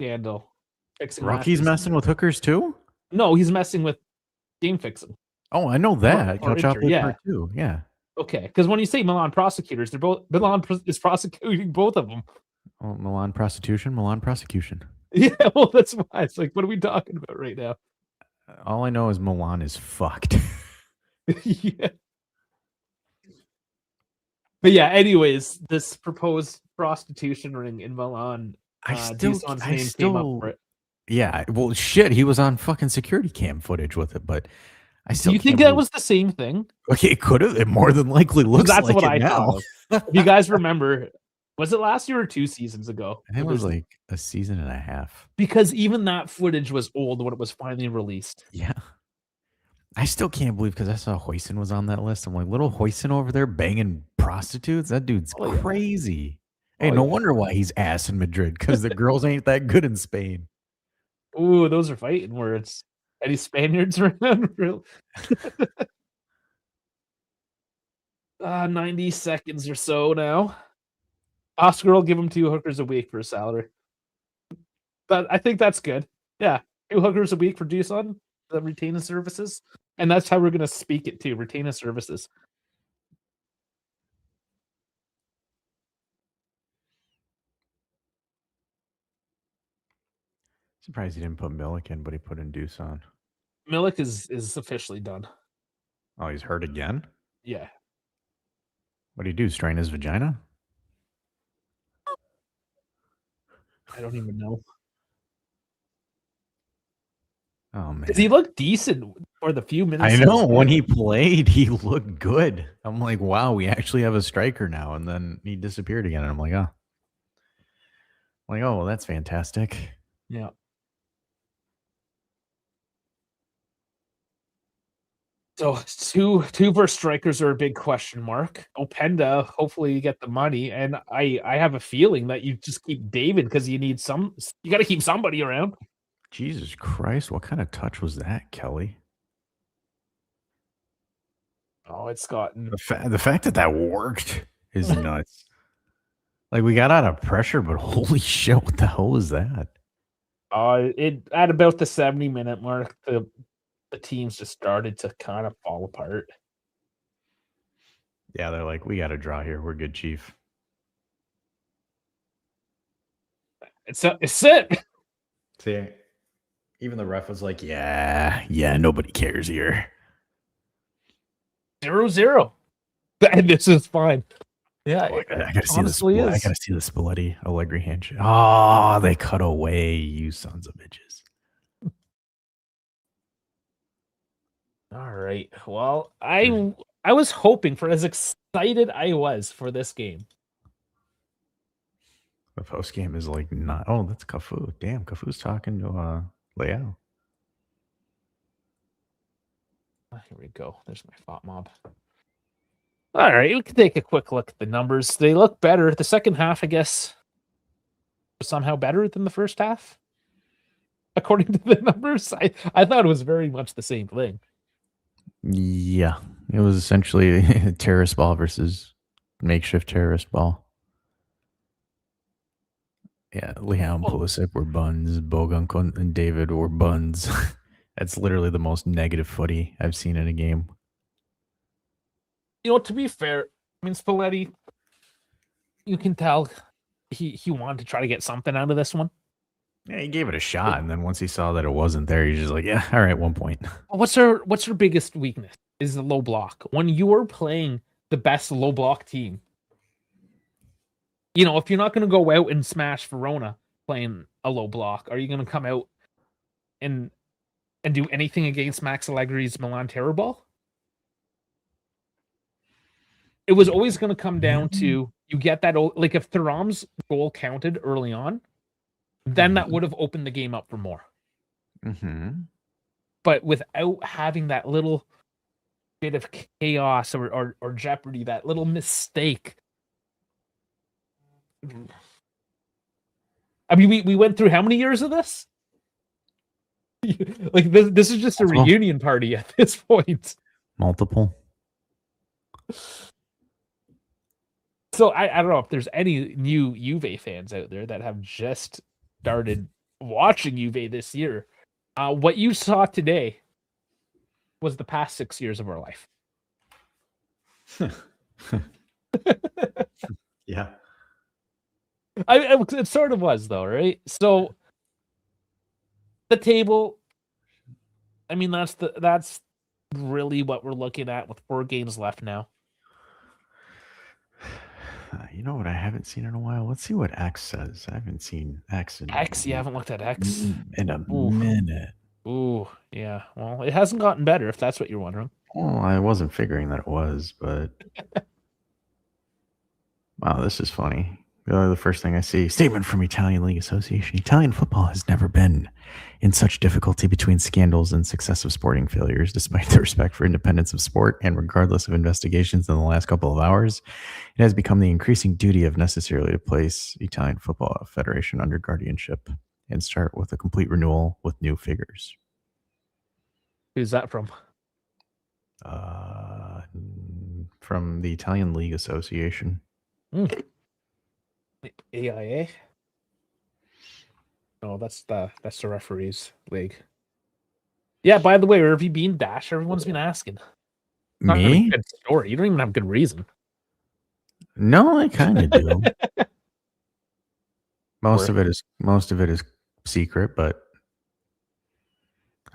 scandal. Rocky's messing with hookers too? No, he's messing with game fixing. Oh, I know that. Yeah. Part 2. Yeah. Okay, because when you say Milan prosecutors, Milan is prosecuting both of them. Oh, Milan prostitution. Yeah, well, that's why it's like, what are we talking about right now? All I know is Milan is fucked. Yeah. But yeah, anyways, this proposed prostitution ring in Milan. I still came up for it. Yeah, well, shit, he was on fucking security cam footage with it, but I still. Do you think that was the same thing? Okay, it could have. It more than likely looks like what I now. If you guys remember, was it last year or 2 seasons ago? I think it was like a season and a half. Because even that footage was old when it was finally released. Yeah. I still can't believe because I saw Hoyson was on that list. I'm like, little Hoyson over there banging prostitutes. That dude's Oh yeah. crazy. Hey, Oh no yeah. wonder why he's ass in Madrid because the girls ain't that good in Spain. Ooh, those are fighting words. Any Spaniards around? Real 90 seconds or so now. Oscar will give him 2 hookers a week for a salary. But I think that's good. Yeah, 2 hookers a week for Dusan, the retainer services, and that's how we're gonna speak it too. Retainer services. Surprised he didn't put Milik in, but he put in Dusan. Milik is officially done. Oh, he's hurt again? Yeah, What do you do? Strain his vagina? I don't even know. Oh Does he man. look decent for the few minutes? I he was know when there? he played, he looked good. I'm like, wow, we actually have a striker now. And then he disappeared again. And I'm like, oh, well, that's fantastic. Yeah. So two verse strikers are a big question mark. Openda, hopefully you get the money, and I have a feeling that you just keep David because you need some. You got to keep somebody around. Jesus Christ, what kind of touch was that, Kelly? Oh, it's gotten. The fact that that worked is nuts. Like we got out of pressure, but holy shit, what the hell was that? It at about the 70-minute mark, the teams just started to kind of fall apart. Yeah, they're like, we got to draw here. We're good, Chief. It's it. See, even the ref was like, yeah, nobody cares here. 0-0. And this is fine. Yeah, Oh, I gotta see this. honestly I is. gotta see the Spalletti Allegri handshake. Oh, they cut away, you sons of bitches. All right. Well, I was hoping for as excited I was for this game. The post game is like not. Oh, that's Cafu. Damn, Cafu's talking to Leao. Here we go. There's my thought mob. All right, we can take a quick look at the numbers. They look better. The second half, I guess, was somehow better than the first half. According to the numbers, I thought it was very much the same thing. Yeah, it was essentially terrorist ball versus makeshift terrorist ball. Yeah, Leao and Pulisic were buns. Bogan and David were buns. That's literally the most negative footy I've seen in a game. You know, to be fair, I mean Spalletti, you can tell he wanted to try to get something out of this one. Yeah, he gave it a shot, and then once he saw that it wasn't there, he's just like, "Yeah, all right, 1 point." What's her biggest weakness? Is the low block. When you are playing the best low block team, you know, if you're not going to go out and smash Verona playing a low block, are you going to come out and do anything against Max Allegri's Milan terror ball? It was always going to come down to you get that, like if Thuram's goal counted early on, then that would have opened the game up for more. Mm-hmm. But without having that little bit of chaos or jeopardy, that little mistake. I mean, we went through how many years of this? Like this is just a reunion party at this point. Multiple. So I don't know if there's any new Juve fans out there that have just started watching Juve this year. What you saw today was the past 6 years of our life. Yeah. It sort of was though, right? So the table, I mean, that's really what we're looking at with 4 games left now. You know what I haven't seen in a while? Let's see what X says. I haven't seen X in You haven't looked at X in a minute. Ooh, yeah. Well, it hasn't gotten better, if that's what you're wondering. Well, I wasn't figuring that it was, but wow, this is funny. The first thing I see, statement from Italian League Association. Italian football has never been in such difficulty between scandals and successive sporting failures, despite the respect for independence of sport and regardless of investigations in the last couple of hours. It has become the increasing duty of necessarily to place Italian Football Federation under guardianship and start with a complete renewal with new figures. Who's that from? From the Italian League Association. AIA? No, that's the referees league. Yeah, by the way, where have you been, Dash? Everyone's been asking. Not really Me? a good story. You don't even have good reason. No, I kind of do. Most of it is secret, but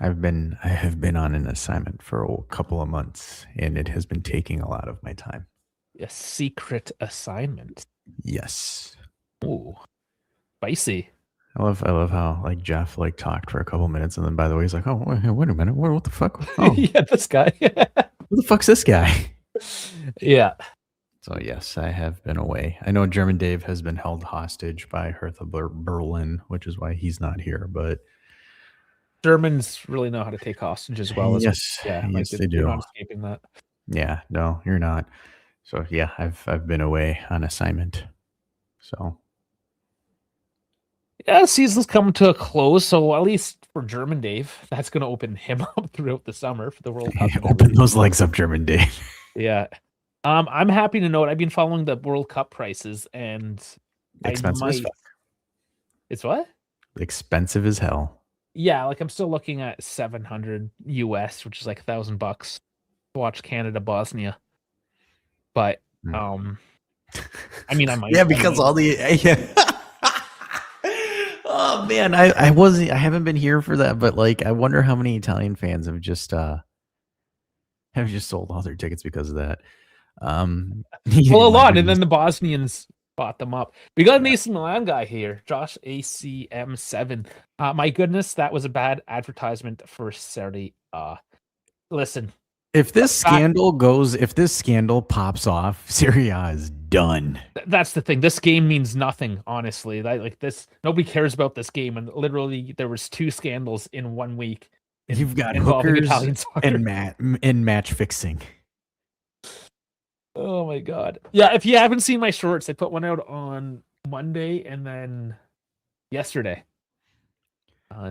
I have been on an assignment for a couple of months, and it has been taking a lot of my time. A secret assignment. Yes. Ooh, spicy. I love how like Jeff like talked for a couple minutes, and then by the way he's like, "Oh, wait a minute, what the fuck? Oh, Yeah, this guy. who the fuck's this guy?" Yeah. So yes, I have been away. I know German Dave has been held hostage by Hertha Berlin, which is why he's not here. But Germans really know how to take hostage as well. Yes, yes, they do. You're not escaping that. Yeah, no, you're not. So yeah, I've been away on assignment. So yeah, the season's coming to a close, so at least for German Dave, that's going to open him up throughout the summer for the World Cup. Open those legs up, German Dave. Yeah. I'm happy to note I've been following the World Cup prices, and expensive as fuck. It's what? Expensive as hell. Yeah, like I'm still looking at $700 US, which is like $1,000 to watch Canada Bosnia. But I mean, I might. Yeah, because all the oh man, I haven't been here for that, but like I wonder how many Italian fans have just sold all their tickets because of that. Well, a lot, and then the Bosnians bought them up. We got an AC Milan guy here, Josh ACM7. My goodness, that was a bad advertisement for Serie A. Listen, if this scandal pops off, Serie A is done. That's the thing. This game means nothing, honestly. Like this, nobody cares about this game, and literally there was 2 scandals in 1 week. You've got hookers and match fixing. Oh my god. Yeah, if you haven't seen my shorts, I put one out on Monday and then yesterday.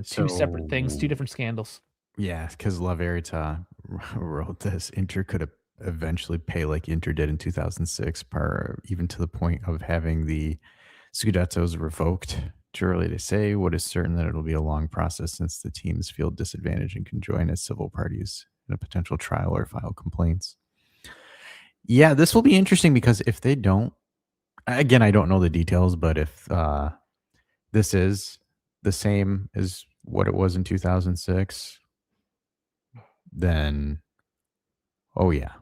2 separate things, 2 different scandals. Yeah, because La Verità wrote this. Inter could eventually pay like Inter did in 2006, even to the point of having the Scudettos revoked. Too early to say. What is certain that it'll be a long process since the teams feel disadvantaged and can join as civil parties in a potential trial or file complaints. Yeah, this will be interesting because if they don't, again, I don't know the details, but if this is the same as what it was in 2006, then, oh yeah.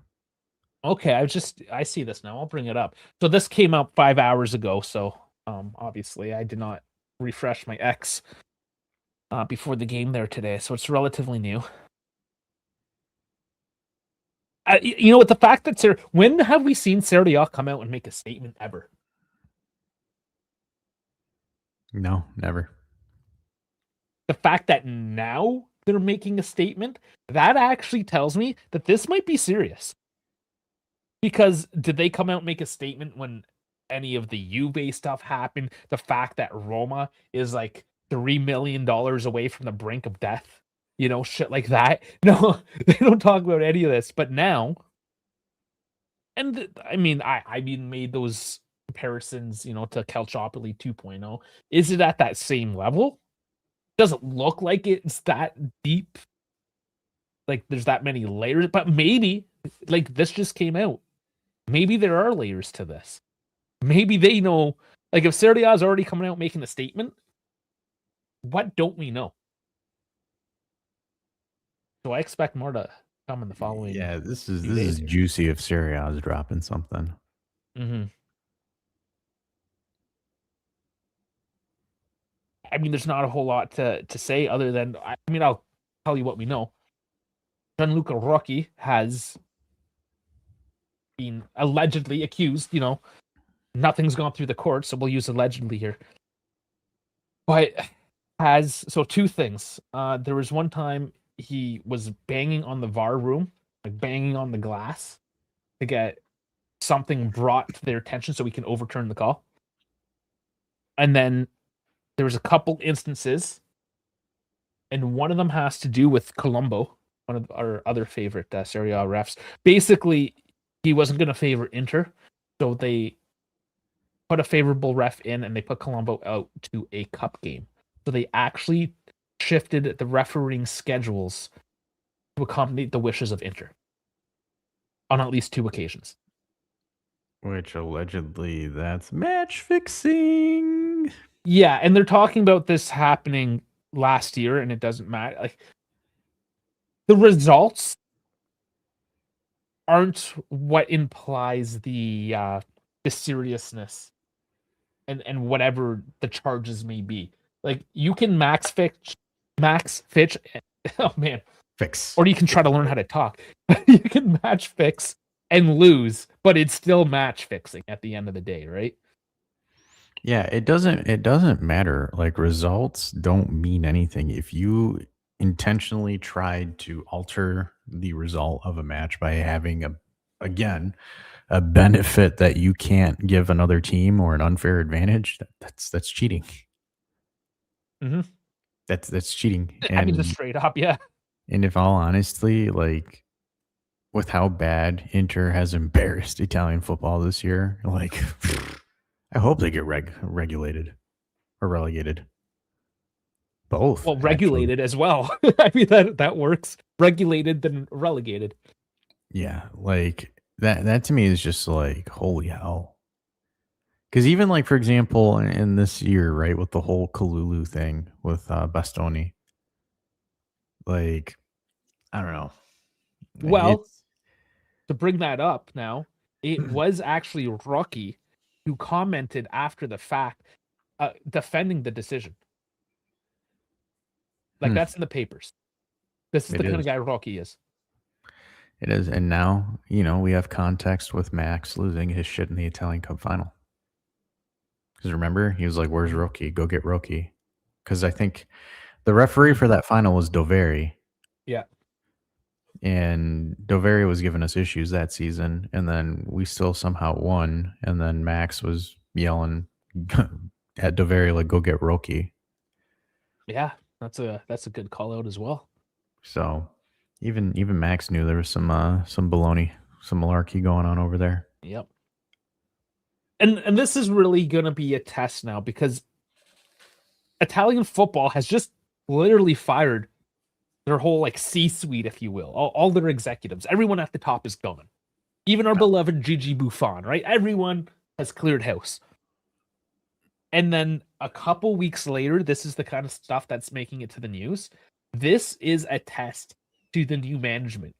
Okay, I see this now. I'll bring it up. So this came out 5 hours ago. So obviously I did not refresh my X before the game there today. So it's relatively new. You know what? The fact that when have we seen Serie A come out and make a statement ever? No, never. The fact that now they're making a statement, that actually tells me that this might be serious. Because did they come out and make a statement when any of the Juve stuff happened? The fact that Roma is like $3 million away from the brink of death? You know, shit like that. No, they don't talk about any of this. But now, and I mean, I made those comparisons, you know, to Calciopoli 2.0. Is it at that same level? Doesn't look like it's that deep. Like there's that many layers, but maybe like this just came out. Maybe there are layers to this. Maybe they know, like if Serie A is already coming out making a statement, what don't we know? So I expect more to come in the following. Yeah, this is juicy if Serie A is dropping something. Mm-hmm. I mean, there's not a whole lot to say other than, I mean, I'll tell you what we know. Gianluca Rocchi has been allegedly accused, you know, Nothing's gone through the court, so we'll use allegedly here. But two things. There was one time he was banging on the VAR room, like banging on the glass to get something brought to their attention so we can overturn the call. And then there was a couple instances, and one of them has to do with Colombo, one of our other favorite Serie A refs. Basically, he wasn't going to favor Inter, so they put a favorable ref in, and they put Colombo out to a cup game. So they actually shifted the refereeing schedules to accommodate the wishes of Inter on at least 2 occasions. Which allegedly that's match fixing. Yeah, and they're talking about this happening last year, and it doesn't matter. Like, the results aren't what implies the seriousness and whatever the charges may be. Like, you can max fitch, oh man, Fix. or you can try to learn how to talk. You can match fix and lose, but it's still match fixing at the end of the day, right? Yeah, it doesn't matter. Like, results don't mean anything. If you intentionally tried to alter the result of a match by having a benefit that you can't give another team or an unfair advantage, that's cheating. Mm-hmm. That's cheating. I mean, just straight up, yeah. And if all honestly, like, with how bad Inter has embarrassed Italian football this year, like, I hope they get regulated or relegated. Both. Well, regulated as well. I mean, that works. Regulated then relegated. Yeah, like that to me is just like, holy hell. Because even, like, for example, in this year, right, with the whole Kalulu thing with Bastoni, like, I don't know. Well, to bring that up now, it was actually Rocky who commented after the fact, defending the decision. Like, that's in the papers. This is the kind of guy Rocky is. It is. And now, we have context with Max losing his shit in the Italian Cup final. Because remember, he was like, where's Rocky? Go get Rocky. Because I think the referee for that final was Doveri. Yeah. And Doveri was giving us issues that season. And then we still somehow won. And then Max was yelling at Doveri, like, go get Rocky. Yeah, that's a good call out as well. So even Max knew there was some baloney, some malarkey going on over there. Yep. And this is really going to be a test now, because Italian football has just literally fired their whole, like, C-suite, if you will. All their executives. Everyone at the top is gone. Even our beloved Gigi Buffon, right? Everyone has cleared house. And then a couple weeks later, this is the kind of stuff that's making it to the news. This is a test to the new management.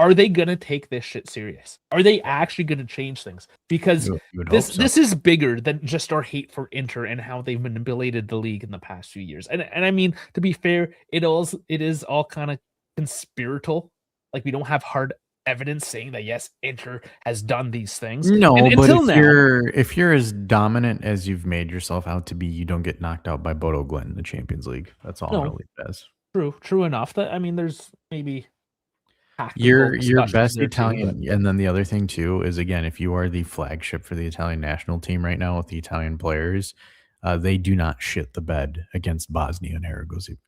Are they going to take this shit serious? Are they actually going to change things? Because this is bigger than just our hate for Inter and how they've manipulated the league in the past few years. And I mean, to be fair, it is all kind of conspiratorial. Like, we don't have hard evidence saying that, yes, Inter has done these things. No, but if you're as dominant as you've made yourself out to be, you don't get knocked out by Bodo Glimt in the Champions League. That's all really does. True enough. That, I mean, there's maybe your best Italian, and then the other thing too is, again, if you are the flagship for the Italian national team right now with the Italian players, they do not shit the bed against Bosnia and Herzegovina.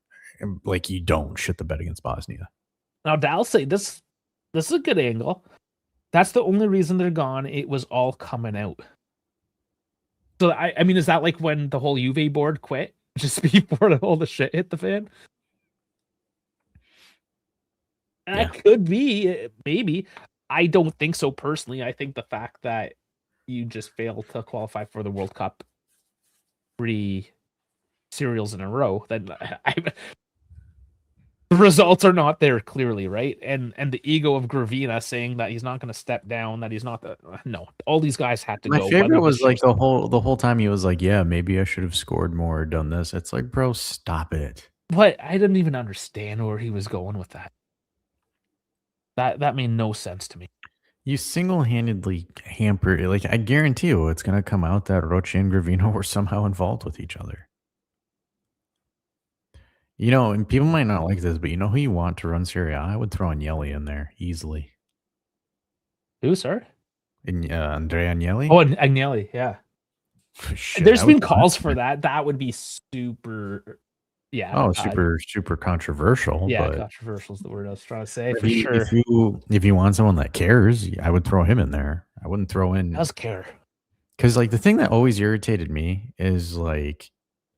Like, you don't shit the bed against Bosnia. Now, I'll say this is a good angle. That's the only reason they're gone. It was all coming out. So I mean, is that like when the whole Juve board quit just before all the shit hit the fan? That could be, maybe. I don't think so personally. I think the fact that you just failed to qualify for the World Cup 3 serials in a row, then the results are not there clearly, right? And the ego of Gravina saying that he's not going to step down, that he's not no. All these guys had to go. My favorite was, like, the whole time he was like, yeah, maybe I should have scored more or done this. It's like, bro, stop it. But I didn't even understand where he was going with that. That made no sense to me. You single-handedly hamper, like, I guarantee you it's gonna come out that Roche and Gravino were somehow involved with each other. You know, and people might not like this, but you know who you want to run Serie A? I would throw Agnelli in there easily. Who, sorry? And, Andrea Agnelli? Oh, and Agnelli, yeah. Shit, There's I would been throw him calls in for there. that. That would be super, yeah, Oh, super controversial, yeah, but controversial is the word I was trying to say if for you if sure. you want someone that cares, I would throw him in there. I wouldn't throw in Does care. because, like, the thing that always irritated me is, like,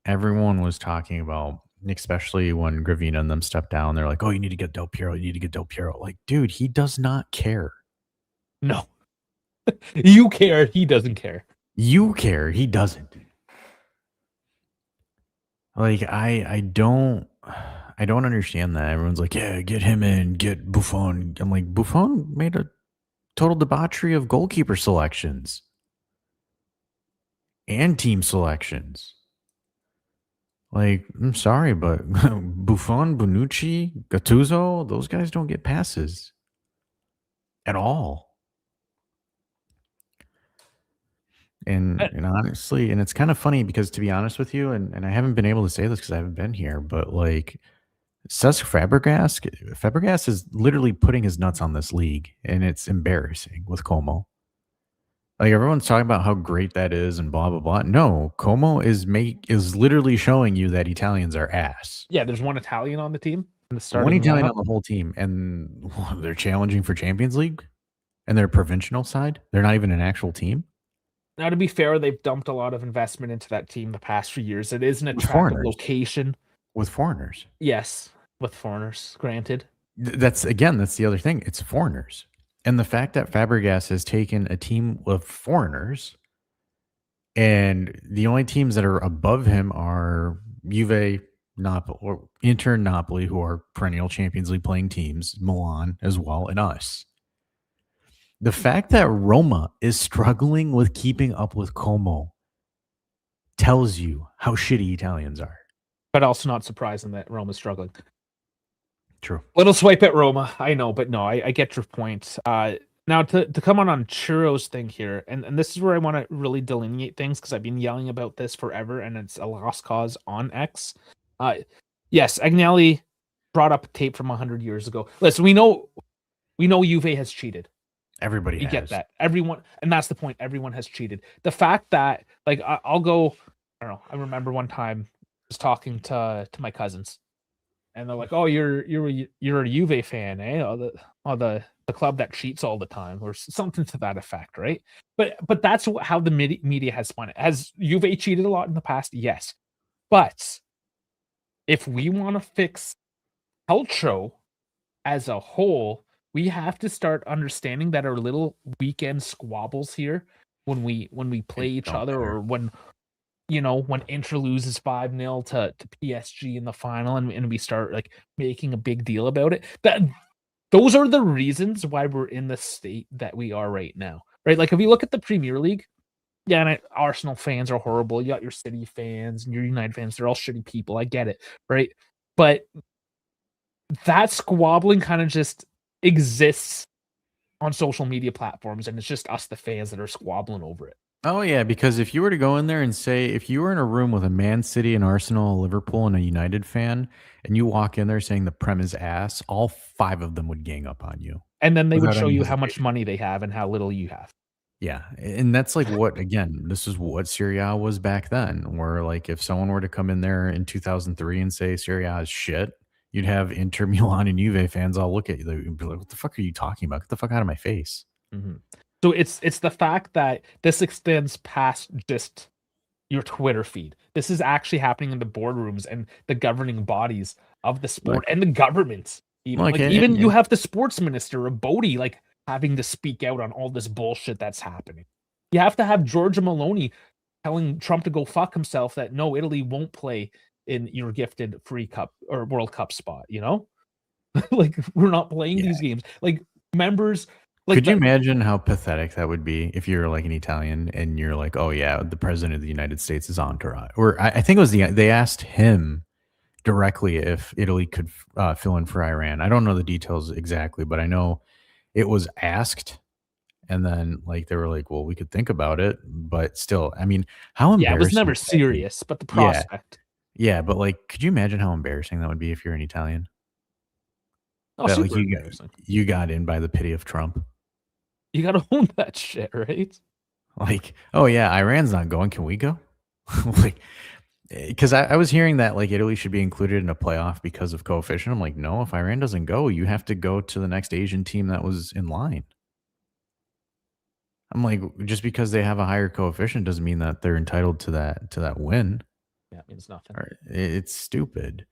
everyone was talking about, especially when Gravina and them stepped down, they're like, "Oh, you need to get Del Piero, you need to get Del Piero." Like, dude, he does not care. No, you care. He doesn't care. You care, he doesn't. Like, I don't understand that. Everyone's like, "Yeah, get him in, get Buffon." I'm like, Buffon made a total debauchery of goalkeeper selections and team selections. Like, I'm sorry, but Buffon, Bonucci, Gattuso, those guys don't get passes at all. Uh, And honestly, and it's kind of funny because, to be honest with you, and I haven't been able to say this because I haven't been here, but like Cesc Fabregas is literally putting his nuts on this league, and it's embarrassing with Como. Like, everyone's talking about how great that is and blah blah blah. No, Como is literally showing you that Italians are ass. Yeah, there's one Italian on the team in the One starting Italian lineup. on the whole team, and they're challenging for Champions League, and they're provincial side. They're not even an actual team Now, to be fair, they've dumped a lot of investment into that team the past few years. It is an with attractive foreigners. location. With foreigners, Yes, with foreigners, granted. that's the other thing. It's foreigners, and the fact that Fabregas has taken a team of foreigners, and the only teams that are above him are Juve, Napoli, or Inter, Napoli, who are perennial Champions League playing teams, Milan as well, and us. The fact that Roma is struggling with keeping up with Como tells you how shitty Italians are. But also not surprising that Roma's struggling. True. Little swipe at Roma, I know, but no, I get your point. Now to come on Churro's thing here, and this is where I want to really delineate things because I've been yelling about this forever, and it's a lost cause on X. Yes, Agnelli brought up a tape from 100 years ago. Listen, we know Juve has cheated. Everybody You has. get that. Everyone, and that's the point. Everyone has cheated. The fact that, like, I'll go. I don't know. I remember one time I was talking to my cousins, and they're like, "Oh, you're a Juve fan, eh? The club that cheats all the time, or something to that effect, right?" But that's how the media has spun it. Has Juve cheated a lot in the past? Yes, but if we want to fix Calcio as a whole, we have to start understanding that our little weekend squabbles here when we play each don't other, matter. or when when Inter loses 5-0 to PSG in the final, and we start like making a big deal about it. Those are the reasons why we're in the state that we are right now. Right? Like if you look at the Premier League, yeah, and Arsenal fans are horrible. You got your City fans and your United fans, they're all shitty people. I get it, right? But that squabbling kind of just exists on social media platforms, and it's just us, the fans, that are squabbling over it. Oh yeah, because if you were to go in there and say, if you were in a room with a Man City, an Arsenal, a Liverpool, and a United fan, and you walk in there saying the Prem is ass, all 5 of them would gang up on you And then they would without show any you how much hesitation. money they have and how little you have. Yeah, and that's like what, again, this is what Serie A was back then, where like if someone were to come in there in 2003 and say Serie A is shit, you'd have Inter Milan and Juve fans all look at you. They'd be like, "What the fuck are you talking about? Get the fuck out of my face." Mhm. So it's the fact that this extends past just your Twitter feed. This is actually happening in the boardrooms and the governing bodies of the sport Like, and the governments. Even like, like even you have the sports minister of Bodie like having to speak out on all this bullshit that's happening. You have to have Giorgia Maloney telling Trump to go fuck himself that no, Italy won't play in your gifted free cup or World Cup spot, you know? Like we're not playing yeah. these games. Like members like Could you that. imagine how pathetic that would be if you're like an Italian and you're like, "Oh yeah, the president of the United States is entourage," or I think it was they asked him directly if Italy could fill in for Iran. I don't know the details exactly, but I know it was asked, And then, like, they were like, "Well, we could think about it," but still, I mean, how Yeah, it was embarrassing never would that be? serious, but the Yeah, prospect. yeah, but, like, could you imagine how embarrassing that would be if you're an Italian? Oh, That, like, super embarrassing. you got in by the pity of Trump. You gotta own that shit, right? Like, "Oh, yeah, Iran's not going, can we go?" Like, because I was hearing that, like, Italy should be included in a playoff because of coefficient. I'm like, "No, if Iran doesn't go, you have to go to the next Asian team that was in line." I'm like, "Just because they have a higher coefficient doesn't mean that they're entitled to that win." Yeah, it means nothing. Or it's stupid.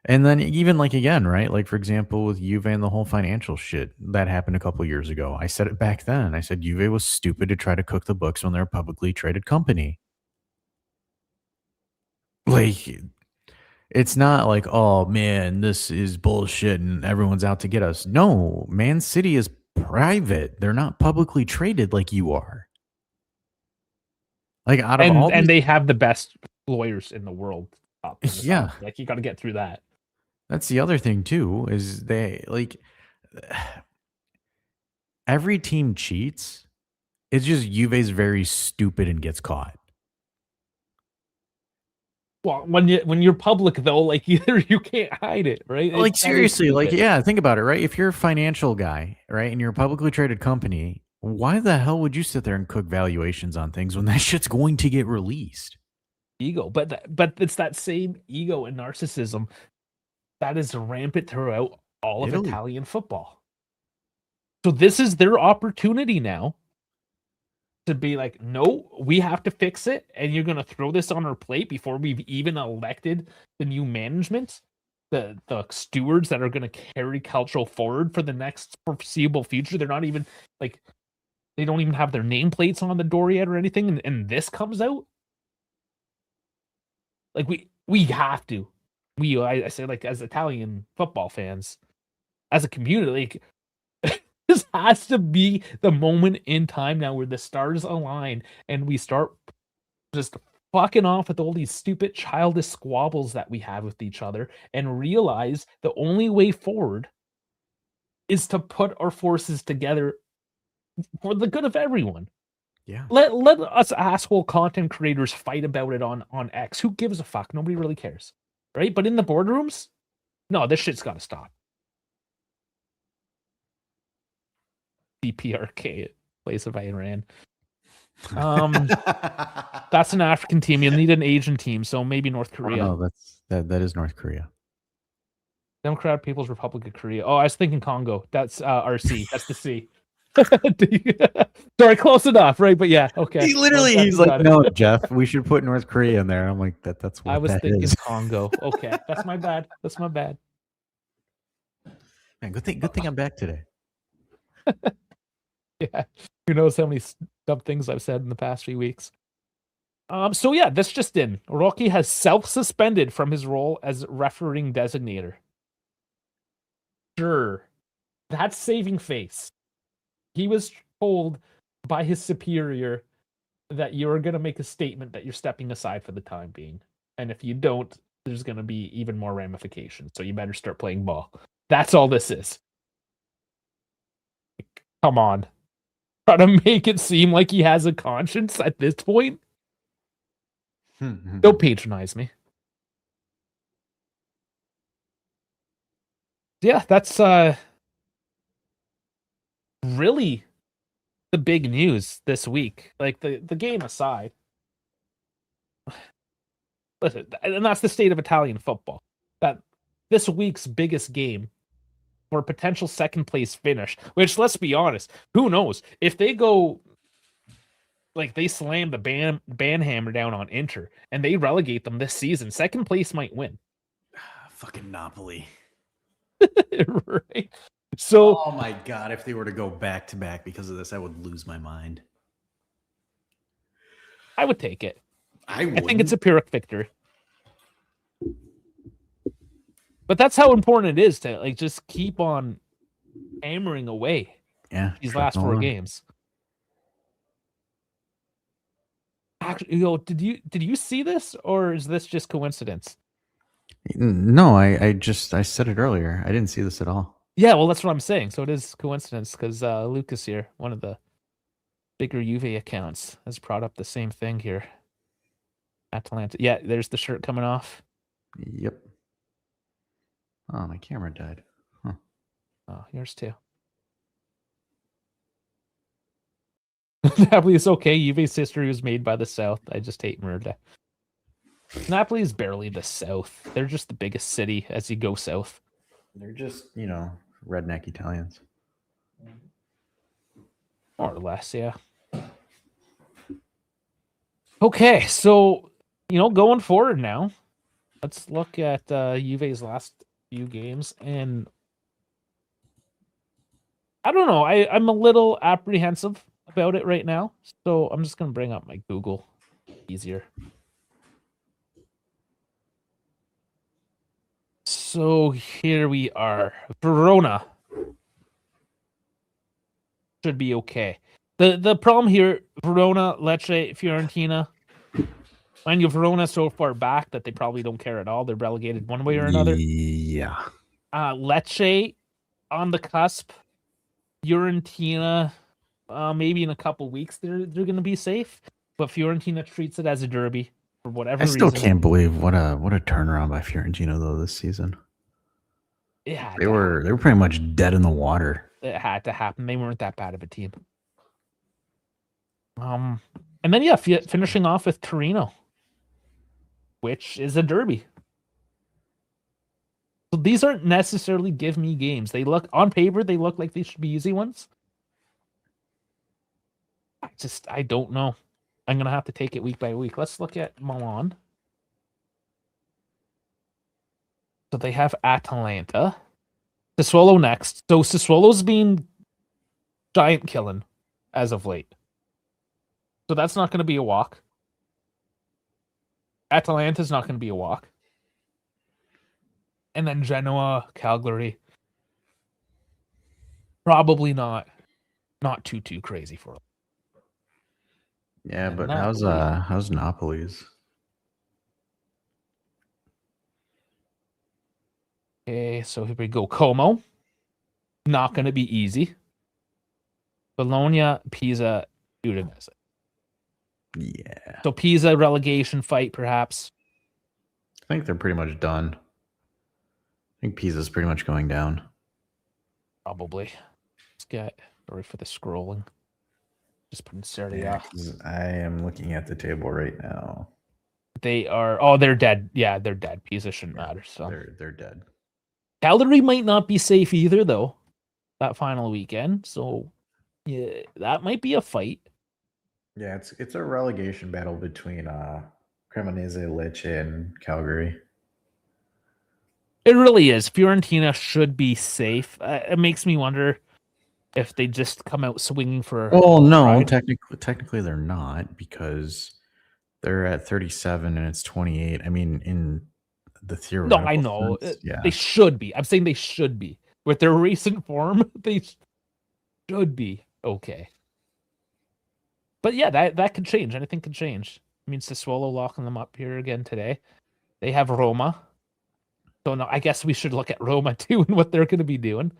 And then even, like, again, right? Like, for example, with Juve and the whole financial shit that happened a couple years ago. I said it back then. I said Juve was stupid to try to cook the books when they're a publicly traded company. Like, it's not like, "Oh, man, this is bullshit and everyone's out to get us." No, Man City is private. They're not publicly traded like you are. Like, out of all And these. they have the best lawyers in the world up in the top. Yeah, Like, you gotta get through that. that's the other thing too, is they, like, every team cheats. It's just Juve's very stupid and gets caught. Well, when you're public though, like, either you can't hide it, right? Like, That is seriously, like, stupid. yeah, think about it, right? If you're a financial guy, right, and you're a publicly traded company, why the hell would you sit there and cook valuations on things when that shit's going to get released? Ego, but it's that same ego and narcissism that is rampant throughout all of Italy. Italian football. So this is their opportunity now to be like, no, we have to fix it, and you're gonna throw this on our plate before we've even elected the new management, the stewards that are gonna carry cultural forward for the next foreseeable future. They're not even like they don't even have their nameplates on the door yet or anything, and this comes out. Like we have to. I say, like, as Italian football fans, as a community, like, this has to be the moment in time now where the stars align and we start just fucking off with all these stupid childish squabbles that we have with each other and realize the only way forward is to put our forces together for the good of everyone. Yeah. Let us asshole content creators fight about it on X. Who gives a fuck? Nobody really cares. Right? But in the boardrooms, no, this shit's gotta stop. DPRK place of Iran. That's an African team. You need an Asian team, so maybe North Oh, Korea. no, that is North Korea. Democratic People's Republic of Korea. Oh, I was thinking Congo. That's RC. That's the C. Sorry, close enough, right? But yeah, okay. He's like, "No, Jeff, we should put North Korea in there." I'm like, that's I what was that thinking is." Congo. Okay, that's my bad. That's my bad. Man, good thing I'm back today. Yeah, who knows how many dumb things I've said in the past few weeks. So yeah, this just in. Rocky has self-suspended from his role as refereeing designator. Sure, that's saving face. He was told by his superior that you're going to make a statement that you're stepping aside for the time being. And if you don't, there's going to be even more ramifications. So you better start playing ball. That's all this is. Come on. Try to make it seem like he has a conscience at this point. Don't patronize me. Yeah, that's really the big news this week. Like the game aside. Listen, and that's the state of Italian football. That this week's biggest game for a potential second place finish, which, let's be honest, who knows? If they go like they slam the ban hammer down on Inter and they relegate them this season, second place might win. Fucking Napoli. Right. So, oh my god, if they were to go back to back because of this, I would lose my mind. I would take it. I think it's a Pyrrhic victory. But that's how important it is to like just keep on hammering away. Yeah, these last 4 games. Actually, did you see this, or is this just coincidence? No, I said it earlier. I didn't see this at all. Yeah, well, that's what I'm saying. So it is coincidence because Lucas here, one of the bigger Juve accounts has brought up the same thing here. Atalanta. Yeah, there's the shirt coming off. Yep. Oh, my camera died. Huh. Oh, yours too. Napoli is okay. Juve's history was made by the South. I just hate Merda. Napoli is barely the South. They're just the biggest city as you go south. They're just, redneck Italians. More or less, yeah. Okay, so, going forward now, let's look at Juve's last few games. And I don't know. I'm a little apprehensive about it right now. So I'm just going to bring up my Google. Easier. So here we are. Verona should be okay. The problem here, Verona, Lecce, Fiorentina. Mind you, Verona so far back that they probably don't care at all. They're relegated one way or another. Yeah. Lecce on the cusp. Fiorentina, maybe in a couple weeks they're going to be safe. But Fiorentina treats it as a derby for whatever reason. I still can't believe what a turnaround by Fiorentina though this season. Yeah, they were pretty much dead in the water. It had to happen. They weren't that bad of a team. And then finishing off with Torino, which is a derby. So these aren't necessarily give me games. They look on paper, they look like they should be easy ones. I don't know. I'm gonna have to take it week by week. Let's look at Milan. So they have Atalanta. Sassuolo next. So Sassuolo's been giant killing as of late. So that's not going to be a walk. Atalanta's not going to be a walk. And then Genoa, Cagliari. Probably not too crazy for them. Yeah, and but how's Napoli's? Okay, so here we go. Como. Not going to be easy. Bologna, Pisa, Udinese. Yeah. So Pisa relegation fight, perhaps. I think they're pretty much done. I think Pisa's pretty much going down. Probably. Let's get sorry for the scrolling. Just put in Serie A. I am looking at the table right now. They are. They're dead. Yeah, they're dead. Pisa shouldn't matter. So they're dead. Cagliari might not be safe either, though. That final weekend. So yeah, that might be a fight. Yeah, it's a relegation battle between Cremonese, Lecce, and Cagliari. It really is. Fiorentina should be safe. It makes me wonder if they just come out swinging for. Well, no, technically they're not because they're at 37 and it's 28. I mean, in the theoretical. No, I know. Yeah. They should be. I'm saying they should be. With their recent form, they should be okay. But yeah, that could change. Anything could change. I mean, Sassuolo locking them up here again today. They have Roma. So no, I guess we should look at Roma too and what they're going to be doing.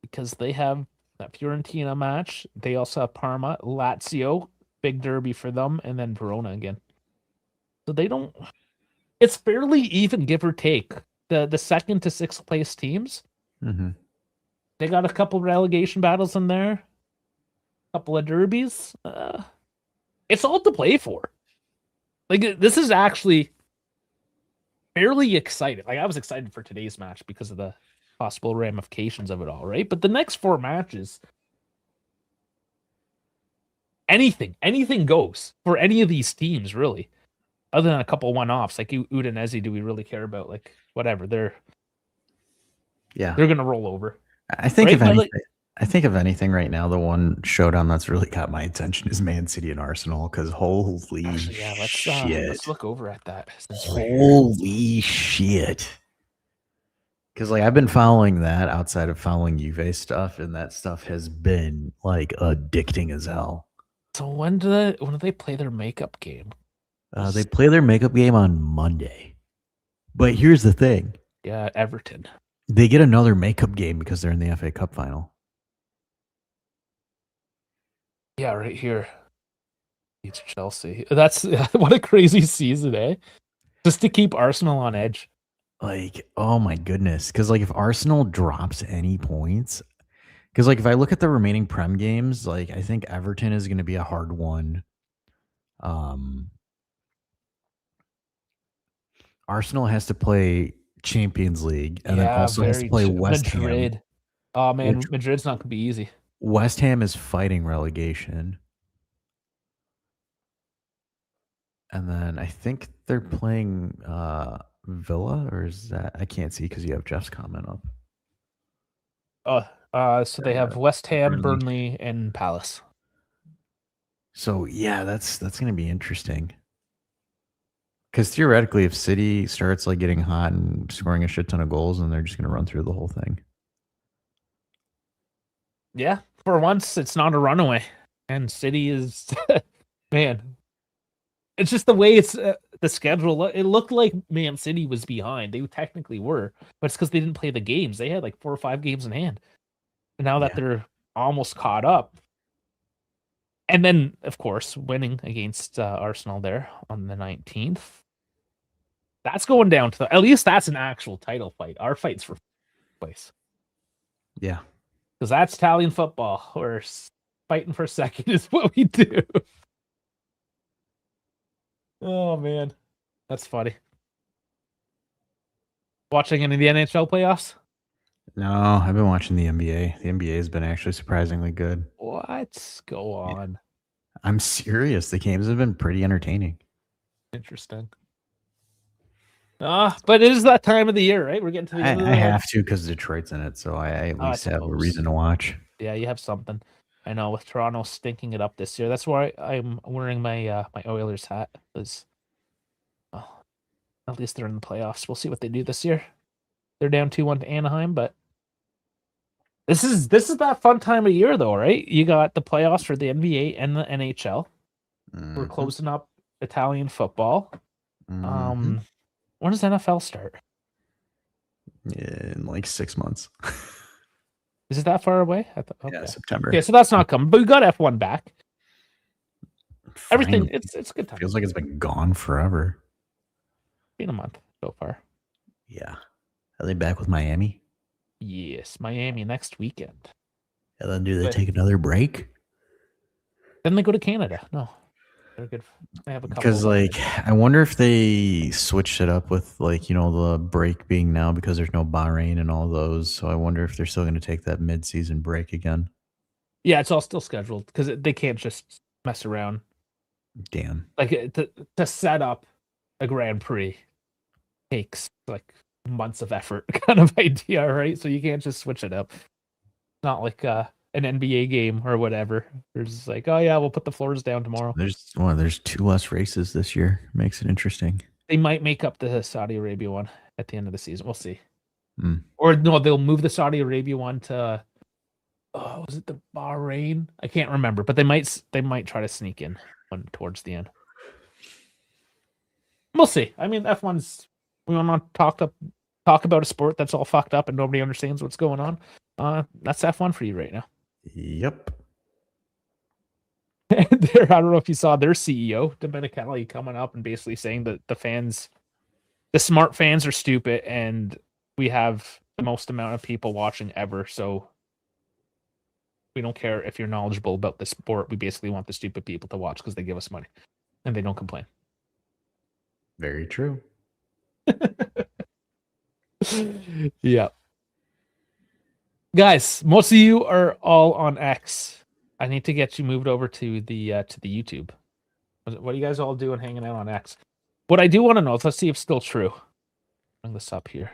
Because they have that Fiorentina match. They also have Parma, Lazio, big derby for them, and then Verona again. So they don't... It's fairly even, give or take. The second to sixth place teams. Mm-hmm. They got a couple relegation battles in there. A couple of derbies. It's all to play for. Like, this is actually fairly exciting. Like, I was excited for today's match because of the possible ramifications of it all, right? But the next four matches, anything goes for any of these teams, really. Other than a couple one-offs, like Udinese, do we really care about? Like, whatever, they're gonna roll over. I think if anything right now, the one showdown that's really got my attention is Man City and Arsenal because holy shit. Let's look over at that. Holy shit. Because like I've been following that outside of following Juve stuff, and that stuff has been like addicting as hell. So when do they play their makeup game? They play their makeup game on Monday. But here's the thing. Yeah, Everton. They get another makeup game because they're in the FA Cup final. Yeah, right here. Beats Chelsea. That's what a crazy season, eh? Just to keep Arsenal on edge. Like, oh my goodness. Because, like, if Arsenal drops any points, because, like, if I look at the remaining Prem games, like, I think Everton is going to be a hard one. Arsenal has to play Champions League and then Yeah, also has to play West Ham, Madrid. Oh which man, Madrid's not gonna be easy. West Ham is fighting relegation. And then I think they're playing Villa, or is that I can't see because you have Jeff's comment up. So they have West Ham, Burnley, and Palace. So yeah, that's gonna be interesting. Because theoretically, if City starts like getting hot and scoring a shit ton of goals, then they're just gonna run through the whole thing. Yeah, for once, it's not a runaway, and City is, man. It's just the way it's the schedule. It looked like Man City was behind. They technically were, but it's because they didn't play the games. They had like 4 or 5 games in hand, and now that they're almost caught up, and then of course winning against Arsenal there on the 19th. That's going down to at least that's an actual title fight. Our fight's for place. Yeah. Because that's Italian football. We're fighting for second is what we do. Oh, man. That's funny. Watching any of the NHL playoffs? No, I've been watching the NBA. The NBA has been actually surprisingly good. What? Go on. I'm serious. The games have been pretty entertaining. Interesting. But it is that time of the year, right? We're getting to the end of the I have to because Detroit's in it, so I at least have a reason to watch. Yeah, you have something. I know with Toronto stinking it up this year. That's why I'm wearing my my Oilers hat. Because at least they're in the playoffs. We'll see what they do this year. They're down 2-1 to Anaheim, but this is that fun time of year though, right? You got the playoffs for the NBA and the NHL. Mm-hmm. We're closing up Italian football. Mm-hmm. When does NFL start? In like 6 months. Is it that far away? Okay. Yeah, September. Okay, so that's not coming. But we got F1 back. Everything, it's a good time. Feels like it's been gone forever. Been a month so far. Yeah. Are they back with Miami? Yes, Miami next weekend. And then do they take another break? Then they go to Canada. No. They're good. They have a couple. Because like I wonder if they switched it up with like, you know, the break being now because there's no Bahrain and all those. So I wonder if they're still going to take that mid-season break again. Yeah, it's all still scheduled because they can't just mess around. Damn. Like to set up a Grand Prix takes like months of effort kind of idea, right? So you can't just switch it up. Not like an NBA game or whatever. There's like, oh yeah, we'll put the floors down tomorrow. There's 2 less races this year. Makes it interesting. They might make up the Saudi Arabia one at the end of the season. We'll see. Or no, they'll move the Saudi Arabia one to was it the Bahrain? I can't remember, but they might try to sneak in one towards the end. We'll see. I mean, F1's we want to talk about a sport that's all fucked up and nobody understands what's going on. That's F1 for you right now. Yep. I don't know if you saw their CEO, Domenicali, coming up and basically saying that the smart fans are stupid and we have the most amount of people watching ever. So we don't care if you're knowledgeable about the sport. We basically want the stupid people to watch because they give us money and they don't complain. Very true. Yeah. Guys, most of you are all on X. I need to get you moved over to the YouTube. What are you guys all doing hanging out on X? What I do want to know, let's see if it's still true. Bring this up here.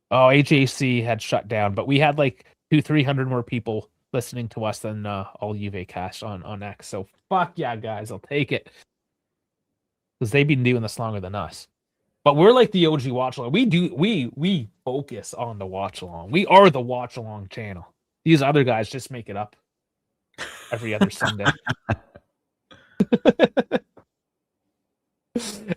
Oh, HAC had shut down, but we had like 200-300 more people listening to us than all Juve cast on X. So fuck yeah, guys, I'll take it. Because they've been doing this longer than us. But we're like the OG watch along. We focus on the watch along. We are the watch along channel. These other guys just make it up every other Sunday.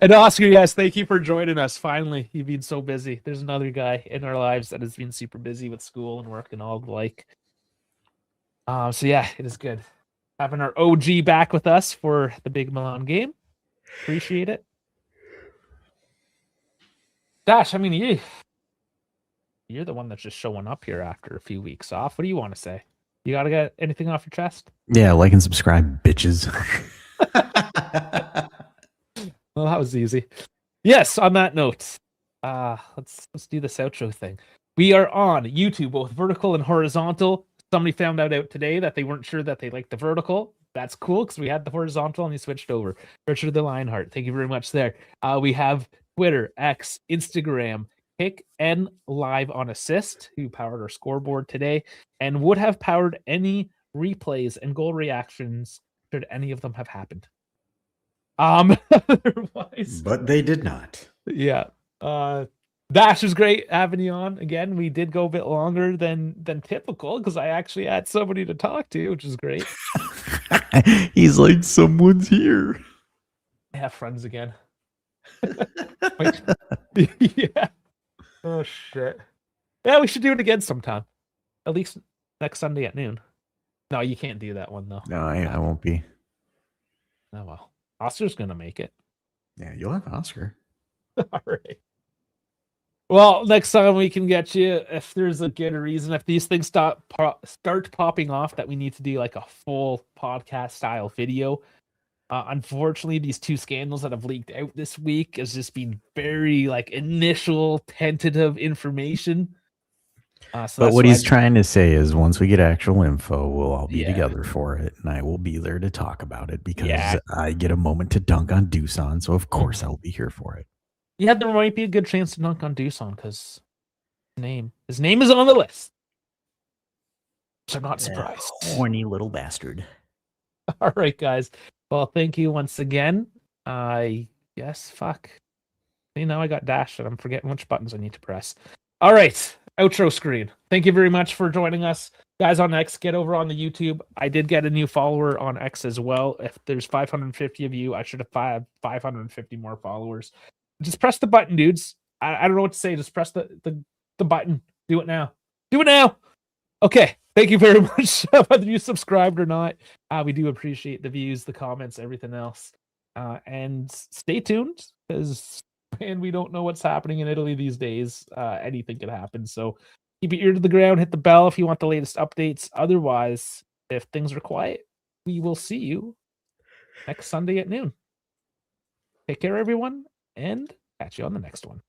And Oscar, yes, thank you for joining us. Finally, you've been so busy. There's another guy in our lives that has been super busy with school and work and all the like. So yeah, it is good having our OG back with us for the big Milan game. Appreciate it. Dash, I mean, you're the one that's just showing up here after a few weeks off. What do you want to say? You got to get anything off your chest? Yeah, like and subscribe, bitches. Well, that was easy. Yes, on that note, let's do this outro thing. We are on YouTube, both vertical and horizontal. Somebody found out today that they weren't sure that they liked the vertical. That's cool because we had the horizontal and he switched over. Richard the Lionheart, thank you very much there. We have Twitter, X, Instagram, Kick, and Live on Assist, who powered our scoreboard today and would have powered any replays and goal reactions should any of them have happened. Otherwise, but they did not. Yeah. Dash was great having you on again. We did go a bit longer than typical because I actually had somebody to talk to, which is great. He's like, someone's here. I have friends again. Yeah. Oh shit. Yeah, we should do it again sometime. At least next Sunday at noon. No, you can't do that one though. No, I won't be. Oh well. Oscar's gonna make it. Yeah, you'll have Oscar. All right. Well, next time we can get you, if there's a good reason, if these things start popping off, that we need to do like a full podcast style video. Unfortunately, these two scandals that have leaked out this week has just been very like initial tentative information. But what he's trying to say is once we get actual info, we'll all be together for it. And I will be there to talk about it because I get a moment to dunk on Doosan. So, of course, I will be here for it. Yeah, there might be a good chance to dunk on Doosan because his name is on the list. So I'm not surprised. Horny little bastard. All right, guys. Well, thank you once again. Fuck. See, now I got dashed and I'm forgetting which buttons I need to press. All right. Outro screen. Thank you very much for joining us. Guys on X, get over on the YouTube. I did get a new follower on X as well. If there's 550 of you, I should have 550 more followers. Just press the button, dudes. I don't know what to say. Just press the button. Do it now. Do it now. Okay. Thank you very much. Whether you subscribed or not, we do appreciate the views, the comments, everything else. And stay tuned because we don't know what's happening in Italy these days. Anything can happen. So keep your ear to the ground. Hit the bell if you want the latest updates. Otherwise, if things are quiet, we will see you next Sunday at noon. Take care, everyone, and catch you on the next one.